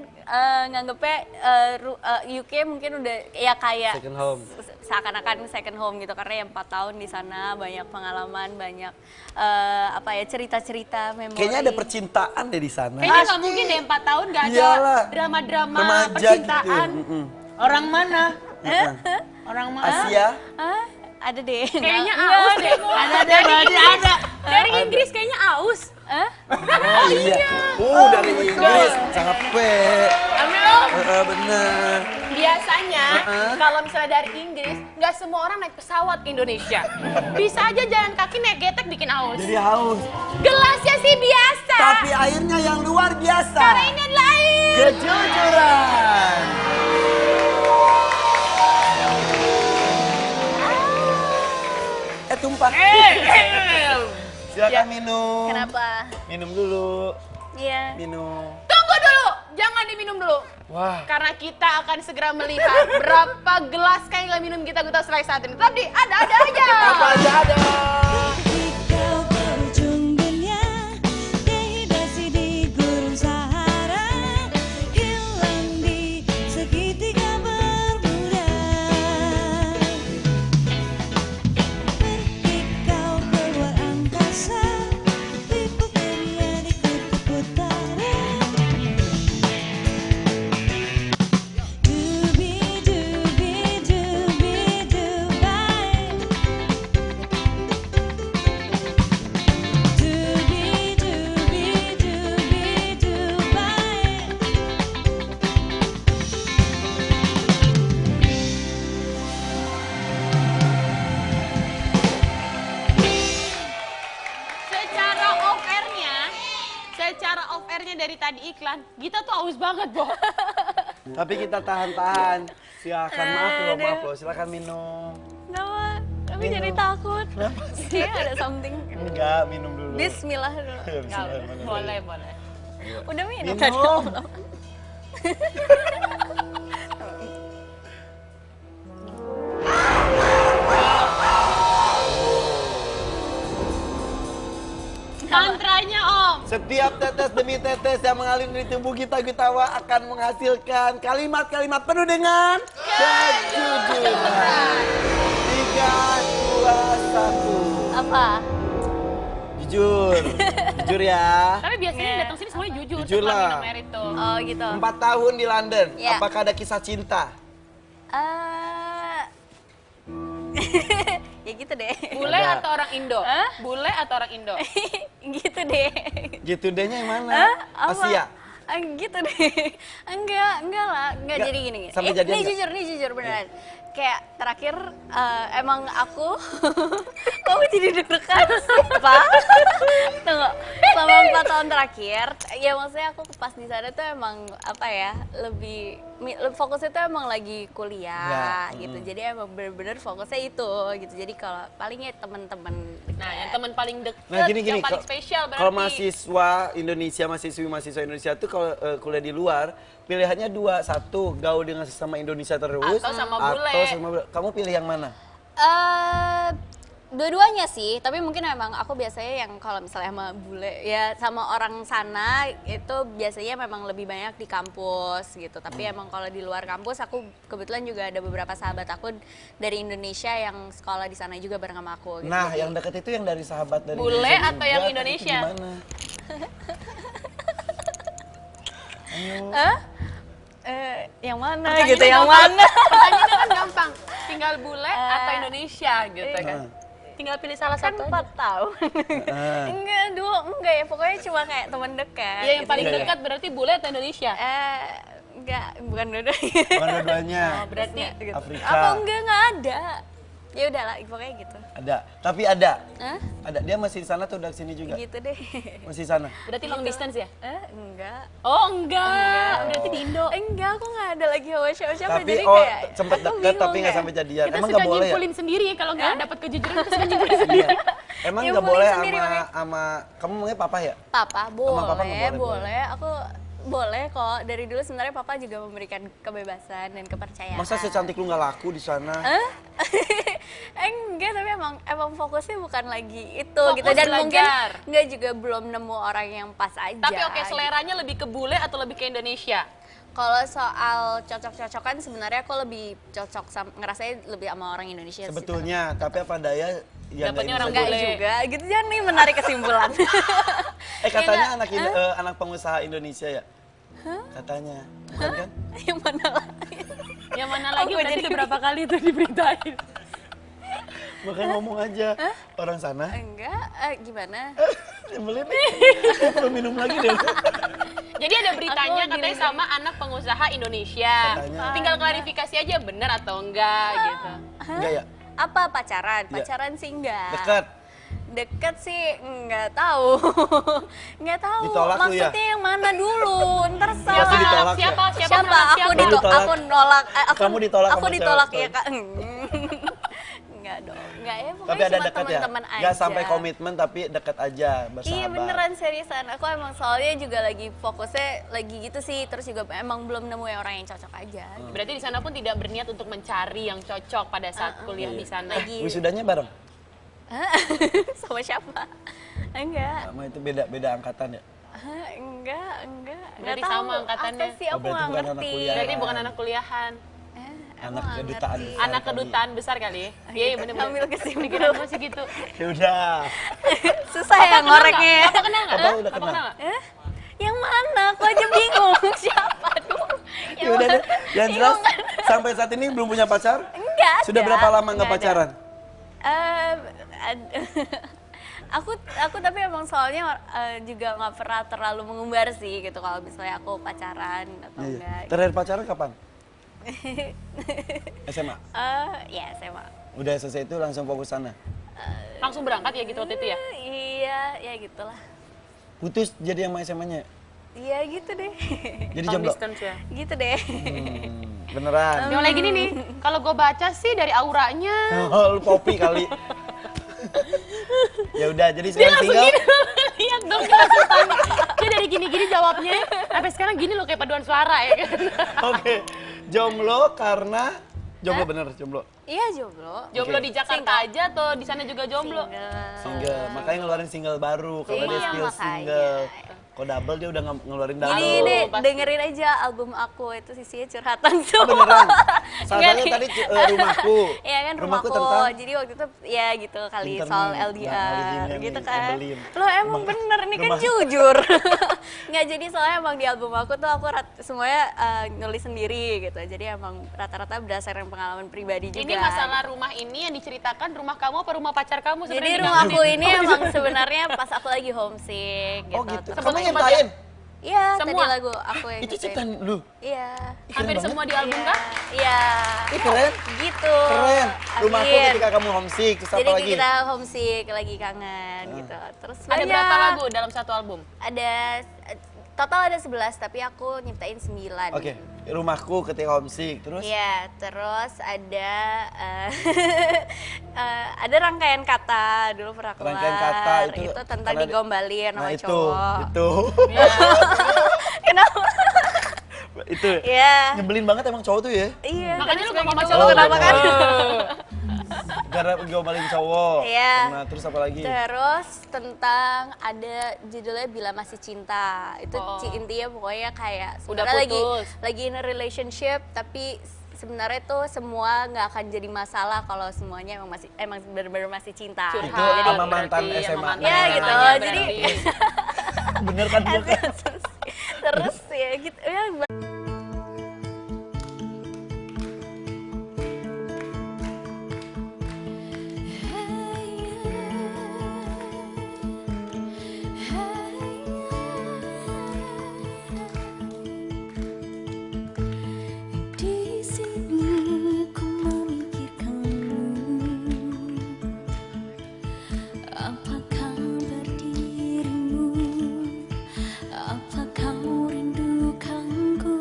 nganggepnya UK mungkin udah ya kayak Second home. seakan-akan second home gitu karena ya 4 tahun di sana banyak pengalaman, banyak apa ya cerita-cerita memori. Kayaknya ada percintaan deh di sana. Kayaknya nggak mungkin deh 4 tahun nggak ada Iyalah. drama-drama Remaja percintaan. gitu. Orang mana? Orang mana? Asia. Ada deh. Kayaknya Nggak, aus deh. Ada deh, berarti ada. Dari Inggris kayaknya aus. Oh iya. Dari Inggris. Capek. Amin loh. Bener. Biasanya kalau misalnya dari Inggris nggak semua orang naik pesawat ke Indonesia. Bisa aja jalan kaki naik getek bikin aus. Jadi haus. Gelasnya sih biasa. Tapi airnya yang luar biasa. Karena ini adalah air. Kejujuran. Tumpah. Silakan minum. Kenapa? Minum dulu. Iya. Minum. Tunggu dulu, jangan diminum dulu. Wah. Karena kita akan segera melihat berapa gelas kayak minum kita setelah saat ini. Tapi ada aja. Apa aja ada. Kau ke ujung dunia, dehidrasi di gurun Sahara, hilang di segitiga Bermuda. Pergi kau keluar angkasa, liput dunia di kutub utara. Dubi dubi dubi dubai. iklan. Gita tuh aus banget, Bo. Tapi kita tahan-tahan. Silakan, maaf loh, silakan minum. Kenapa? Tapi jadi takut. Kayaknya ada something. Enggak, minum dulu. Bismillah dulu. Boleh, boleh. Udah minum Minum. tadi. Mantranya, Om. Setiap tetes demi tetes yang mengalir dari tubuh kita akan menghasilkan kalimat-kalimat penuh dengan kejujuran. 3, 2, 1. Apa? Jujur, jujur ya. Tapi biasanya yang datang sini semuanya jujur. Jujur setelah lah. minum air itu. Oh gitu. 4 tahun di London. Ya. Apakah ada kisah cinta? Ya gitu deh. Bule Ada. atau orang Indo? Bule atau orang Indo? Gitu deh. Gitu dehnya yang mana? Apa? Asia. Gitu deh. Enggak lah. Enggak Enggak. jadi gini. Sampai jadian nih enggak? jujur beneran. Kayak terakhir emang aku kamu jadi deg-degan apa? Tunggu. Selama 4 tahun terakhir, ya maksudnya aku pas di sana tuh emang apa ya, lebih fokusnya tuh emang lagi kuliah Ya, gitu. Jadi emang bener-bener fokusnya itu gitu. Jadi kalau palingnya teman-teman Nah, yang teman paling deket, Nah gini, yang paling spesial berarti. kalau mahasiswa Indonesia, mahasiswa Indonesia tuh kalau kuliah di luar, pilihannya 2, 1 gaul dengan sesama Indonesia terus, Atau sama bule. Kamu pilih yang mana? Dua-duanya sih, tapi mungkin emang aku biasanya yang kalau misalnya sama bule ya sama orang sana itu biasanya memang lebih banyak di kampus gitu. Tapi emang kalau di luar kampus aku kebetulan juga ada beberapa sahabat aku dari Indonesia yang sekolah di sana juga bareng sama aku gitu. Nah, Jadi- yang deket itu yang dari sahabat dari Bule Indonesia atau juga, yang tapi itu Indonesia? gimana? Yang mana Pertanyaannya gitu, yang gampang. mana? Pertanyaannya kan gampang. Tinggal bule atau Indonesia gitu kan. Tinggal pilih salah Kan satu 4 aja. tahun. enggak ya, pokoknya cuma kayak teman dekat. Ya, yang paling Iya, iya. dekat berarti bule atau Indonesia? Enggak, bukan dua-duanya. Bukan dua-duanya. Berarti Afrika. Apa enggak ada. Ya udahlah, pokoknya gitu. Ada, tapi ada. Hah? Ada. Dia masih di sana tuh udah sini juga. Gitu deh. Masih di sana. berarti long distance ya? Enggak. Oh, enggak. Berarti di Indo. Enggak, aku nggak ada lagi sama siapa-siapa. Tapi Jadi oh kayak sempet aku deket tapi bingung nggak ya. sampai jadian. Kita Emang suka nggak boleh ya? nyimpulin sendiri ya kalau nggak dapat kejujuran kita suka nyimpulin sendiri. Emang Ya, nggak boleh boleh sendiri, sama makanya. sama kamu ngomongnya papa ya? Papa boleh, papa nggak boleh, boleh. Aku boleh kok. Dari dulu sebenarnya papa juga memberikan kebebasan dan kepercayaan. Masa secantik lu nggak laku di sana? Enggak, tapi emang fokusnya bukan lagi itu Fokus gitu, dan mungkin belajar. enggak juga belum nemu orang yang pas aja. Tapi oke, seleranya lebih ke bule atau lebih ke Indonesia? Kalau soal cocok-cocokan sebenarnya aku lebih cocok ngerasain lebih sama orang Indonesia sih. Sebetulnya, tapi apa daya yang Dapatnya orang Enggak bule. juga, gitu jangan nih menarik kesimpulan. katanya Ya, anak anak pengusaha Indonesia ya? Katanya, bukan kan? Yang mana lagi? Yang mana lagi Aku berarti jadi- udah berapa kali itu diberitain? Makanya ngomong aja, orang sana. Enggak, gimana? Nyebelin nih, perlu minum lagi deh. Jadi ada beritanya Aku katanya gini. sama anak pengusaha Indonesia. Katanya. Tinggal klarifikasi aja benar atau enggak gitu. Enggak ya? Apa pacaran? Iya. Pacaran sih enggak. Dekat. Deket sih enggak tahu. Enggak tahu. Ditolak lu ya? Maksudnya yang mana dulu? Ntar Pasti salah. ditolak ya? Siapa? Siapa? Siapa? Aku Kamu ditolak. aku nolak. Kamu ditolak Aku sama ditolak cewek. ya, Kak. Enggak dong. Enggak ya, pokoknya Tapi ada cuma dekat ya? teman-teman aja. Nggak sampai komitmen tapi dekat aja, bersahabat. Iya beneran seriusan, aku emang soalnya juga lagi fokusnya lagi gitu sih, terus juga emang belum nemu yang orang yang cocok aja. Berarti di sana pun tidak berniat untuk mencari yang cocok pada saat kuliah di sana. Lagi Wisudanya bareng? sama siapa? Enggak. Sama itu beda angkatan ya? Enggak. Berarti Nggak tahu. sama angkatannya. Apa sih, aku berarti nggak bukan anak ngerti. kuliah. Berarti bukan anak kuliahan. Anak nggak kedutaan. ngerti. Anak kedutaan besar kali ya? Iya, bener-bener. Ambil kesimpulan. Pikiran gue sih gitu. Ya udah. Susah ya ngoreknya ya. Apa kenal nggak? Apa udah Apa kenal? kenal nggak? Yang mana? Aku aja bingung. Siapa tuh? Ya udah deh. Yang jelas sampai saat ini belum punya pacar? Enggak. Sudah ada. berapa lama nggak Nggak ada. pacaran? Aku tapi emang soalnya juga nggak pernah terlalu mengumbar sih gitu kalau misalnya aku pacaran atau Iya. enggak. Terakhir pacaran kapan? SMA. Ya SMA. Udah selesai itu langsung fokus sana. Langsung berangkat ya gitu waktu itu ya? Iya, ya gitulah. Putus jadi yang sama SMA-nya? Iya gitu deh. Jadi Long jomblo. distance ya. Gitu deh. Beneran. Yang lagi gini nih, kalau gue baca sih dari auranya. Oh, lu popi kali. Ya udah, jadi sekarang single. Lihat dong, dia langsung tanya. Dia dari gini-gini jawabnya, sampai sekarang gini loh kayak paduan suara ya kan. Oke. Jomblo karena jomblo bener, jomblo. Iya jomblo. Jomblo Oke. di Jakarta aja atau di sana juga jomblo? Single. Makanya ngeluarin single baru karena dia Iya, still makanya. single. Kok double dia udah ngeluarin double. Gini deh, dengerin aja album aku itu sisinya curhatan semua. Beneran. Sadarnya Enggak, tadi rumahku. Iya kan rumahku. tentang Jadi waktu itu ya gitu kali Internet, soal ngalihin LDR yang gitu nih, kan. nyebelin. Lo emang bener nih kan rumah- jujur. Nggak jadi soalnya emang di album aku tuh aku semuanya nulis sendiri gitu. Jadi emang rata-rata berdasarkan pengalaman pribadi juga. Ini masalah rumah ini yang diceritakan rumah kamu apa rumah pacar kamu Jadi sebenarnya? rumahku ini emang sebenarnya pas aku lagi homesick gitu. Oh gitu. Terus- Kamu yang nyiptain? Iya, Semua? tadi lagu aku yang Itu nyiptain. ciptaan lu. Iya. Hampir semua di album Iya. kah? Iya. Ih, keren. Gitu. Keren. Rumahku Amin. ketika kamu homesick, terus Jadi apa lagi? kita homesick, lagi kangen gitu. Terus Ada banyak. berapa lagu dalam satu album? Ada total ada 11 tapi aku nyiptain 9. Oke, rumahku ketika homesick, terus Iya, terus ada ada rangkaian kata dulu pernah keluar. Rangkaian kata itu tentang karena digombalin sama nah itu, cowok. itu, Kenapa? itu. Iya. Nyebelin banget emang cowok tuh ya. Iya. Makanya lu suka ngomong sama gitu. cowok Kenapa kan? Gara gombalin cowok. Iya. Nah, terus apa lagi? Terus tentang ada judulnya Bila Masih Cinta. Itu intinya pokoknya kayak Udah sebenarnya putus. lagi in a relationship tapi sebenarnya tuh semua nggak akan jadi masalah kalau semuanya emang benar-benar masih cinta. Itu Curhat, sama mantan berarti, sama SMA. mantan Ya SMA-nya gitu. berarti. Jadi Bener kan bukan? terus ya gitu ya. Di sini ku memikirkanmu. Apa kabar dirimu? Apa kau rindukanku?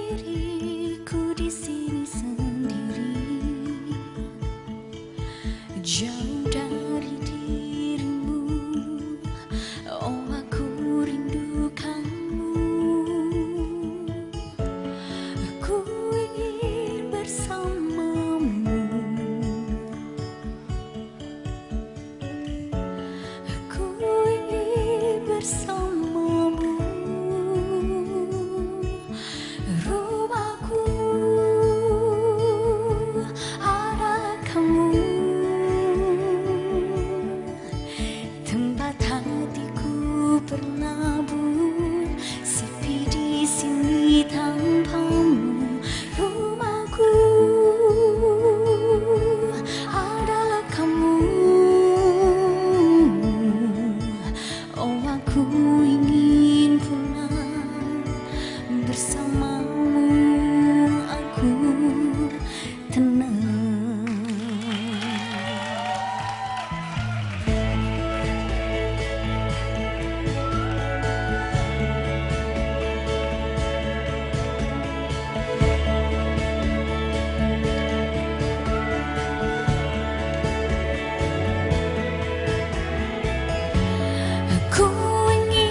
Sendiriku di sini sendiri, jauh dari dirimu. Oh, aku rindukanmu. Aku ingin bersamamu. Aku ingin bersamamu. Rumahku ada kamu. Tempat hatiku berlabuh, sepi di sini tanpamu. Rumahku adalah kamu. Oh, aku ingin pulang bersamamu. Aku tenang. Aku ingin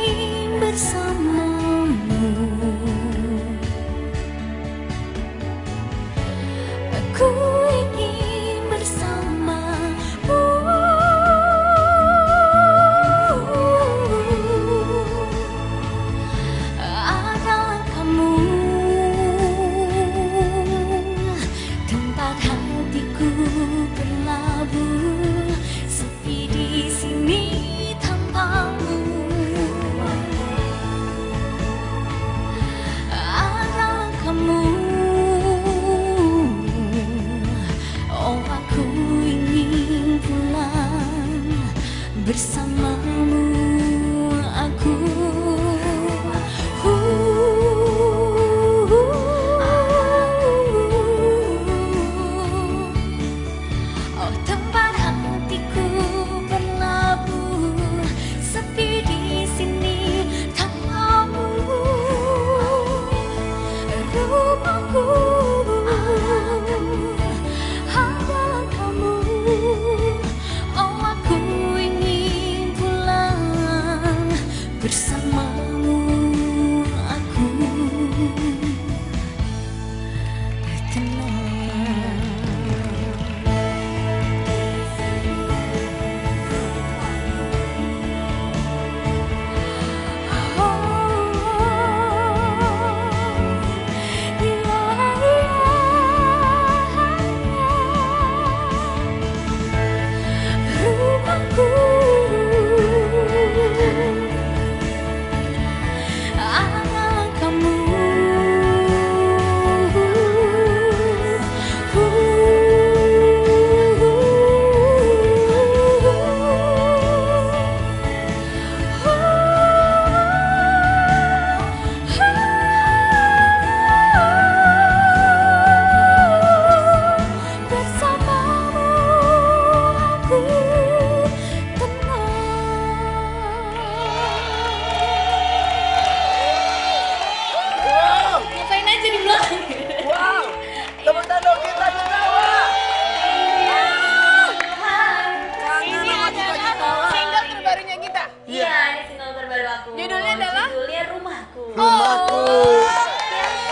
Judulnya adalah Judulnya Rumahku. Rumahku.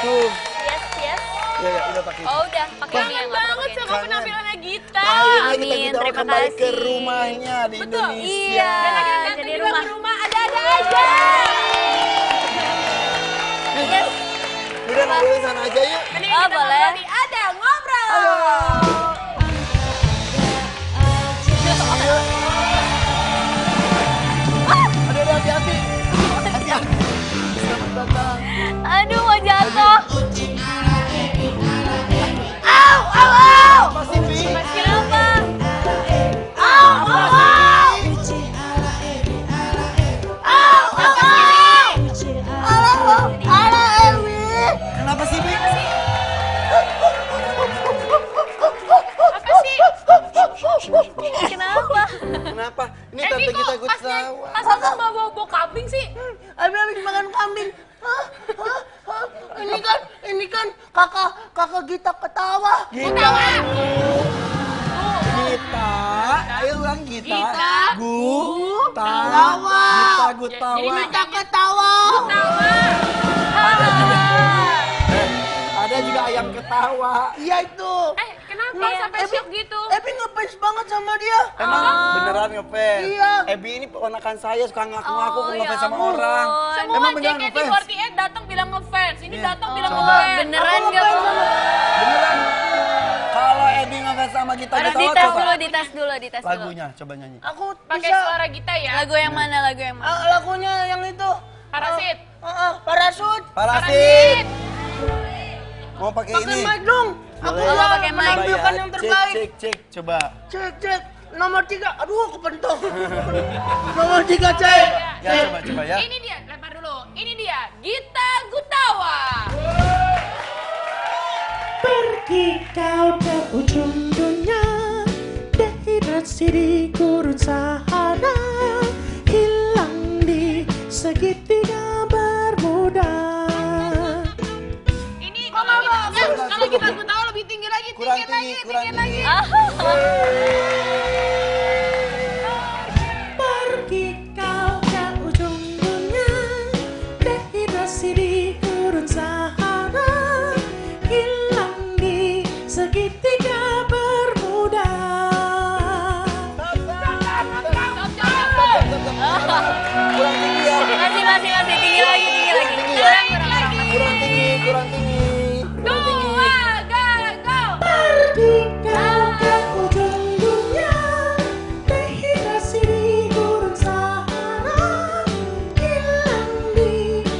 Tuh. Yes, yes. Ya, udah pakai. Oh, udah pakai ini yang nggak banget pakai. sama penampilannya Gita. Akhirnya Amin, kita terima kembali ke kasih. rumahnya di Indonesia. Iya. Dan akhirnya datang Jadi juga rumah. ke rumah ada-ada aja. Yes. Udah ngobrol sana aja yuk. Mending Oh, kita boleh. ngobrol di Ada Ngobrol. Aduh, hati-hati. Hati-hati. Selamat datang. Aduh, mau jatuh. Apa sih, Bi? Kenapa? Kenapa sih, Bi? Kenapa? Kenapa? Ini tante kita ikut sawah. Pas aku mau bawa kambing sih. Habis makan kambing. Hah? Hah? Hah? Ini kan kakak Gita ketawa. Gita. Gita. Ayo ulang Gita. Gita. Gutawa. Gita Gutawa. Gita ketawa. Ada juga ayam ketawa. Iya itu. Kenapa sampai syok gitu? Ebi ngefans banget sama dia. Emang beneran ngefans? Iya. Ebi ini ponakan saya suka ngaku-ngaku Oh, ngefans ya sama ampun. orang. Semua Emang beneran ngefans? JKT48 datang bilang ngefans. Ini Iya. datang bilang Coba. ngefans. Beneran gak mau? Beneran? Kalau Ebi ngefans sama Gita Harus Gutawa dites coba. dulu, dites dulu. Lagunya coba nyanyi. Aku Pakai bisa. suara Gita ya. Lagu yang mana? Lagu yang mana? Lagunya yang itu. Parasit. Parasut. Parasit. Mau pakai Pakai ini? mic dong. Aku Boleh. Oh, pakai mic. menampilkan yang terbaik. Cek, coba. Cek. Nomor 3. Aduh, aku pentung. Nomor 3, cek. Ya, coba ya. Ini dia, lempar dulu. Ini dia, Gita Gutawa. Pergi kau ke ujung dunia, dehidrasi di gurun Sahara, hilang di segitiga Bermuda. Ini kalau Gita Gutawa lebih tinggi lagi, Kurang tinggi tinggi, lagi, kurang tinggi tinggi. lagi. Pergi kau ke ujung dunia, dehidrasi di gurun Sahara, hilang di segitiga Bermuda. Kurang tinggi ya. Masih tinggi lagi. Tinggi ya. Kurang tinggi. Dua, go. Pergi kau ke ujung dunia, dehidrasi di gurun Sahara, hilang di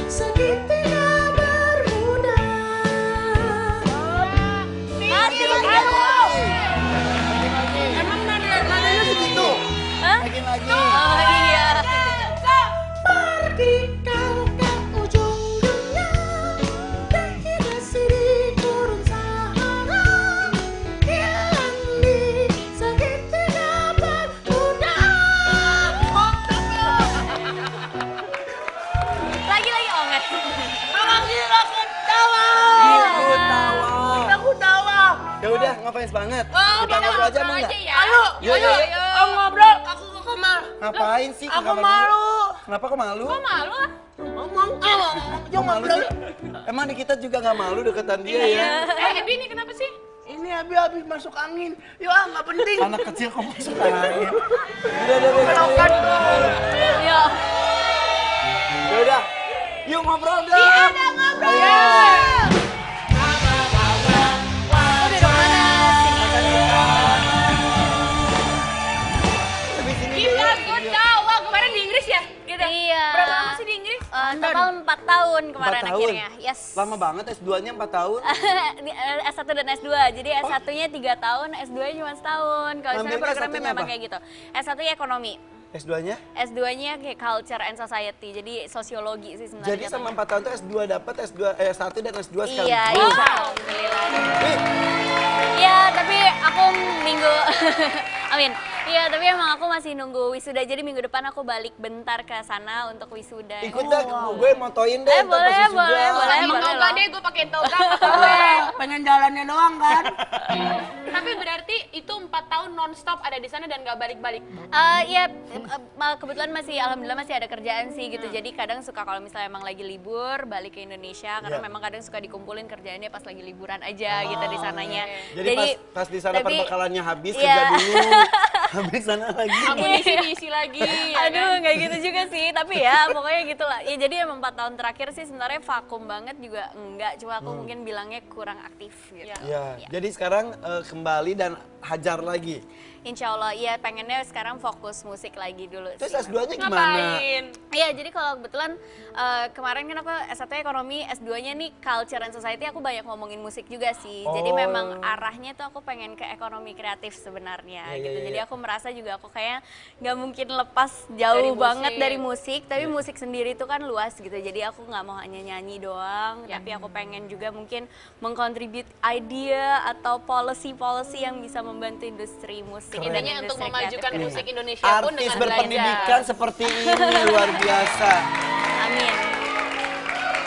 segitiga Bermuda. Emang nadanya segitu? Hah? Makin lagi. Oh iya. Pergi kau ke ujung dunia, dehidrasi di gurun Sahara, hilang di segitiga Bermuda. Lagi. Oh, enggak. Aku tawa. Ya udah, ngefans banget. Oh, Kita ngobrol aja emang enggak? ya. Ayo. Ngobrol. Aku ke kamar. Ngapain sih? ke Aku kamar malu. dulu? Kenapa kok malu? Kok malu ah? Ngomong. Kok malu sih? Emang di kita juga nggak malu deketan dia ya? Ebi ini kenapa sih? Ini habis masuk angin. Ya, nggak penting. Anak kecil kok masuk angin. Udah. Ya. Ya udah. Yuk ngobrol dong. Iya, ada ngobrol. Gita Gutawa kemarin di Inggris ya? Gitu. Iya. Berapa lama sih di Inggris? Total 4 tahun kemarin 4 tahun. akhirnya. Yes. Lama banget S2-nya 4 tahun. S1 dan S2. Jadi S1-nya 3 tahun, S2-nya cuma setahun. Kalau Ngambilnya misalnya programnya S1-nya memang apa? kayak gitu. S1-nya ekonomi. S2-nya? S2-nya kayak culture and society. Jadi sosiologi sih sebenarnya. Jadi sama 4 tahun tuh S2 dapat S1 dan S2 sekali. Iya, iya. Alhamdulillah. Iya, tapi aku minggu Amin. Iya, tapi emang aku masih nunggu wisuda. Jadi minggu depan aku balik bentar ke sana untuk wisuda. Ikut dah, gue motoin deh. ntar boleh, pas wisuda. boleh, boleh. Emang boleh enggak loh. deh, gue pakai toga gue. Pengen jalannya doang kan? Tapi berarti itu 4 tahun non-stop ada di sana dan nggak balik-balik. Iya, kebetulan alhamdulillah masih ada kerjaan sih gitu. Jadi kadang suka kalau misalnya emang lagi libur balik ke Indonesia, karena memang kadang suka dikumpulin kerjaannya pas lagi liburan aja gitu di sananya. Jadi pas di sana tapi- perbekalannya habis, Iya. kerja dulu. Habis sana lagi. Amunisi diisi lagi. Ya Aduh, kan? nggak gitu juga sih. Tapi ya pokoknya gitulah. Ya jadi emang 4 tahun terakhir sih sebenarnya vakum banget juga enggak. Cuma aku mungkin bilangnya kurang aktif gitu. Ya, jadi sekarang kembali dan hajar lagi. Insya Allah, ya pengennya sekarang fokus musik lagi dulu Terus sih. S2-nya gimana? Ngapain? Iya, jadi kalau kebetulan kemarin kan aku S1 ekonomi, S2-nya nih culture and society, aku banyak ngomongin musik juga sih. Jadi memang arahnya tuh aku pengen ke ekonomi kreatif sebenarnya gitu. Jadi aku merasa juga aku kayak nggak mungkin lepas jauh Dari banget musik. dari musik, tapi musik sendiri itu kan luas gitu. Jadi aku nggak mau hanya nyanyi doang, tapi aku pengen juga mungkin mengkontribut idea atau policy-policy yang bisa membantu industri musik. dan Intinya untuk industri memajukan kreatif ini. musik Indonesia pun Artis dengan berpendidikan belajar. seperti ini luar biasa. Amin.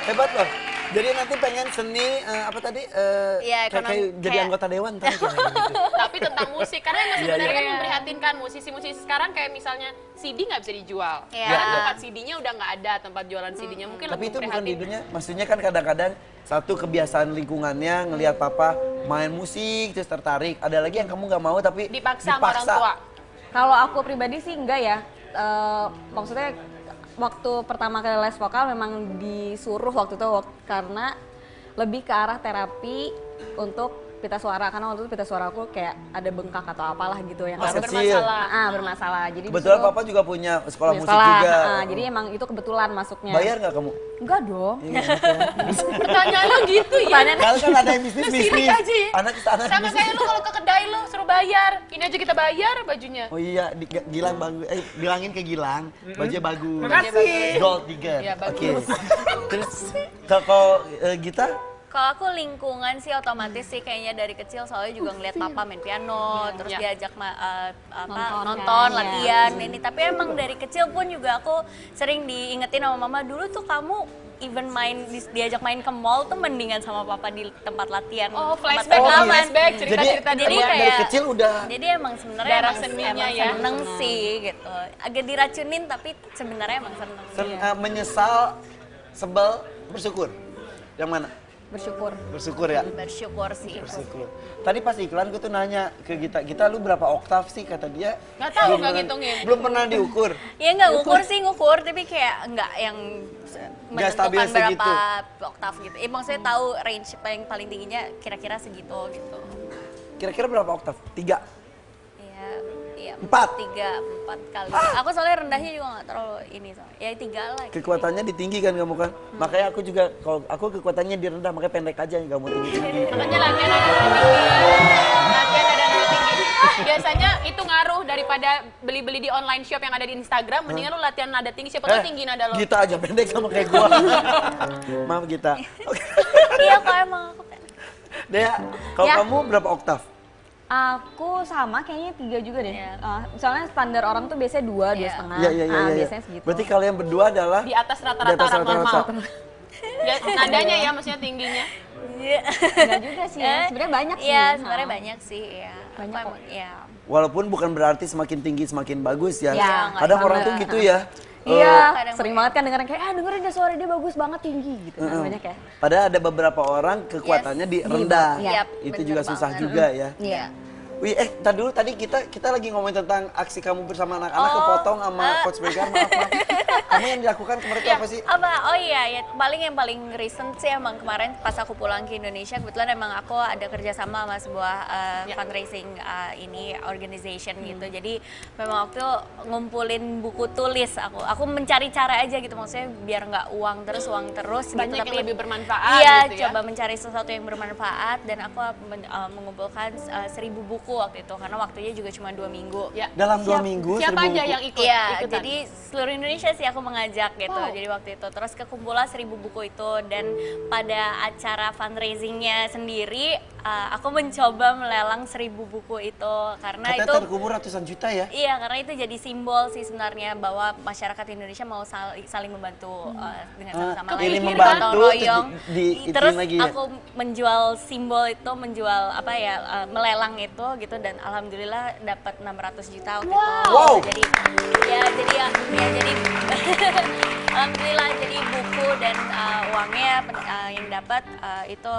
Hebat loh. Jadi nanti pengen seni apa tadi? Iya, kayak jadi kayak- anggota dewan tadi kayak gitu. Tapi tentang musik, karena emang Iya, sebenarnya iya. kan memprihatinkan musisi-musisi sekarang kayak misalnya CD nggak bisa dijual. Iya. Karena tempat CD-nya udah nggak ada, tempat jualan CD-nya mungkin Tapi lebih itu bukan di memprihatinkan. dunia, maksudnya kan kadang-kadang satu kebiasaan lingkungannya ngelihat papa main musik terus tertarik. Ada lagi yang kamu nggak mau tapi Dipaksa sama orang tua. Kalau aku pribadi sih enggak ya. Maksudnya waktu pertama kali les vokal memang disuruh waktu itu karena lebih ke arah terapi untuk pita suara, karena waktu itu pita suara aku kayak ada bengkak atau apalah gitu yang Pas harus kecil. bermasalah. Jadi Kebetulan disuruh papa juga punya sekolah punya musik sekolah. juga. Jadi emang itu kebetulan masuknya. Bayar nggak kamu? Enggak dong. Pertanyaan lo gitu ya? Kalau kan ada yang bisnis Sirik bisnis. aja ya? Anak Sama bisnis. kayak lo kalau ke kedai lo suruh bayar. Ini aja kita bayar bajunya. Oh iya, Gilang bagus. Bilangin ke Gilang, bajunya bagus. Makasih. Gold digger. Iya, Oke. bagus. Terus kalau Gita, Kalau aku lingkungan sih otomatis sih kayaknya dari kecil soalnya juga ngeliat papa main piano, terus Ya. diajak Nonton nonton, kan, latihan ini. Tapi emang dari kecil pun juga aku sering diingetin sama mama, dulu tuh kamu even diajak main ke mall tuh mendingan sama papa di tempat latihan. Oh, tempat flashback lah, rekaman. flashback, cerita-cerita Jadi dari dari kayak kecil udah. Jadi emang sebenarnya Darah emang, seninya emang ya. seneng sih gitu. Agak diracunin tapi sebenarnya emang seneng. Menyesal, sebel, bersyukur. Yang mana? Bersyukur. Bersyukur ya. Bersyukur sih. Bersyukur. Tadi pas iklan gue tuh nanya ke Gita lu berapa oktav sih kata dia? Nggak tahu, Belum nggak pernah- ngitungin. Belum pernah diukur. Ya nggak ngukur sih ngukur, tapi kayak nggak yang Nggak stabil menentukan berapa segitu. oktav gitu. Maksudnya tahu range paling tingginya kira-kira segitu gitu. Kira-kira berapa oktav? 3. Iya, 4. 4 kali. Aku soalnya rendahnya juga nggak terlalu ini soalnya. Ya 3 lah. Gitu. Kekuatannya ditinggi kan kamu kan? Makanya aku juga, kalau aku kekuatannya di rendah, makanya pendek aja nggak mau tinggi-tinggi. Makanya latihan nada tinggi. Latihan nada tinggi. Biasanya itu ngaruh daripada beli-beli di online shop yang ada di Instagram. Mendingan lu latihan nada tinggi. Siapa tahu tinggi nada lo. Gita aja pendek sama kayak gua. Maaf Gita. Oke. Iya kok emang aku Dea, kalau Ya. kamu berapa oktav? Aku sama kayaknya 3 juga deh. Iya. Misalnya standar orang tuh biasanya 2, 2,5. Iya, iya, iya. iya. Biasanya segitu. Berarti kalian berdua adalah Di atas di rata-rata atas orang normal. rata-rata. Ya, nadanya ya, maksudnya tingginya. Enggak juga sih ya. Sebenarnya banyak sih. Iya, sebenarnya banyak sih ya. Banyak Aku kok. emang- Iya. Walaupun bukan berarti semakin tinggi semakin bagus ya. Iya, Kadang nggak orang sama. tuh gitu ya. Iya, Kadang sering banget kan dengerin kayak dengerin deh suara dia bagus banget tinggi gitu. Kan banyak ya. Padahal ada beberapa orang kekuatannya di rendah. Yap, Itu bener juga susah banget. juga ya. Iya. Wih, tar dulu tadi kita lagi ngomongin tentang aksi kamu bersama anak-anak kepotong sama Coach Megan. Maaf. Kamu yang dilakukan kemarin itu apa sih? Oh iya ya, yang paling recent sih emang kemarin pas aku pulang ke Indonesia, kebetulan emang aku ada kerjasama sama sebuah fundraising organization gitu. Jadi memang waktu itu ngumpulin buku tulis aku mencari cara aja gitu, maksudnya biar nggak uang terus Banyak gitu, yang lebih bermanfaat iya, gitu ya. coba mencari sesuatu yang bermanfaat dan aku mengumpulkan 1000 buku buku waktu itu karena waktunya juga cuma 2 minggu. Ya. Dalam 2 minggu Siapa 1000 aja buku. yang ikut? Iya, ikutan? jadi seluruh Indonesia sih aku mengajak gitu. Wow. Jadi waktu itu terus kekumpulan 1000 buku itu dan pada acara fundraisingnya sendiri aku mencoba melelang 1000 buku itu karena Katanya itu terkumpul ratusan juta ya? iya karena itu jadi simbol sih sebenarnya bahwa masyarakat Indonesia mau saling membantu dengan sama-sama ini lagi, membantu, gotong royong. ituin Terus lagi ya? aku menjual simbol itu, menjual apa ya, melelang itu gitu dan alhamdulillah dapat 600 juta waktu itu. Wow. Jadi jadi alhamdulillah jadi buku dan uangnya yang dapat itu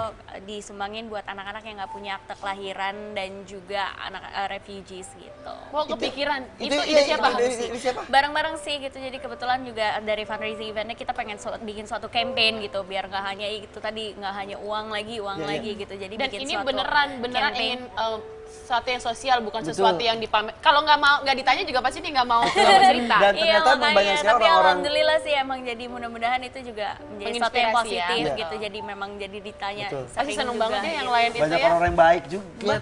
disumbangin buat anak-anak yang nggak punya akte kelahiran dan juga anak refugees gitu. Mau kepikiran, itu iya, ide siapa? Ini siapa? Bareng-bareng sih gitu, jadi kebetulan juga dari fundraising eventnya kita pengen bikin suatu campaign gitu biar nggak hanya itu tadi, nggak hanya uang lagi gitu, jadi Dan bikin ini suatu beneran campaign. ingin sesuatu yang sosial, bukan Betul. sesuatu yang dipamer. Kalau nggak ditanya juga pasti dia nggak mau cerita. Dan ternyata emang banyak sekali tapi orang-orang alhamdulillah sih emang jadi mudah-mudahan itu juga menjadi sesuatu yang Menginspirasi ya. positif Iya. gitu, jadi memang jadi ditanya Betul. Pasti sering seneng juga banget ya yang gitu. lain itu banyak ya. orang-orang yang baik juga.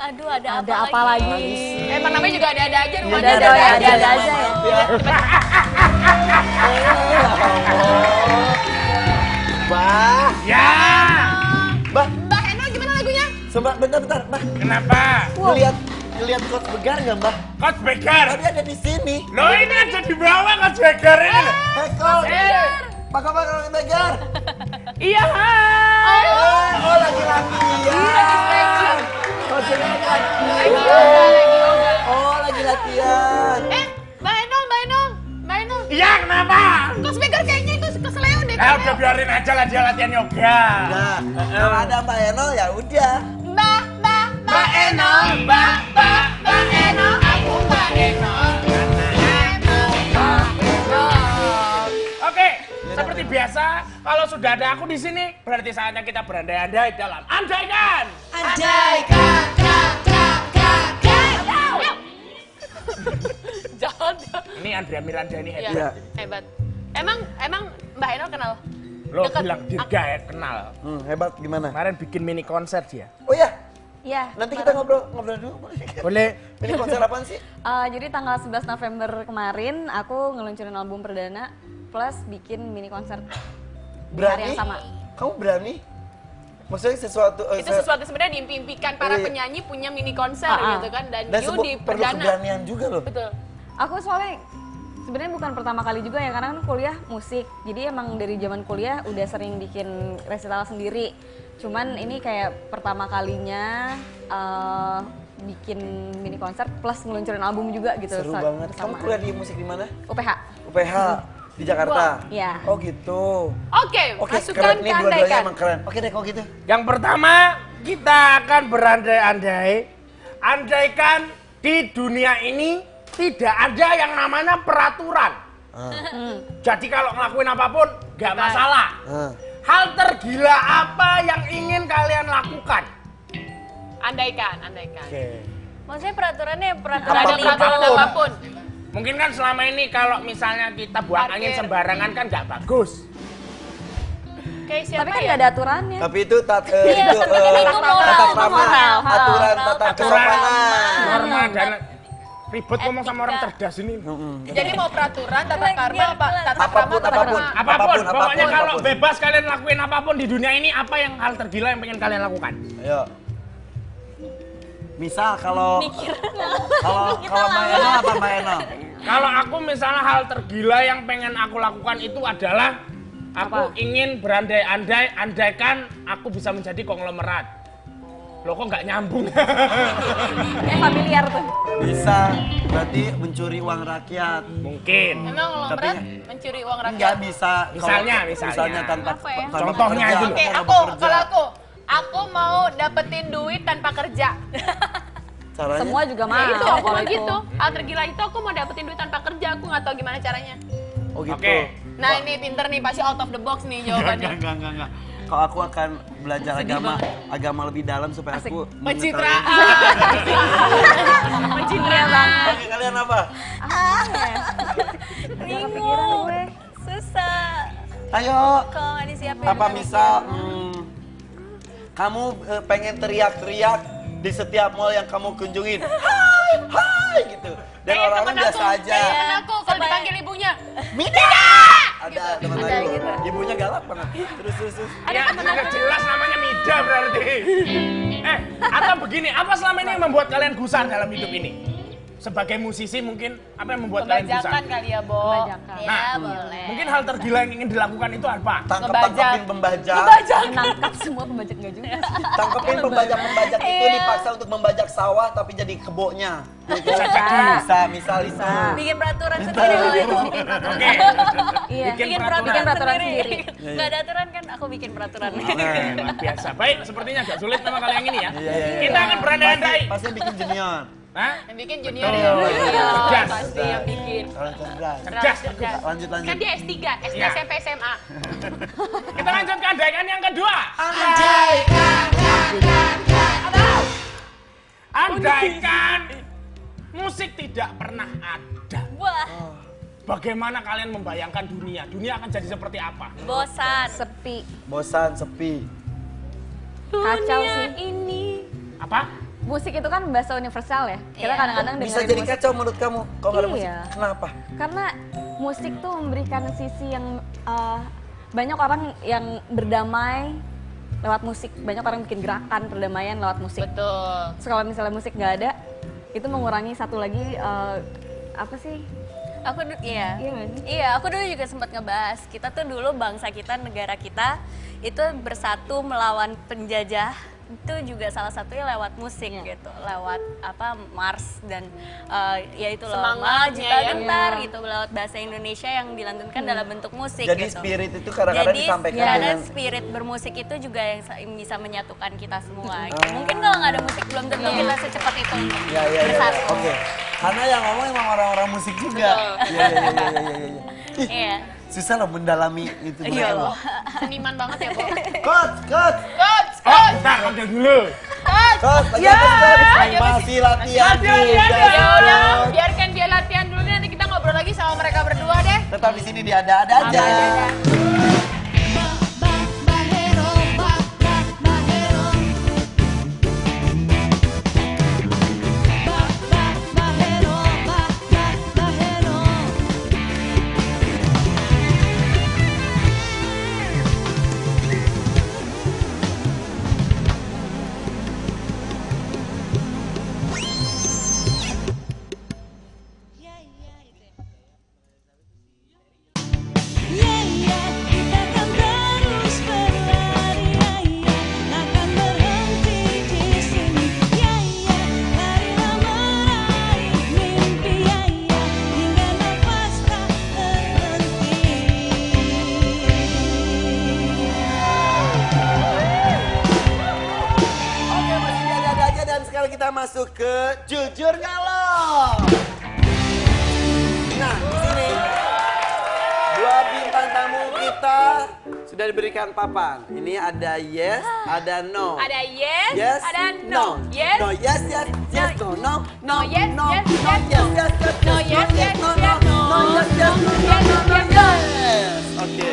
Aduh ada apa lagi? Emang namanya juga ada-ada aja rumahnya. Ada aja ya. Bah, Ya. bah, Mbak Eno gimana lagunya? Mbak, bentar, bah. Kenapa? Ngeliat Coach Begar nggak, Mbah? Coach Begar. Tadi ada di sini. Loh ini ada di bawah Coach Begar ini. loh. Hey, Coach. Coach Begar. Iya. Hai. Oh, lagi latihan. Coach Begar lagi Oh, lagi latihan. Mbak Eno. Iya kenapa? Coach Begar kayaknya itu keseleo deh. Ah udah biarin aja lah dia latihan yoga. Nah, kalau ada Mbak Eno ya udah. Mbak Eno, Mbak Eno, aku Mbak Eno. Oke, seperti biasa kalau sudah ada aku di sini berarti saatnya kita berandai-andai dalam andaikan. Jangan. Ini Andrea Miranda ini Iya, hebat. hebat. Emang Mbak Eno kenal? Lo Deket. bilang Dirga ya kenal. Hebat gimana? Kemarin bikin mini konser dia. Oh ya, Iya. nanti kita ngobrol dulu. Boleh. Ini konser apaan sih? Jadi tanggal 11 November kemarin aku ngeluncurin album perdana plus bikin mini konser di hari Berani? yang sama. Kamu berani? Maksudnya sesuatu Itu sesuatu sebenarnya diimpikan para penyanyi punya mini konser gitu kan dan you di perlu perdana. keberanian juga loh. Betul. Aku soalnya sebenarnya bukan pertama kali juga ya karena kan kuliah musik. Jadi emang dari zaman kuliah udah sering bikin resital sendiri. Cuman ini kayak pertama kalinya bikin mini konser plus ngeluncurin album juga gitu. Seru banget. Kamu kuliah di musik di mana? UPH. UPH di Jakarta. Iya. Oh gitu. Oke, Oke, masukkan keren ke nih dua-duanya andaikan. emang keren. Oke deh kalau gitu. Yang pertama kita akan berandai-andai. Andaikan di dunia ini tidak ada yang namanya peraturan. Jadi kalau ngelakuin apapun nggak masalah. Hal tergila apa yang ingin kalian lakukan? Andaikan. Oke. Maksudnya peraturannya Ada peraturan Apapun. peraturan legal. apapun. Mungkin kan selama ini kalau misalnya kita buang angin Parkir. sembarangan kan nggak bagus. Kayak siapa Tapi kan ya? nggak ada aturannya. Tapi itu Iya, sebenarnya itu moral, tata itu krama, moral. aturan Moral, tata tata Aturan, kesopanan. norma dan ribet ngomong sama orang cerdas ini. Jadi mau peraturan, tata karma, apa? Tata Apapun, krama, tata apapun. krama. Apapun, pokoknya kalau apapun. bebas kalian lakuin apapun di dunia ini, apa yang hal tergila yang pengen kalian lakukan? Ayo. Misal kalau Mbak Eno apa Mbak Eno? Kalau aku misalnya hal tergila yang pengen aku lakukan itu adalah aku ingin andaikan aku bisa menjadi konglomerat. Loh kok nggak nyambung? Familiar tuh. Bisa, berarti mencuri uang rakyat. Mungkin. Emang konglomerat Tapi- mencuri uang rakyat? Enggak bisa. Misalnya. Misalnya tanpa Apa ya? tanpa Contohnya bekerja, itu loh. Oke, tanpa bekerja. kalau aku mau dapetin duit tanpa kerja. Caranya? Semua juga mau. Nah, itu aku kalau mau itu. gitu. Hal tergila itu aku mau dapetin duit tanpa kerja. Aku nggak tahu gimana caranya. Oh gitu. Oke. Nah ini pinter nih, pasti out of the box nih jawabannya. Enggak. Kalau aku akan belajar agama lebih dalam supaya aku Pencitraan. Pencitraan banget. Oke, kalian apa? Bingung. Susah. Ayo. Kalau nggak disiapin. Apa misal kamu pengen teriak-teriak di setiap mall yang kamu kunjungin. Hai gitu. Dan orang-orang biasa aja. Temen aku kalau dipanggil ibunya. Mida! Ada teman Ada aku. gitu. Ibunya galak banget. Terus. Ya, sudah jelas namanya Mida berarti. Atau begini, apa selama ini yang membuat kalian gusar dalam hidup ini? Sebagai musisi mungkin, apa yang membuat kalian gusar? Kebajakan kali ya, Bo. Ya, boleh. Mungkin hal tergila yang ingin dilakukan itu apa? Tangkepin pembajak. Menangkap semua pembajak nggak juga sih. Tangkepin pembajak-pembajak itu dipaksa untuk membajak sawah tapi jadi keboknya. Bisa jadi. Bisa, misal itu. Bikin peraturan sendiri kalau itu. Oke. Iya. Bikin Bikin peraturan sendiri. Nggak ada aturan kan, aku bikin peraturan. Luar biasa. Baik, sepertinya agak sulit memang kali yang ini ya. Iya. Kita akan berandai-andai. Pasti bikin junior. Hah? Yang bikin junior Betul. ya. Cerdas. Pasti yang bikin. Orang cerdas. Cerdas. Lanjut. Kan dia S3, SD, Ya. SMP, SMA. Kita lanjut ke andaikan yang kedua. Andaikan musik tidak pernah ada. Wah, Bagaimana kalian membayangkan dunia? Dunia akan jadi seperti apa? bosan. Sepi. Bosan, sepi. Kacau sih. Ini. Apa? Musik itu kan bahasa universal ya. Kita Iya. kadang-kadang Bisa dengerin jadi musik. kacau menurut kamu kalau nggak ada musik. Iya. Kenapa? Karena musik tuh memberikan sisi yang banyak orang yang berdamai lewat musik. Banyak orang bikin gerakan perdamaian lewat musik. Betul. Terus kalau misalnya musik nggak ada, itu mengurangi satu lagi apa sih? Iya. Iya nggak sih? Iya, aku dulu juga sempat ngebahas. Kita tuh dulu bangsa kita, negara kita itu bersatu melawan penjajah. Itu juga salah satunya lewat musik gitu, lewat apa Mars dan ya itu loh Semangatnya Juta ya. Gentar gitu, lewat bahasa Indonesia yang dilantunkan dalam bentuk musik Jadi gitu. spirit itu kadang-kadang Jadi disampaikan karena dengan spirit bermusik itu juga yang bisa menyatukan kita semua. Gitu. Mungkin kalau nggak ada musik belum tentu kita secepat itu Ya. bersatu. Oke. Karena yang ngomong emang orang-orang musik juga. Iya. Ih, Iya. susah loh mendalami itu. Iya loh. Seniman banget ya, Bo. Coach. Coach, Oh, bentar, ambil dulu. Coach, lagi apa sih, Coach? Masih latihan juga. Ya udah, Coach. biarkan dia latihan dulu nih, nanti kita ngobrol lagi sama mereka berdua deh. Tetap di sini dia ada aja. Kita akan terus berlari, akan berhenti di sini. Larilah meraih mimpi, hingga nafas tak terhenti. Oke, masih ada aja dan sekarang kita masuk ke jujur nggak lo. Nah, di sini dua bintang tamu kita sudah diberikan papan. Ini ada yes, ada no. Ada yes, Yes, ada no. Yes, no, yes, no, no, no, yes, no, yes, no, yes, yes, no. yes, No, yes, yes, no, yes, no, no. yes, yes, no, no, Yes, no, no, yes, yes. Oke.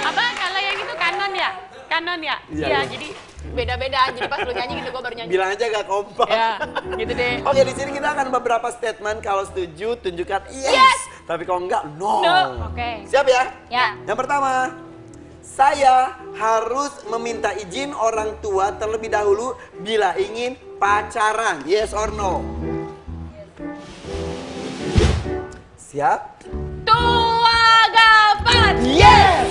Apa kalau yang itu kanon ya? Kanon ya? Iya, Iya, iya. jadi beda-beda. Jadi pas lu nyanyi gitu, gue baru nyanyi. Bilang aja gak kompak. Ya, gitu deh. Oke, di sini kita akan beberapa statement. Kalau setuju, tunjukkan yes. Yes. Tapi kalau enggak, no. No. Oke. Siap ya? Ya. Yang pertama, saya harus meminta izin orang tua terlebih dahulu bila ingin pacaran. Yes or no? Siap? Tua Gavat. Yes!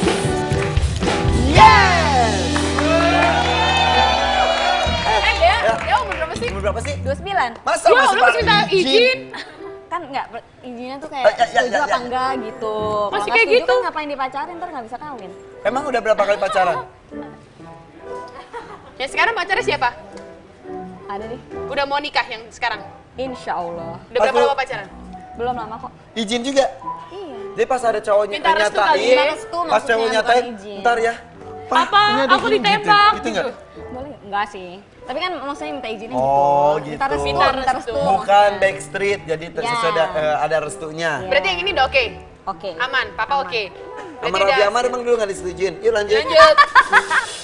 Yes! Dia umur berapa sih? Umur berapa sih? 29. Masa Ya, masih lu masih minta izin? Kan nggak, izinnya tuh Ya, kayak ya, setuju ya, apa ya. enggak gitu. Kalau Masih nggak kayak setuju gitu? kan ngapain dipacarin, ntar nggak bisa kawin. Emang udah berapa kali pacaran? Ya sekarang pacarnya siapa? Ada nih. Udah mau nikah yang sekarang? Insya Allah. Udah berapa Aku- lama pacaran? Belum lama kok. Izin juga? Iya. Jadi pas ada cowoknya Minta restu kali nyatain, ya. Restu pas maksudnya, cowok bukan nyatain, izin. ntar ya. Papa, ini ada aku gini, ditembak, Gitu enggak? Boleh nggak? Enggak sih. Tapi kan maksudnya minta izinnya Oh, gitu. gitu. Minta restu, Minta minta restu. restu. Bukan backstreet, jadi Ya. sesuai ada restunya. Berarti yang ini udah oke? Oke. Aman, papa Aman. oke. Sama Berarti Raffi udah- Ahmad emang dulu nggak disetujuin. Yuk lanjut. Lanjut.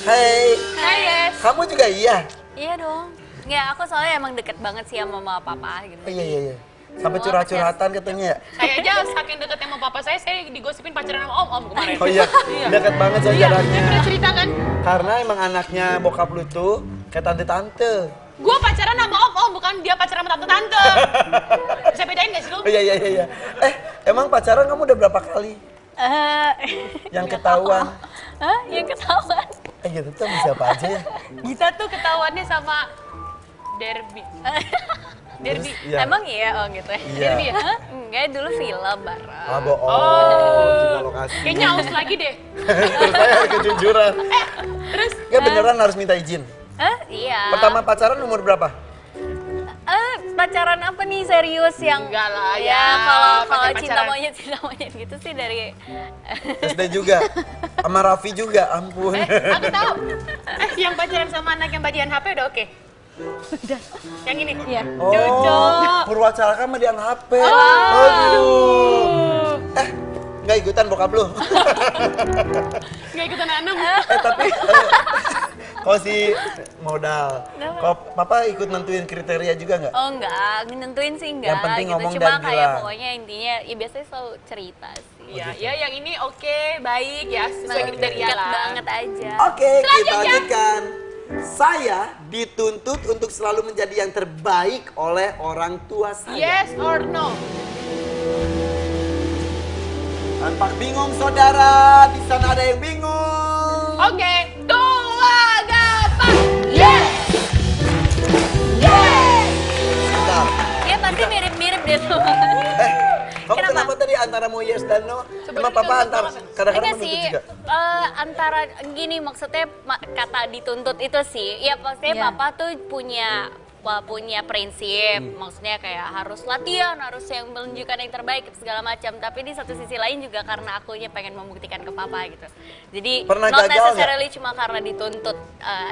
Hai. Hai yes. Kamu juga iya? Iya dong. Ya aku soalnya emang deket banget sih sama mama papa gitu. Oh iya. Sampai curhat-curhatan katanya ya? Saya aja saking deketnya sama papa saya digosipin pacaran sama om kemarin. Oh iya, deket banget saya Iya, jaraknya. saya pernah cerita kan? Karena emang anaknya bokap lu tuh kayak tante-tante. Gue pacaran sama om, bukan dia pacaran sama tante-tante. Bisa bedain gak sih lu? Oh iya. Emang pacaran kamu udah berapa kali? Yang ketahuan? Hah? Yang ketahuan? Gitu tuh sama siapa aja ya? Gita tuh ketahuannya sama Derby. Derby. Terus, iya. Emang iya? Oh gitu ya? Iya. Derby ya? Hah? Enggak, dulu film bareng. Ah bohong, kita lokasi. Kayaknya aus lagi deh. Terus saya harus kejujuran. Terus Gak beneran harus minta izin. Iya. Pertama pacaran umur berapa? Pacaran apa nih serius yang enggak lah ya ya. kalau pakai cinta pacaran. monyet gitu sih dari SD juga? Sama Raffi juga, ampun. Aku tahu. Yang pacaran sama anak yang bagian HP udah oke. Yang ini. Iya. Oh, Purwacaraka mah dian HP. Aduh. Nggak ikutan bokap lu? Nggak ikutan anak. Tapi kalau si modal, kalau papa ikut nentuin kriteria juga nggak? oh enggak nentuin sih enggak Yang penting gitu ngomong cuma dan kayak bilang. pokoknya intinya ya biasanya selalu cerita sih. Iya, ya yang ini oke, baik ya, sesuai kriteria Deket lah. banget aja. Oke, kita lanjutkan. Saya dituntut untuk selalu menjadi yang terbaik oleh orang tua saya. Yes or no? Tampak bingung saudara, di sana ada yang bingung. Oke, 2, gapak. Bentar. Ya pasti mirip-mirip deh tuh. Kamu Kenapa? kenapa tadi antara mau yes dan no? Emang papa antar kadang-kadang Enggak sih, menuntut juga. antara gini maksudnya kata dituntut itu sih, ya pastinya Iya. papa tuh punya prinsip, maksudnya kayak harus latihan, harus yang menunjukkan yang terbaik segala macam. Tapi di satu sisi lain juga karena akunya pengen membuktikan ke papa gitu. Jadi Pernah not gagal necessarily cuma karena dituntut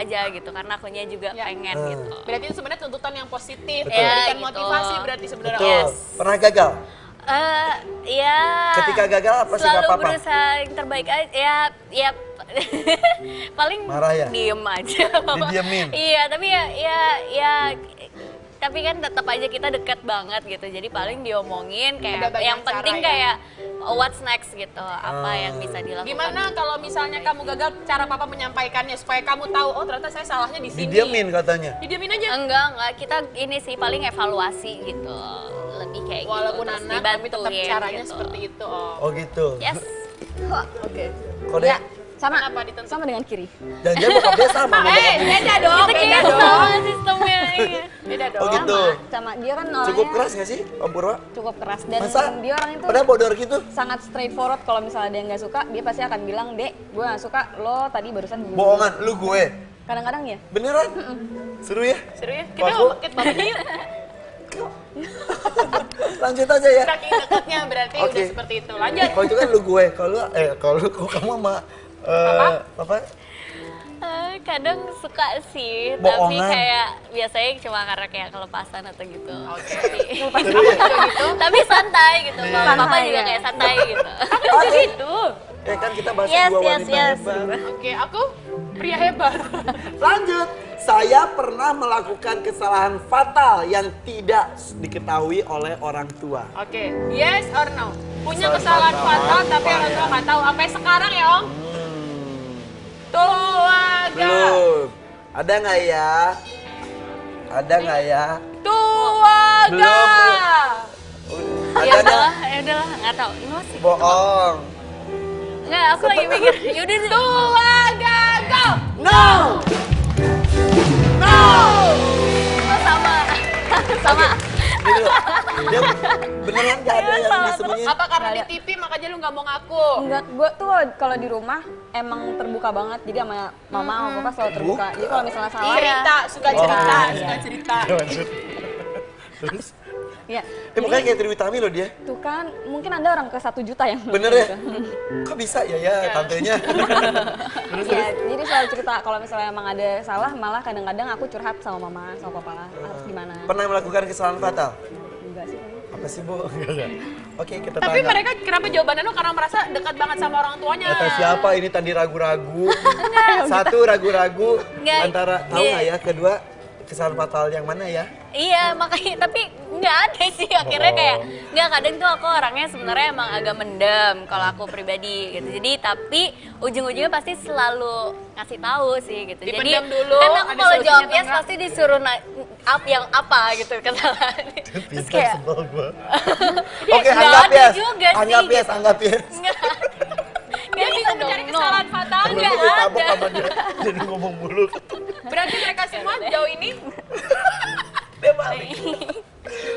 aja gitu, karena akunya juga pengen gitu. Berarti itu sebenarnya tuntutan yang positif, Betul. memberikan Ya, gitu. motivasi berarti sebenarnya. Betul. Pernah gagal? Ya. Ketika gagal apa sikap selalu papa? berusaha yang terbaik aja. Ya paling Marah ya? diem aja. Papa. Didiemin? Iya, tapi ya tapi kan tetap aja kita dekat banget gitu. Jadi paling diomongin Ada kayak banyak yang penting cara ya? kayak what's next gitu. Apa yang bisa dilakukan. Gimana kalau misalnya kamu gagal, cara papa menyampaikannya supaya kamu tahu, oh ternyata saya salahnya di sini. Didiemin katanya. Didiemin aja. Enggak, kita ini sih paling evaluasi gitu. Lebih kayak Walaupun gitu. Terus anak, tapi tetap dibantuin caranya gitu. seperti itu. Oh. Oh gitu. Yes. Oke. Kode Ya, sama. Kenapa dituntut? Sama dengan kiri. jangan bokap dia sama sama bokap dia. Beda dong, Kita beda kayak dong. sama sistemnya. Iya. Beda dong. Oh gitu. Sama dia kan orangnya Cukup keras nggak sih Om Purwa? cukup keras dan Masa? dia orang itu Padahal bodor gitu. sangat straightforward. Kalau misalnya dia nggak suka, dia pasti akan bilang, "Dek, gue nggak suka lo tadi barusan begini." Bohongan, lu gue. Kadang-kadang ya. Beneran? Seru ya? Seru ya? Kita Aku- mau paket banget yuk. Lanjut aja ya. Saking dekatnya berarti Oke. udah seperti itu. Lanjut. Kalau itu kan lu gue, kalau lu kok kamu sama apa? Kadang suka sih, tapi Bohongan. kayak biasanya cuma karena kayak kelepasan atau gitu. Oke. Seru ya? Tapi santai gitu, Iya. papa Santai, juga ya. kayak santai gitu. Gitu. Kan kita bahas Yes, dua yes, wanita yes. hebat. Oke, aku pria hebat. Lanjut, saya pernah melakukan kesalahan fatal yang tidak diketahui oleh orang tua. Oke, yes or no? Punya Kesalahan kesalahan fatal fatal tapi apa orang tua ya? nggak tahu. Sampai sekarang ya, Om? Tuh, agak. Belum. Ada nggak ya? Ada nggak ya? Tuh, Belum. agak. Ada Ya nggak? udahlah, nggak tahu. Emosi. Bohong. Nggak, aku lagi mikir. Yaudah, Tuh, agak. Go. No! No! sama. Gitu. Dia beneran nggak ada yang disembunyiin. Apa karena di TV makanya lu nggak mau ngaku? Enggak, gue tuh kalau di rumah emang terbuka banget. Jadi sama mama sama papa selalu terbuka. Jadi kalau misalnya salah, Cerita, suka Iya. cerita, Oh, suka iya. cerita. Terus? ya. Mukanya kayak Triwitami loh dia. Tuh kan, mungkin ada orang ke 1 juta yang Bener ya? Kok bisa ya tantenya? Ya, jadi selalu cerita kalau misalnya emang ada salah, malah kadang-kadang aku curhat sama mama, sama papa, harus gimana. Pernah melakukan kesalahan fatal? Enggak sih kayaknya. Apa sih Bu? Oke, kita Tapi tanya. mereka kenapa jawabannya lo karena merasa dekat banget sama orang tuanya? Kata siapa ini tadi ragu-ragu? Satu ragu-ragu Nggak, antara tahu iya. nggak ya? Kedua kesalahan fatal yang mana ya? Iya, makanya tapi nggak ada sih akhirnya kayak nggak, kadang tuh aku orangnya sebenarnya emang agak mendem kalau aku pribadi gitu. Jadi tapi ujung-ujungnya pasti selalu ngasih tahu sih gitu. Dipendam Jadi dulu, kan aku ada kalau solusinya jawab atau yes enggak? pasti disuruh yang apa gitu kesalahan. Terus kayak sebel gua. "Ya, Oke, nggak anggap ada yes. juga sih, Anggap yes, gitu. anggap yes. Nggak Dia bisa bisa mencari dong, kesalahan no. fatal Gue nggak ditabok ada. sama dia, jadi ngomong mulu. Berarti mereka semua jauh ini Dia balik.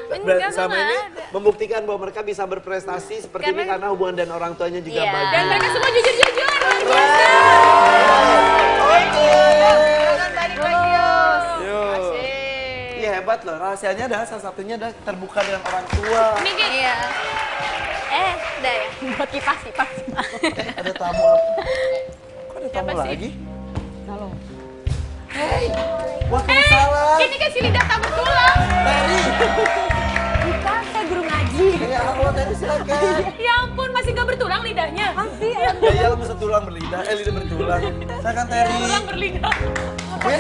Enggak, Sama nggak ini ada. membuktikan bahwa mereka bisa berprestasi seperti ini karena hubungan dan orang tuanya juga Iya. bagus. dan mereka semua jujur-jujur. Oke. Balik lagi yuk. Yuk. Iya hebat loh, rahasianya adalah salah satunya adalah terbuka dengan orang tua. Iya. Udah ya. Buat kipas. Ada tamu apa? Kok ada tamu lagi? Halo. Hey, waalaikumsalam. Ini kan si lidah tak bertulang. Teri. Bukan, saya guru ngaji. Ya halo Teri silakan. Ya ampun, masih gak bertulang lidahnya. Masih, Ya iya lo bisa tulang berlidah, lidah bertulang. Silakan Teri. Tulang berlidah. Ya.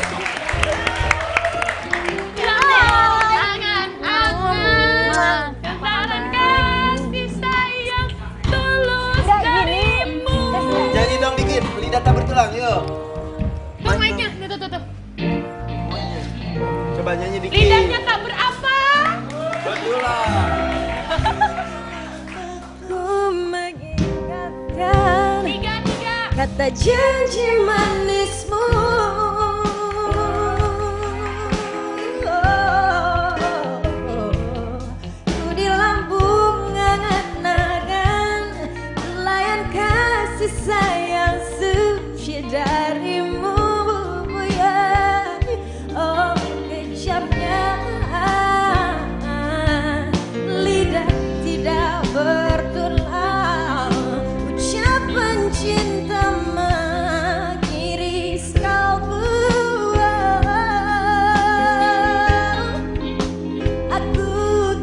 Angan-angan tentang kasih sayang tulus Enggak, gini. darimu. Nyanyi dong dikit, lidah tak bertulang, yuk. Tuh mic-nya, tuh. Coba nyanyi dikit. Lidahnya tak berapa. Bertulang. Ku mengingatkan Tiga. kata janji manismu. Ku di lambung angan-angan layan kasih sayang suci darimu, ya. Oh kejamnya lidah tidak bertulang, ucapan cinta mengiris kalbu. Aku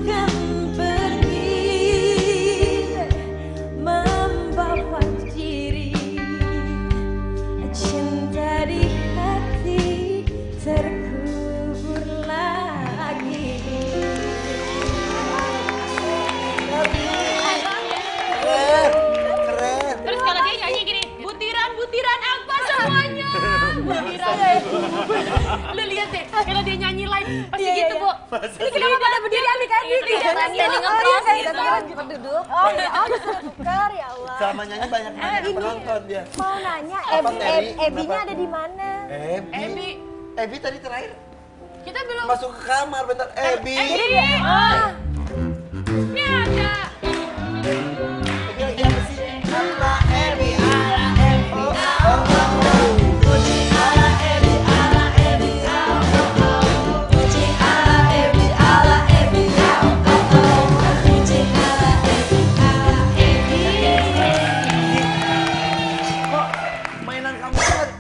kan pergi membawa diri, cinta di hati terkubur lagi. Keren. Terus kalau dia nyanyi gini, butiran-butiran apa semuanya? Butiran. Lu lihat deh, kalau dia nyanyi live pasti gitu, Bu. Ini kenapa pada berdiri adik-adik? Standing Oh iya, across saya gitu. kita duduk. Oh iya, disuruh tukar, ya Allah. Sama nyanyi banyak banget penonton dia. Mau nanya, Apa, Terry? Ebinya Kenapa? ada di mana? Ebi. Ebi tadi terakhir Kita belum. masuk ke kamar bentar. Ebi. Ini ada. Ebi lagi apa sih? Ala Ebi, ala Ebi. Kok mainan kamu tuh